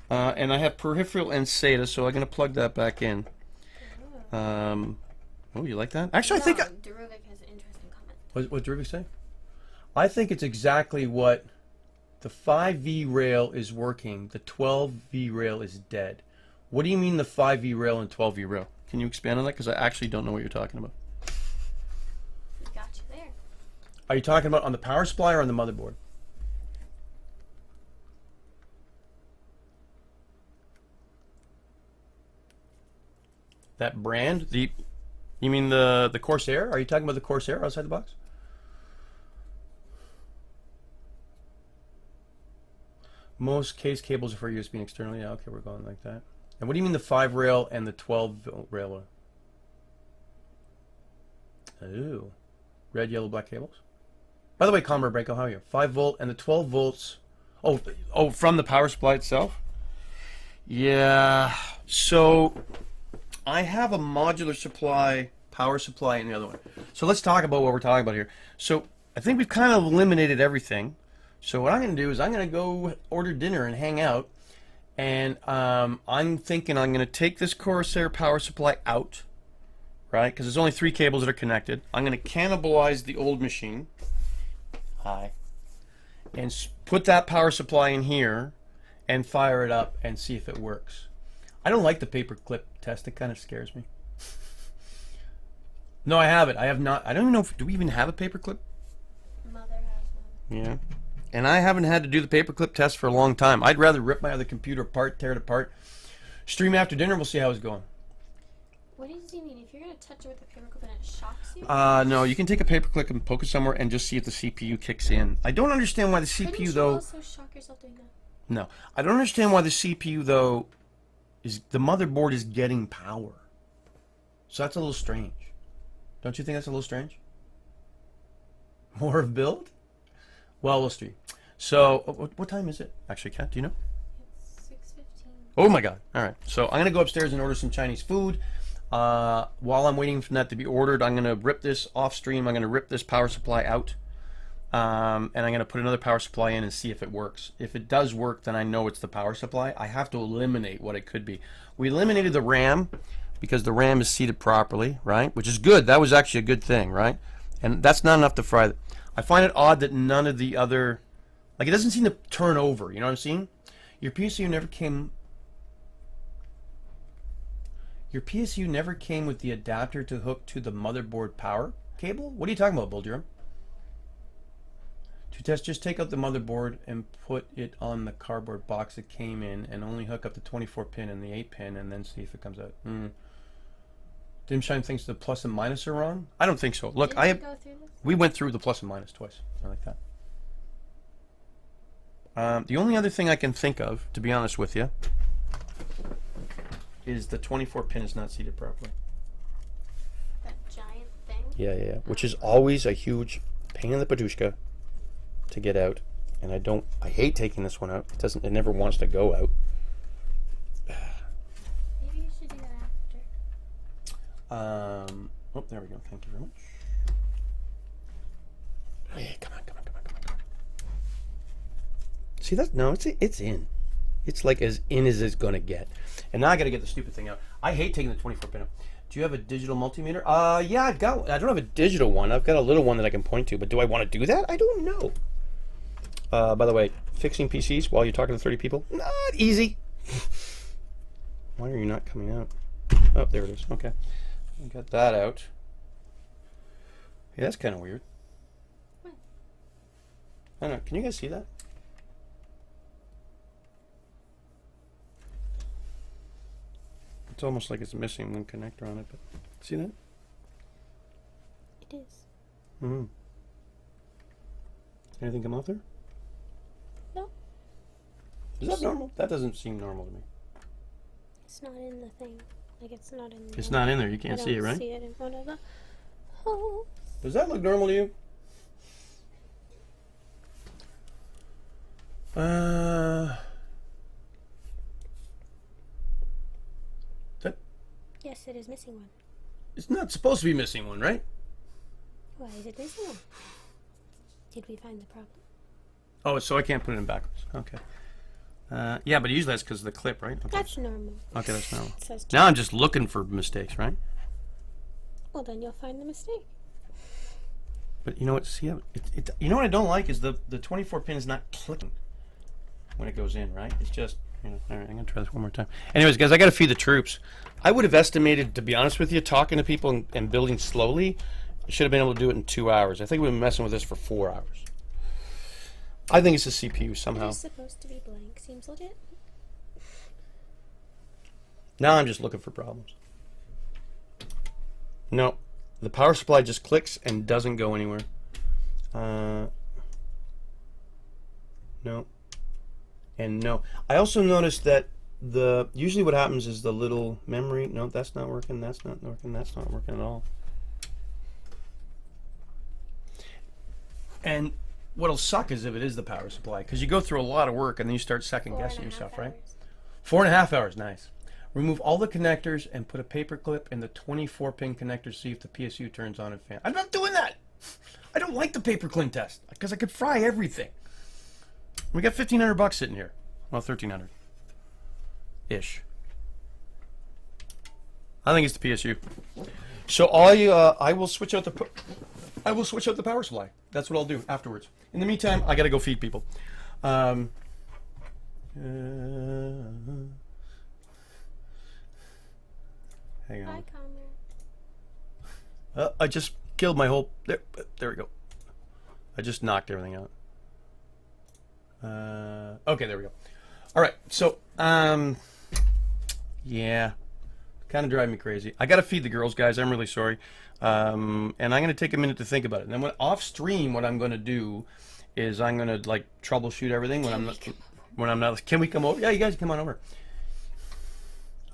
And I have peripheral and SATA, so I'm going to plug that back in. Oh, you like that? Actually, I think... Deruvik has an interesting comment. What Deruvik say? I think it's exactly what the 5V rail is working. The 12V rail is dead. What do you mean the 5V rail and 12V rail? Can you expand on that? Because I actually don't know what you're talking about. We got you there. Are you talking about on the power supply or on the motherboard? That brand? You mean the Corsair? Are you talking about the Corsair outside the box? Most case cables are for USB and externally. Yeah, okay, we're going like that. And what do you mean the 5 rail and the 12 rail? Ooh. Red, yellow, black cables. By the way, Comrade Breako, how are you? 5 volt and the 12 volts. Oh, from the power supply itself? Yeah. So I have a modular supply, power supply, and the other one. So let's talk about what we're talking about here. So I think we've kind of eliminated everything. So what I'm going to do is I'm going to go order dinner and hang out. And I'm thinking I'm going to take this Corsair power supply out, right? Because there's only 3 cables that are connected. I'm going to cannibalize the old machine. Hi. And put that power supply in here and fire it up and see if it works. I don't like the paperclip test. It kind of scares me. No, I have it. I have not. I don't even know do we even have a paperclip? Mother has one. Yeah. And I haven't had to do the paperclip test for a long time. I'd rather rip my other computer apart, tear it apart, stream after dinner, we'll see how it's going. What does he mean? If you're going to touch it with a paperclip and it shocks you? No, you can take a paperclip and poke it somewhere and just see if the CPU kicks in. I don't understand why the CPU, Couldn't you though... also shock yourself doing that? No. I don't understand why the CPU, though, is the motherboard is getting power. So that's a little strange. Don't you think that's a little strange? More of build? Well, we'll see. So, what time is it? Actually, Kat, do you know? It's 6:15. Oh my God. All right. So I'm going to go upstairs and order some Chinese food. While I'm waiting for that to be ordered, I'm going to rip this off stream. I'm going to rip this power supply out. And I'm going to put another power supply in and see if it works. If it does work, then I know it's the power supply. I have to eliminate what it could be. We eliminated the RAM because the RAM is seated properly, right? Which is good. That was actually a good thing, right? And that's not enough to fry. I find it odd that none of the other... Like, it doesn't seem to turn over. You know what I'm saying? Your PSU never came... Your PSU never came with the adapter to hook to the motherboard power cable? What are you talking about, Buldurum? To test, just take out the motherboard and put it on the cardboard box it came in and only hook up the 24 pin and the 8 pin and then see if it comes out. Dimshine thinks the plus and minus are wrong? I don't think so. Look, we went through the plus and minus twice. I like that. The only other thing I can think of, to be honest with you, is the 24 pin is not seated properly. That giant thing? Yeah. Which is always a huge pain in the padushka to get out. And I hate taking this one out. It never wants to go out. Maybe you should do that after. Oh, there we go. Thank you very much. Hey, come on. See that? No, it's in. It's like as in as it's gonna get. And now I gotta get the stupid thing out. I hate taking the 24 pin out. Do you have a digital multimeter? Yeah, I don't have a digital one. I've got a little one that I can point to, but do I want to do that? I don't know. By the way, fixing PCs while you're talking to 30 people, not easy. Why are you not coming out? Oh, there it is. Okay. I got that out. Yeah, that's kind of weird. What? I don't know. Can you guys see that? It's almost like it's missing one connector on it, but see that? It is. Anything come off there? No. Is that normal? That doesn't seem normal to me. It's not in the thing. Like, it's not in It's not in there. You can't see it, right? I don't see it in front of the hole. Does that look normal to you? Yes, it is missing one. It's not supposed to be missing one, right? Why is it missing one? Did we find the problem? Oh, so I can't put it in backwards. Okay. Yeah, but usually that's because of the clip, right? Okay. That's normal. Okay, that's normal. It says Now I'm just looking for mistakes, right? well, then you'll find the mistake. But you know what? See, you know what I don't like is the 24 pin is not clicking when it goes in, right? It's just, all right, I'm going to try this one more time. Anyways, guys, I got to feed the troops. I would have estimated, to be honest with you, talking to people and building slowly, I should have been able to do it in 2 hours. I think we've been messing with this for 4 hours. I think it's the CPU somehow. It's supposed to be blank. Seems legit. Now I'm just looking for problems. No. The power supply just clicks and doesn't go anywhere. No. And no. I also noticed that usually what happens is the little memory, no, that's not working, that's not working, that's not working at all. And what'll suck is if it is the power supply, because you go through a lot of work and then you start second guessing yourself, right? 4.5 hours, nice. Remove all the connectors and put a paper clip in the 24-pin connector to see if the PSU turns on and fan. I'm not doing that. I don't like the paper clean test because I could fry everything. We got $1,500 sitting here. Well, 1,300 ish. I think it's the PSU. So I will switch out the power supply. That's what I'll do afterwards. In the meantime, I gotta go feed people. Hang on. Hi, Coller. I just killed my whole. There we go. I just knocked everything out. Okay, there we go. All right, so yeah, kind of driving me crazy. I got to feed the girls, guys. I'm really sorry, and I'm going to take a minute to think about it. And then off stream, what I'm going to do is I'm going to like troubleshoot everything when I'm not. Can we come over? Yeah, you guys come on over.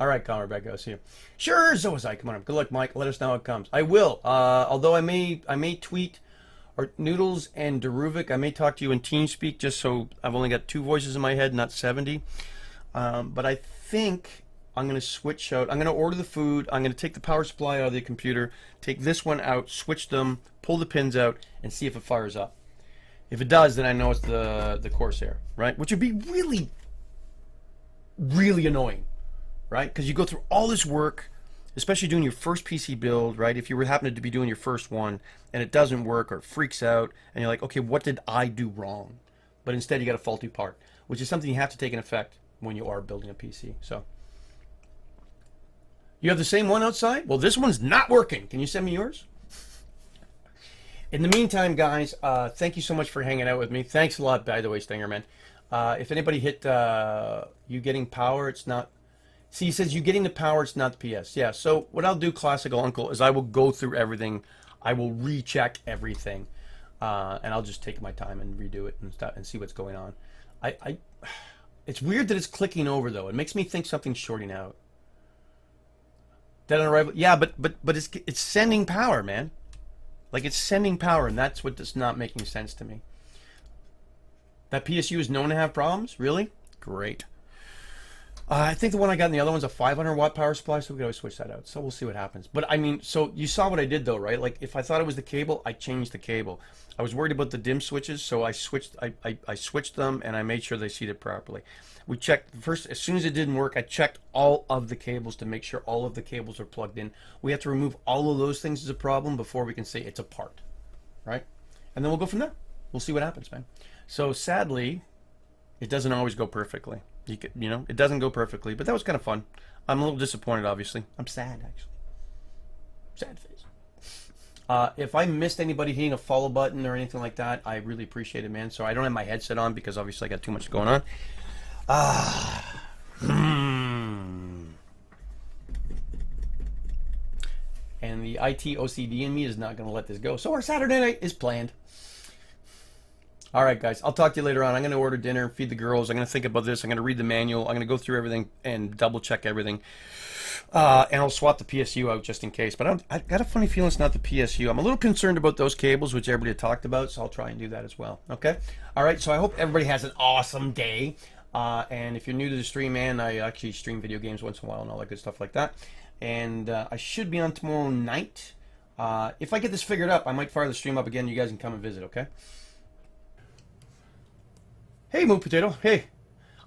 All right, Coller, back. I'll see you. Sure, so was I. Come on up. Good luck, Mike. Let us know how it comes. I will. Although I may tweet. Or Noodles and Deruvik, I may talk to you in TeamSpeak just so I've only got 2 voices in my head, not 70. But I think I'm going to switch out. I'm going to order the food. I'm going to take the power supply out of the computer, take this one out, switch them, pull the pins out, and see if it fires up. If it does, then I know it's the Corsair, right? Which would be really, really annoying, right? Because you go through all this work, especially doing your first PC build, right? If you were happening to be doing your first one and it doesn't work or it freaks out and you're like, okay, what did I do wrong? But instead you got a faulty part, which is something you have to take in effect when you are building a PC. So you have the same one outside? Well, this one's not working. Can you send me yours? In the meantime, guys, thank you so much for hanging out with me. Thanks a lot, by the way, Stingerman. If anybody hit you getting power, it's not. See, he says, you getting the power, it's not the PS. Yeah, so what I'll do, Classical Uncle, is I will go through everything. I will recheck everything. And I'll just take my time and redo it and stuff and see what's going on. It's weird that it's clicking over, though. It makes me think something's shorting out. Dead on arrival? Yeah, but it's sending power, man. Like, it's sending power, and that's what is not making sense to me. That PSU is known to have problems? Really? Great. I think the one I got in the other one's a 500-watt power supply, so we can always switch that out. So we'll see what happens. But I mean, so you saw what I did, though, right? Like, if I thought it was the cable, I changed the cable. I was worried about the dim switches, so I switched. I switched them, and I made sure they seated properly. We checked first. As soon as it didn't work, I checked all of the cables to make sure all of the cables are plugged in. We have to remove all of those things as a problem before we can say it's a part, right? And then we'll go from there. We'll see what happens, man. So sadly, it doesn't always go perfectly. You know, it doesn't go perfectly, but that was kind of fun. I'm a little disappointed, obviously. I'm sad, actually. Sad face. If I missed anybody hitting a follow button or anything like that, I really appreciate it, man. So I don't have my headset on because obviously I got too much going on. And the IT OCD in me is not going to let this go. So our Saturday night is planned. All right, guys. I'll talk to you later on. I'm going to order dinner, feed the girls. I'm going to think about this. I'm going to read the manual. I'm going to go through everything and double check everything. And I'll swap the PSU out just in case. But I got a funny feeling it's not the PSU. I'm a little concerned about those cables, which everybody had talked about. So I'll try and do that as well. Okay. All right. So I hope everybody has an awesome day. And if you're new to the stream, man, I actually stream video games once in a while and all that good stuff like that. And I should be on tomorrow night. If I get this figured out, I might fire the stream up again. You guys can come and visit, okay? Hey, Moo Potato. Hey.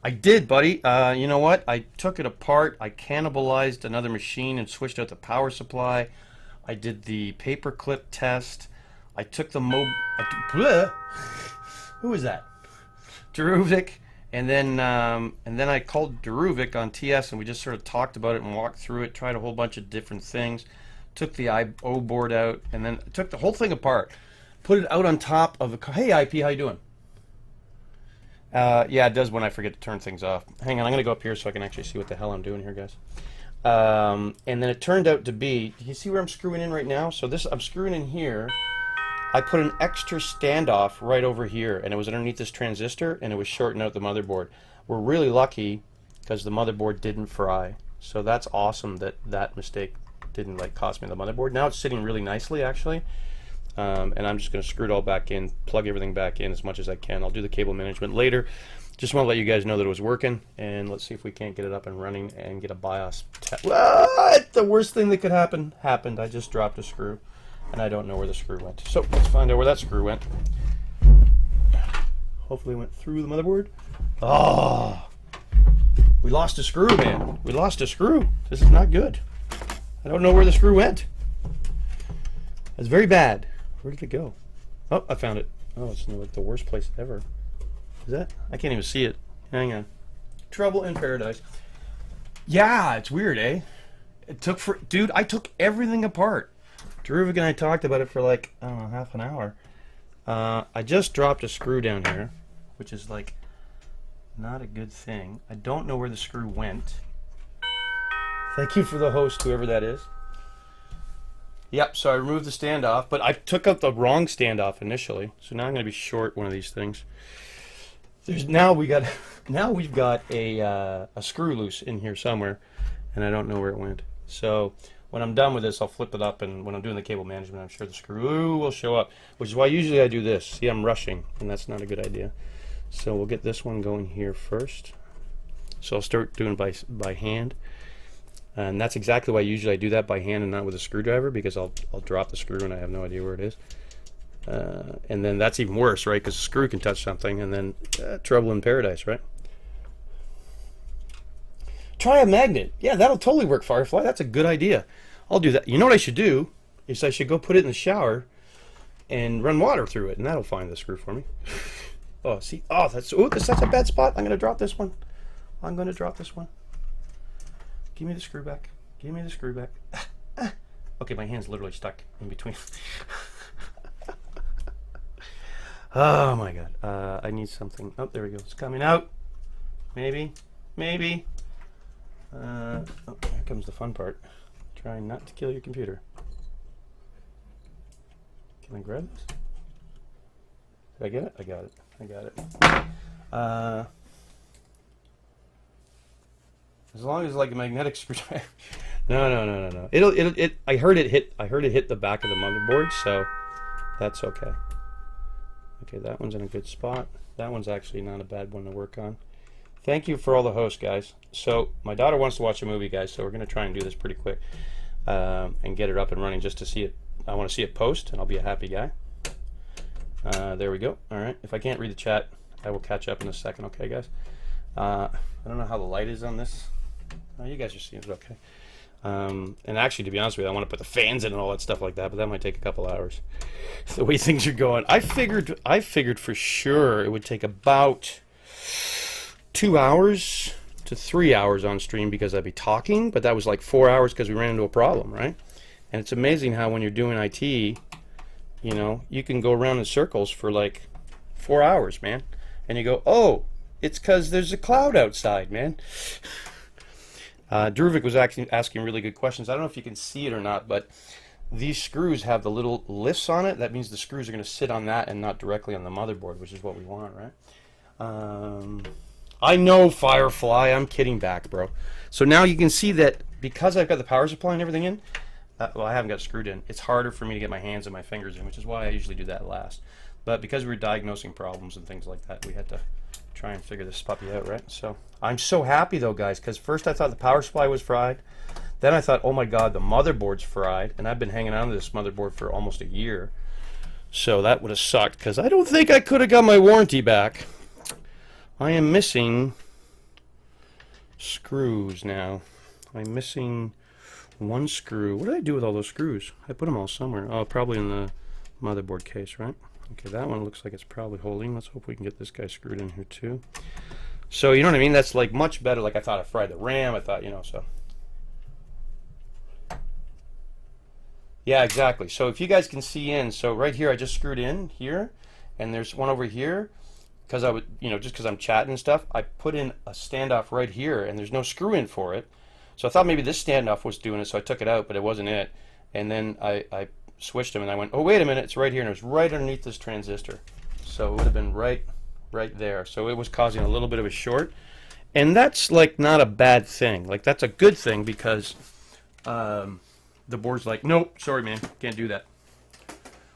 I did, buddy. You know what? I took it apart. I cannibalized another machine and switched out the power supply. I did the paperclip test. I took the Who is that? Deruvik. And then I called Deruvik on TS, and we just sort of talked about it and walked through it, tried a whole bunch of different things, took the IO board out, and then took the whole thing apart, put it out on top of a... Hey, IP, how you doing? Yeah, it does when I forget to turn things off. Hang on, I'm going to go up here so I can actually see what the hell I'm doing here, guys. And then it turned out to be, you see where I'm screwing in right now? So this, I'm screwing in here. I put an extra standoff right over here, and it was underneath this transistor, and it was shorting out the motherboard. We're really lucky because the motherboard didn't fry. So that's awesome that that mistake didn't like cost me the motherboard. Now it's sitting really nicely, actually. And I'm just going to screw it all back in, plug everything back in as much as I can. I'll do the cable management later. Just want to let you guys know that it was working, and let's see if we can't get it up and running and get a BIOS test. What? The worst thing that could happen happened. I just dropped a screw, and I don't know where the screw went. So let's find out where that screw went. Hopefully it went through the motherboard. Oh, we lost a screw, man. We lost a screw. This is not good. I don't know where the screw went. That's very bad. Where did it go? Oh, I found it. Oh, it's like the worst place ever. Is that? I can't even see it. Hang on. Trouble in paradise. Yeah, it's weird, eh? It took for... Dude, I took everything apart. Druvik and I talked about it for like, I don't know, half an hour. I just dropped a screw down here, which is like not a good thing. I don't know where the screw went. Thank you for the host, whoever that is. Yep, so I removed the standoff, but I took out the wrong standoff initially. So now I'm going to be short one of these things. Now we've got a screw loose in here somewhere, and I don't know where it went. So when I'm done with this, I'll flip it up, and when I'm doing the cable management, I'm sure the screw will show up, which is why usually I do this. See, I'm rushing, and that's not a good idea. So we'll get this one going here first. So I'll start doing by hand, and that's exactly why usually I do that by hand and not with a screwdriver, because I'll drop the screw and I have no idea where it is. And then that's even worse, right? Because the screw can touch something, and then trouble in paradise, right? Try a magnet. Yeah, that'll totally work, Firefly. That's a good idea. I'll do that. You know what I should do is I should go put it in the shower and run water through it, and that'll find the screw for me. Oh, see? Oh, that's such a bad spot. I'm going to drop this one. I'm going to drop this one. Give me the screw back. Give me the screw back. Okay, my hand's literally stuck in between. Oh my god. I need something. Oh, there we go. It's coming out. Maybe. Maybe. Oh, here comes the fun part. Trying not to kill your computer. Can I grab this? Did I get it? I got it. I got it. As long as like a magnetic screwdriver. No. I heard it hit the back of the motherboard, so that's okay. Okay, that one's in a good spot. That one's actually not a bad one to work on. Thank you for all the hosts, guys. So my daughter wants to watch a movie, guys, so we're going to try and do this pretty quick and get it up and running just to see it. I want to see it post, and I'll be a happy guy. There we go. All right. If I can't read the chat, I will catch up in a second, okay, guys? I don't know how the light is on this. Oh, you guys are seeing it okay. And actually, to be honest with you, I want to put the fans in and all that stuff like that, but that might take a couple hours. The way things are going, I figured for sure it would take about 2 hours to 3 hours on stream because I'd be talking, but that was like 4 hours because we ran into a problem, right? And it's amazing how when you're doing IT, you know, you can go around in circles for like 4 hours, man. And you go, oh, it's because there's a cloud outside, man. Druvik was actually asking really good questions. I don't know if you can see it or not, but these screws have the little lifts on it. That means the screws are going to sit on that and not directly on the motherboard, which is what we want, right? I know, Firefly. I'm kidding back, bro. So now you can see that because I've got the power supply and everything in, well, I haven't got it screwed in. It's harder for me to get my hands and my fingers in, which is why I usually do that last. But because we were diagnosing problems and things like that, we had to try and figure this puppy out, right? So I'm so happy though, guys, because first I thought the power supply was fried. Then I thought, oh my god, the motherboard's fried, and I've been hanging on to this motherboard for almost a year. So that would have sucked, because I don't think I could have got my warranty back. I am missing screws now. I'm missing one screw. What did I do with all those screws? I put them all somewhere. Oh, probably in the motherboard case, right? Okay, that one looks like it's probably holding. Let's hope we can get this guy screwed in here too. So, you know what I mean? That's like much better. Like I thought I fried the RAM. I thought, you know, so. Yeah, exactly. So if you guys can see in, so right here I just screwed in here, and there's one over here, because I would, you know, just because I'm chatting and stuff, I put in a standoff right here, and there's no screw in for it. So I thought maybe this standoff was doing it, so I took it out, but it wasn't it. And then I switched them, and I went, oh, wait a minute, it's right here, and it was right underneath this transistor. So it would have been right there. So it was causing a little bit of a short. And that's like not a bad thing. Like that's a good thing because the board's like, nope, sorry man, can't do that.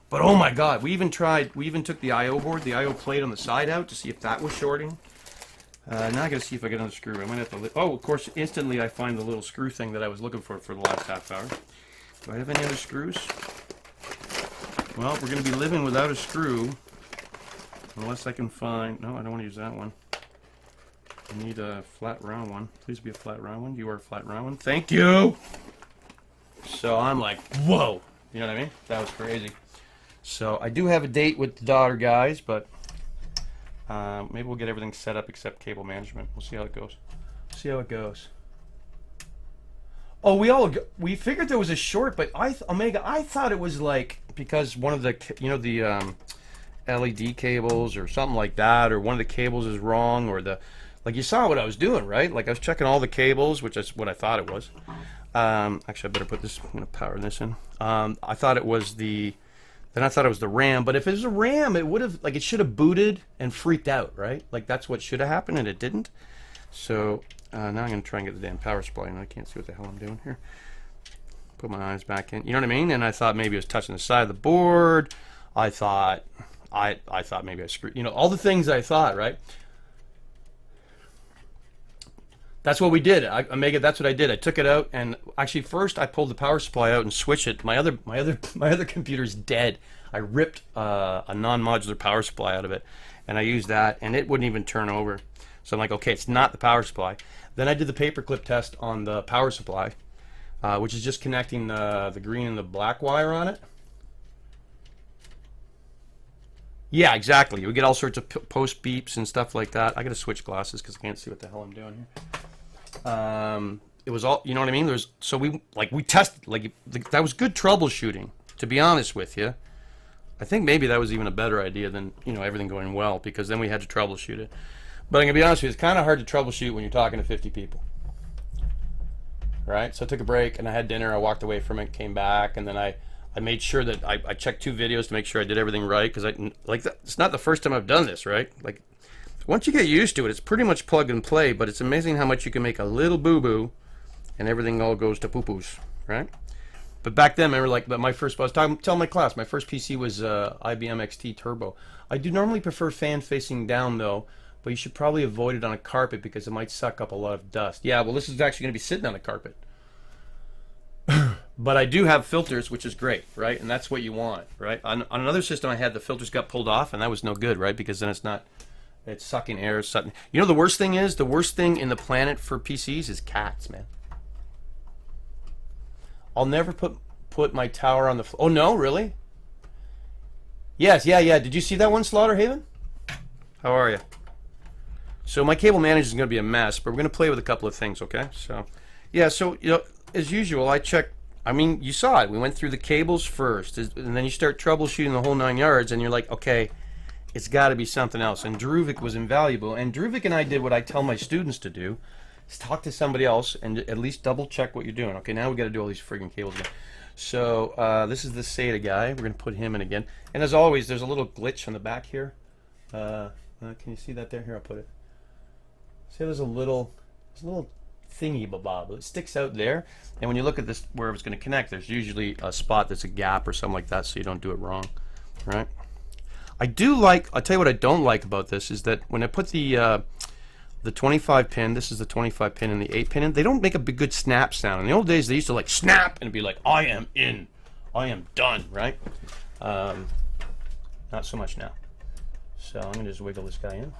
But oh my god, we even took the I/O board, the I/O plate on the side out to see if that was shorting. Now I gotta see if I get another screw. I might have to. Oh, of course, instantly I find the little screw thing that I was looking for the last half hour. Do I have any other screws? Well, we're gonna be living without a screw unless I can find. No, I don't want to use that one. I need a flat round one. Please be a flat round one. You are a flat round one. Thank you. So I'm like, whoa. You know what I mean? That was crazy. So I do have a date with the daughter, guys, but maybe we'll get everything set up except cable management. We'll see how it goes. See how it goes. Oh, we figured there was a short, but Omega, I thought it was like because one of the the LED cables or something like that, or one of the cables is wrong, or like you saw what I was doing, right? Like I was checking all the cables, which is what I thought it was. Actually, I better put this. I'm gonna power this in. I thought it was then I thought it was the RAM, but if it was a RAM, it would have, like, it should have booted and freaked out, right? Like, that's what should have happened, and it didn't. So, now I'm going to try and get the damn power supply, and I can't see what the hell I'm doing here. Put my eyes back in. You know what I mean? And I thought maybe it was touching the side of the board. I thought maybe I screwed, all the things I thought, right? That's what we did. Omega, that's what I did. I took it out, and actually first I pulled the power supply out and switched it. My other computer's dead. I ripped a non-modular power supply out of it, and I used that, and it wouldn't even turn over. So I'm like, okay, it's not the power supply. Then I did the paperclip test on the power supply, which is just connecting the green and the black wire on it. Yeah, exactly. We get all sorts of post beeps and stuff like that. I got to switch glasses because I can't see what the hell I'm doing here. It was all, you know what I mean? We tested, that was good troubleshooting, to be honest with you. I think maybe that was even a better idea than, everything going well, because then we had to troubleshoot it. But I'm going to be honest with you, it's kind of hard to troubleshoot when you're talking to 50 people. Right? So I took a break, and I had dinner, I walked away from it, came back, and then I made sure that I checked 2 videos to make sure I did everything right, because it's not the first time I've done this, right? Like, once you get used to it, it's pretty much plug and play, but it's amazing how much you can make a little boo-boo, and everything all goes to poo-poos, right? But back then, I remember, I was telling my class, my first PC was IBM XT Turbo. I do normally prefer fan-facing down, though, but you should probably avoid it on a carpet because it might suck up a lot of dust. Yeah, well, this is actually going to be sitting on a carpet. But I do have filters, which is great, right? And that's what you want, right? On another system I had, the filters got pulled off, and that was no good, right? Because then it's sucking air. The worst thing is, the worst thing in the planet for PCs is cats, man. I'll never put my tower on the floor. Oh, no, really? Yes, yeah. Did you see that one, Slaughterhaven? How are you? So my cable manager is going to be a mess, but we're going to play with a couple of things, okay? So, yeah, as usual, I checked. I mean, you saw it. We went through the cables first, and then you start troubleshooting the whole 9 yards, and you're like, okay, it's got to be something else. And Druvik was invaluable. And Druvik and I did what I tell my students to do, is talk to somebody else and at least double check what you're doing. Okay, now we got to do all these friggin' cables again. So this is the SATA guy. We're going to put him in again. And as always, there's a little glitch on the back here. Can you see that there? Here, I'll put it. See, there's a little thingy bob. It sticks out there, and when you look at this where it's going to connect, there's usually a spot that's a gap or something like that, so you don't do it wrong, right? I'll tell you what I don't like about this is that when I put the 25 pin, this is the 25 pin and the 8 pin in, they don't make a good snap sound. In the old days, they used to snap and be like, I am in, I am done, right? Not so much now. So I'm going to just wiggle this guy in.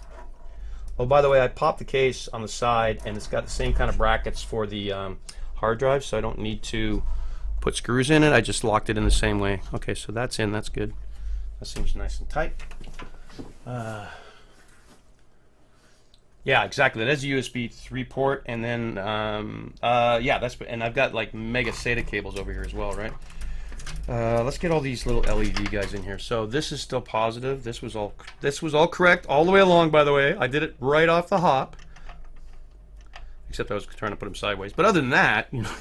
Oh, by the way, I popped the case on the side, and it's got the same kind of brackets for the hard drive, so I don't need to put screws in it. I just locked it in the same way. Okay, so that's in. That's good. That seems nice and tight. Yeah, exactly. That is a USB 3 port, and then and I've got mega SATA cables over here as well, right? Let's get all these little LED guys in here. So this is still positive. This was all correct all the way along, by the way. I did it right off the hop. except I was trying to put them sideways. But other than that, you know,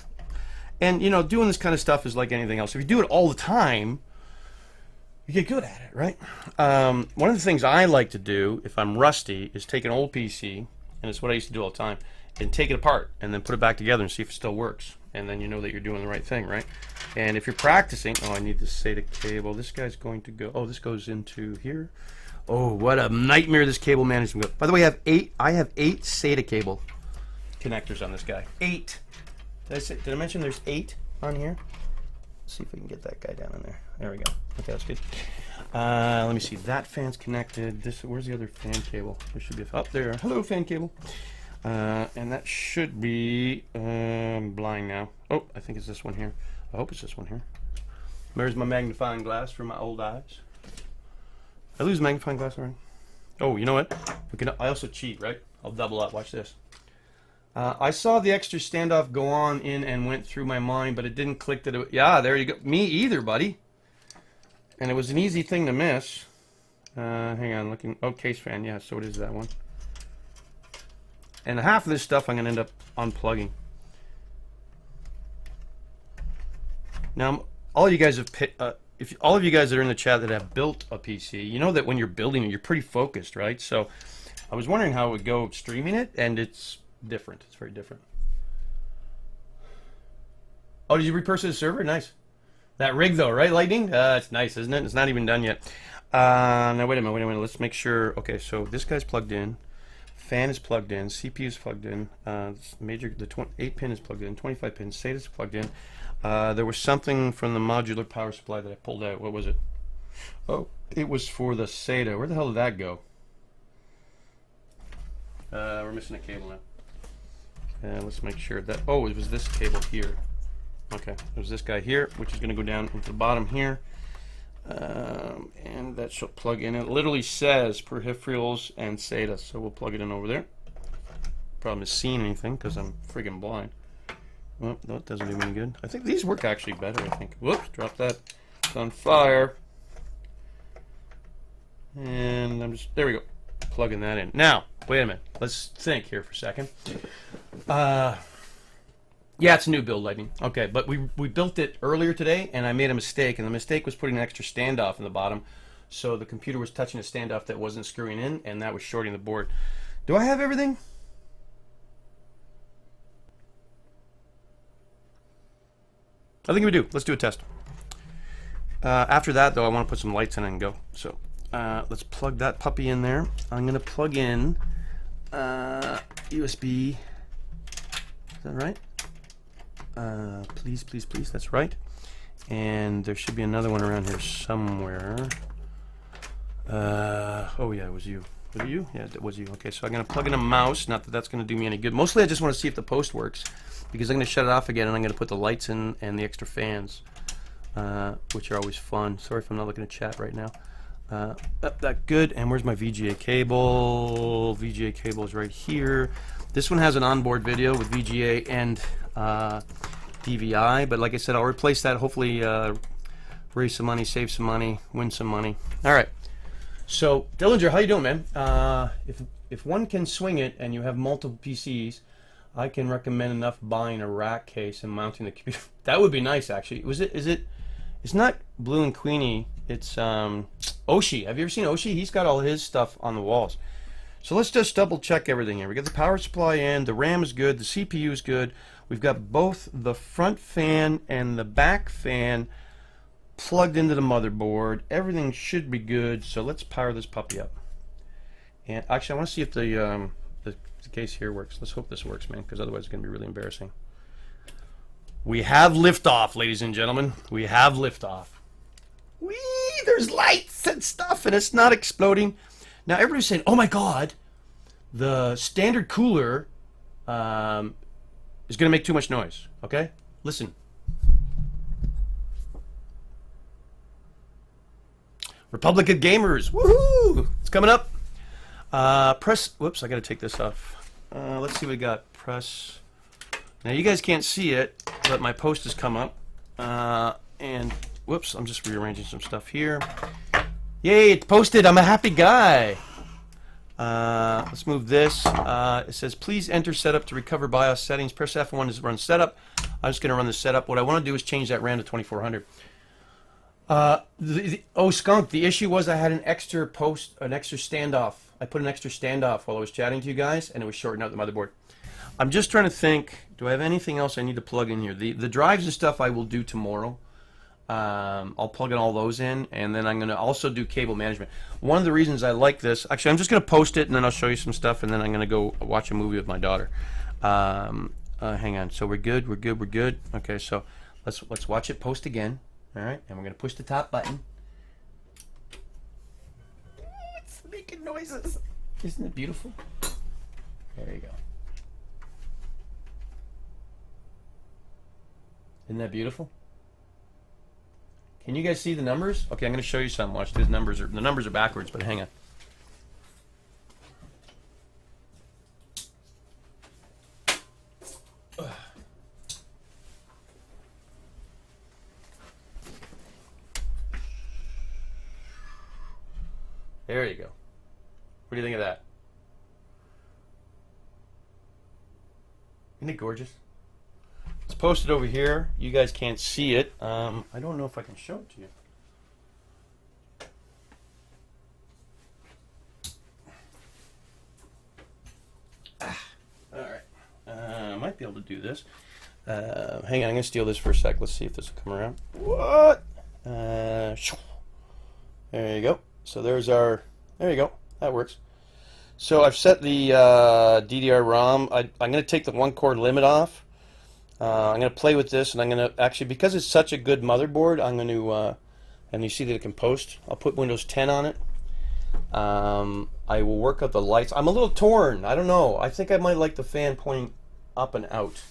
and you know, doing this kind of stuff is like anything else. If you do it all the time, you get good at it, right? One of the things I like to do if I'm rusty is take an old PC, and it's what I used to do all the time, and take it apart and then put it back together and see if it still works. And then you know that you're doing the right thing, right? And if you're practicing, oh, I need this SATA cable. This guy's going to go, oh, this goes into here. Oh, what a nightmare this cable management. By the way, I have eight SATA cable connectors on this guy. 8. Did I mention there's 8 on here? Let's see if we can get that guy down in there. There we go. Okay, that's good. Let me see. That fan's connected. Where's the other fan cable? There should be up there. Hello, fan cable. And that should be I'm blind now. Oh, I think it's this one here. I hope it's this one here. There's my magnifying glass for my old eyes. I lose magnifying glass already. Oh, you know what? I also cheat, right? I'll double up. Watch this. I saw the extra standoff go on in and went through my mind, but it didn't click that it, yeah, there you go. Me either, buddy. And it was an easy thing to miss. Hang on, looking. Oh, case fan. Yeah, so it is that one. And half of this stuff I'm going to end up unplugging. Now, all you guys have if all of you guys that are in the chat that have built a PC, you know that when you're building it, you're pretty focused, right? So I was wondering how it would go streaming it, and it's different. It's very different. Oh, did you repurchase the server? Nice. That rig though, right, Lightning? It's nice, isn't it? It's not even done yet. Now wait a minute. Let's make sure. Okay, so this guy's plugged in. Fan is plugged in. CPU is plugged in. The 8 pin is plugged in. 25 pin SATA is plugged in. There was something from the modular power supply that I pulled out. What was it? Oh, it was for the SATA. Where the hell did that go? We're missing a cable now. Let's make sure that. Oh, it was this cable here. Okay, there's this guy here, which is going to go down into the bottom here. And that should plug in. It literally says peripherals and SATA, so we'll plug it in over there. Problem is seeing anything because I'm friggin' blind. Well, that doesn't do any good. I think these work actually better, I think. Whoops, drop that. It's on fire. And I'm just, there we go. Plugging that in. Now, wait a minute. Let's think here for a second. Yeah, it's a new build, Lightning. Okay, but we built it earlier today, and I made a mistake, and the mistake was putting an extra standoff in the bottom, so the computer was touching a standoff that wasn't screwing in, and that was shorting the board. Do I have everything? I think we do. Let's do a test. After that, though, I want to put some lights in and go. So let's plug that puppy in there. I'm going to plug in USB. Is that right? Please, please, please. That's right. And there should be another one around here somewhere. Oh, yeah, it was you. Was it you? Yeah, it was you. Okay, so I'm going to plug in a mouse. Not that that's going to do me any good. Mostly I just want to see if the post works, because I'm going to shut it off again, and I'm going to put the lights in and the extra fans, which are always fun. Sorry if I'm not looking at chat right now. That good. And where's my VGA cable? VGA cable is right here. This one has an onboard video with VGA and DVI, but like I said, I'll replace that. Hopefully raise some money, save some money, win some money. All right. So, Dillinger, how you doing, man? If one can swing it and you have multiple PCs, I can recommend enough buying a rack case and mounting the computer. That would be nice, actually. It's not Blue and Queenie. It's Oshi. Have you ever seen Oshi? He's got all his stuff on the walls. So let's just double check everything here. We got the power supply in, the RAM is good, the CPU is good. We've got both the front fan and the back fan plugged into the motherboard. Everything should be good. So let's power this puppy up. And actually, I want to see if the case here works. Let's hope this works, man, because otherwise it's going to be really embarrassing. We have liftoff, ladies and gentlemen. We have liftoff. Whee! There's lights and stuff, and it's not exploding. Now everybody's saying, "Oh my God, the standard cooler is going to make too much noise." Okay, listen. Republic of Gamers, woohoo! It's coming up. Press. Whoops, I got to take this off. Let's see what we got. Press. Now you guys can't see it, but my post has come up. And whoops, I'm just rearranging some stuff here. Yay, it's posted. I'm a happy guy. Let's move this. It says, please enter setup to recover BIOS settings. Press F1 to run setup. I'm just going to run the setup. What I want to do is change that RAM to 2400. Oh, Skunk, the issue was I had an extra standoff. I put an extra standoff while I was chatting to you guys, and it was shorting out the motherboard. I'm just trying to think, do I have anything else I need to plug in here? The drives and stuff I will do tomorrow. I'll plug in all those in, and then I'm going to also do cable management. One of the reasons I like this, actually, I'm just going to post it, and then I'll show you some stuff, and then I'm going to go watch a movie with my daughter. Hang on. So we're good. We're good. We're good. Okay. So let's watch it post again. All right, and we're going to push the top button. It's making noises. Isn't it beautiful? There you go. Isn't that beautiful? Can you guys see the numbers? Okay, I'm going to show you some. Watch, the numbers are backwards, but hang on. There you go. What do you think of that? Isn't it gorgeous? It's posted over here. You guys can't see it. I don't know if I can show it to you. All right. I might be able to do this. Hang on, I'm going to steal this for a sec. Let's see if this will come around. What? There you go. So there's our, there you go, that works. So I've set the DDR-ROM. I'm going to take the 1-core limit off. I'm going to play with this, and I'm going to, actually, because it's such a good motherboard, I'm going to, and you see that it can post, I'll put Windows 10 on it. I will work out the lights. I'm a little torn. I don't know. I think I might like the fan pointing up and out.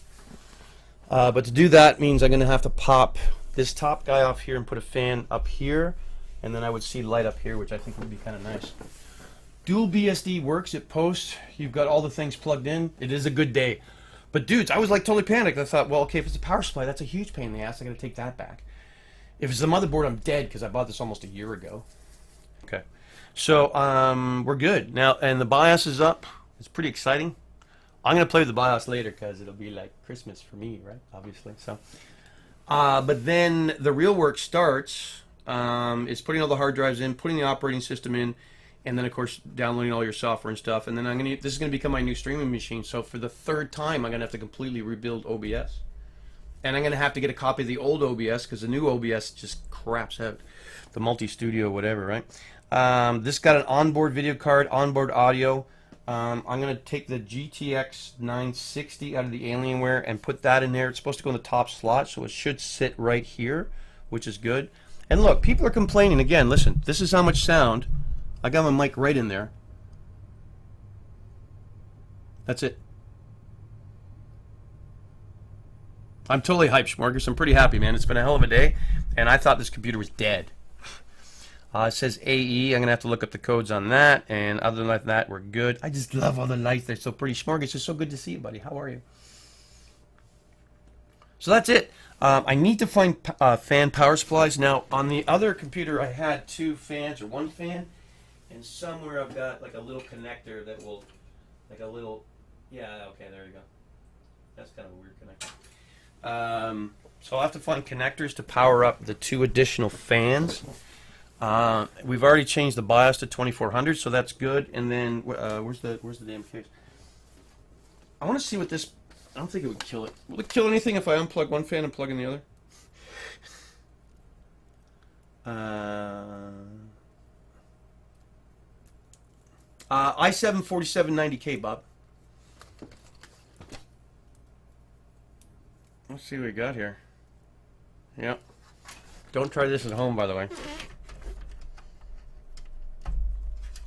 But to do that means I'm going to have to pop this top guy off here and put a fan up here. And then I would see light up here, which I think would be kind of nice. Dual BSD works. It posts. You've got all the things plugged in. It is a good day. But dudes, I was like totally panicked. I thought, well, okay, if it's a power supply, that's a huge pain in the ass. I got to take that back. If it's the motherboard, I'm dead because I bought this almost a year ago. Okay. So we're good. Now, and the BIOS is up. It's pretty exciting. I'm going to play with the BIOS later because it'll be like Christmas for me, right? Obviously. So, but then the real work starts. It's putting all the hard drives in, putting the operating system in, and then of course downloading all your software and stuff. And then this is gonna become my new streaming machine. So for the third time, I'm gonna have to completely rebuild OBS, and I'm gonna have to get a copy of the old OBS because the new OBS just craps out, the multi-studio whatever, right? This got an onboard video card, onboard audio. I'm gonna take the GTX 960 out of the Alienware and put that in there. It's supposed to go in the top slot, so it should sit right here, which is good. And look, people are complaining again. Listen, this is how much sound. I got my mic right in there. That's it. I'm totally hyped, Schmorgus. I'm pretty happy, man. It's been a hell of a day, and I thought this computer was dead. It says AE. I'm going to have to look up the codes on that, and other than that, we're good. I just love all the lights. They're so pretty. Schmorgus, it's so good to see you, buddy. How are you? So that's it. I need to find fan power supplies. Now, on the other computer, I had 2 fans or 1 fan, and somewhere I've got like a little connector that will, like a little, yeah, okay, there you go. That's kind of a weird connector. So I'll have to find connectors to power up the 2 additional fans. We've already changed the BIOS to 2400, so that's good. And then where's the damn case? I want to see what this. I don't think it would kill it. Will it kill anything if I unplug one fan and plug in the other? i7 4790K, Bob. Let's see what we got here. Yep. Don't try this at home, by the way.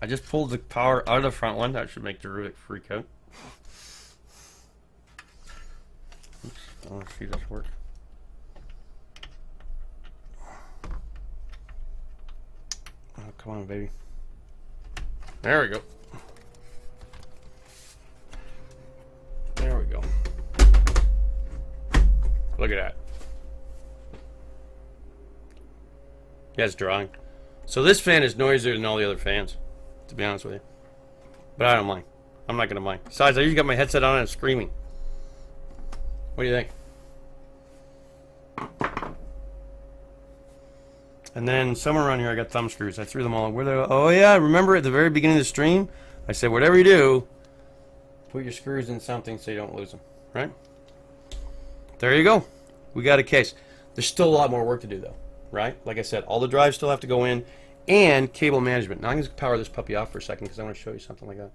I just pulled the power out of the front one. That should make the Rubik freak out. Oops, I want to see this work. Oh, come on, baby. There we go. There we go. Look at that. Yeah, it's drawing. So this fan is noisier than all the other fans, to be honest with you. But I don't mind. I'm not gonna mind. Besides, I usually got my headset on and I'm screaming. What do you think? And then somewhere around here I got thumb screws. I threw them all. Where they? Oh yeah, remember at the very beginning of the stream, I said whatever you do, put your screws in something so you don't lose them. Right? There you go. We got a case. There's still a lot more work to do though. Right? Like I said, all the drives still have to go in, and cable management. Now I'm going to power this puppy off for a second because I want to show you something like that.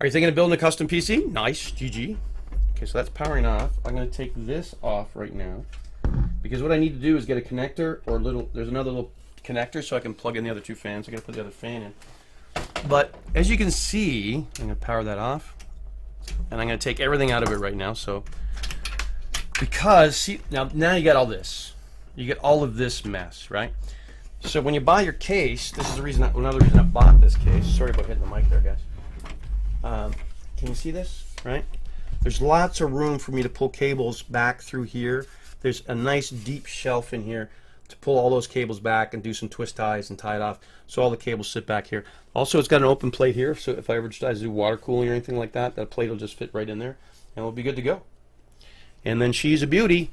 Are you thinking of building a custom PC? Nice, GG. Okay, so that's powering off. I'm going to take this off right now because what I need to do is get a connector or there's another little connector so I can plug in the other two fans. I got to put the other fan in. But as you can see, I'm going to power that off, and I'm going to take everything out of it right now. So because see now you got all this, you get all of this mess, right? So when you buy your case, this is the reason. Another reason I bought this case. Sorry about hitting the mic there, guys. Can you see this? Right? There's lots of room for me to pull cables back through here. There's a nice deep shelf in here to pull all those cables back and do some twist ties and tie it off so all the cables sit back here. Also, it's got an open plate here, so if I ever decide to do water cooling or anything like that, that plate will just fit right in there and we'll be good to go. And then she's a beauty.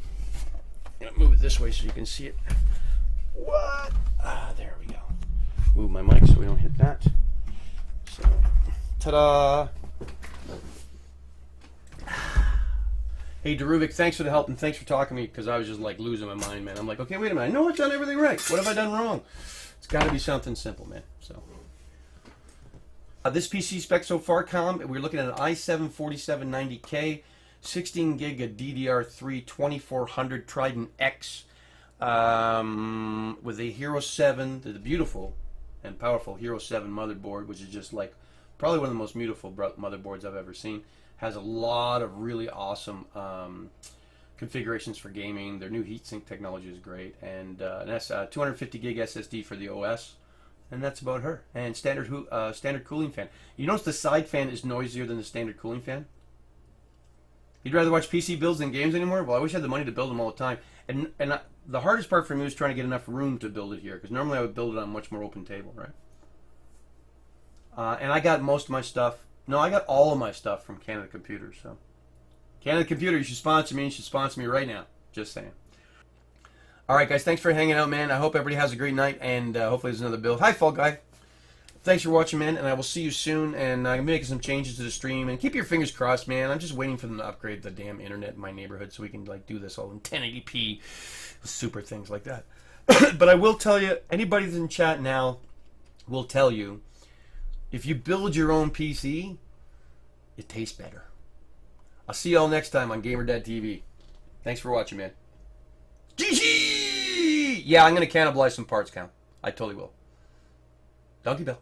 I'm gonna move it this way so you can see it. What? Ah, there we go. Move my mic so we don't hit that. So, ta-da! Hey, Daruvik, thanks for the help and thanks for talking to me because I was just like losing my mind, man. I'm like, okay, wait a minute. I know I've done everything right. What have I done wrong? It's got to be something simple, man. So, this PC spec so far, we're looking at an i7-4790K, 16 gig of DDR3 2400 TriDent X with a Hero 7, the beautiful and powerful Hero 7 motherboard, which is just like probably one of the most beautiful motherboards I've ever seen. Has a lot of really awesome configurations for gaming. Their new heatsink technology is great, and that's 250 gig SSD for the OS, and that's about her. And standard cooling fan. You notice the side fan is noisier than the standard cooling fan. You'd rather watch PC builds than games anymore? Well, I wish I had the money to build them all the time. And the hardest part for me was trying to get enough room to build it here, because normally I would build it on a much more open table, right? And I got most of my stuff. No, I got all of my stuff from Canada Computers. So, Canada Computer, you should sponsor me. You should sponsor me right now. Just saying. All right, guys. Thanks for hanging out, man. I hope everybody has a great night, and hopefully there's another build. Hi, Fall Guy. Thanks for watching, man, and I will see you soon. And I'm making some changes to the stream, and keep your fingers crossed, man. I'm just waiting for them to upgrade the damn internet in my neighborhood so we can like do this all in 1080p, super things like that. But I will tell you, anybody that's in chat now will tell you, if you build your own PC, it tastes better. I'll see y'all next time on GamerDad TV. Thanks for watching, man. GG! Yeah, I'm going to cannibalize some parts count. I totally will. Donkey Bell.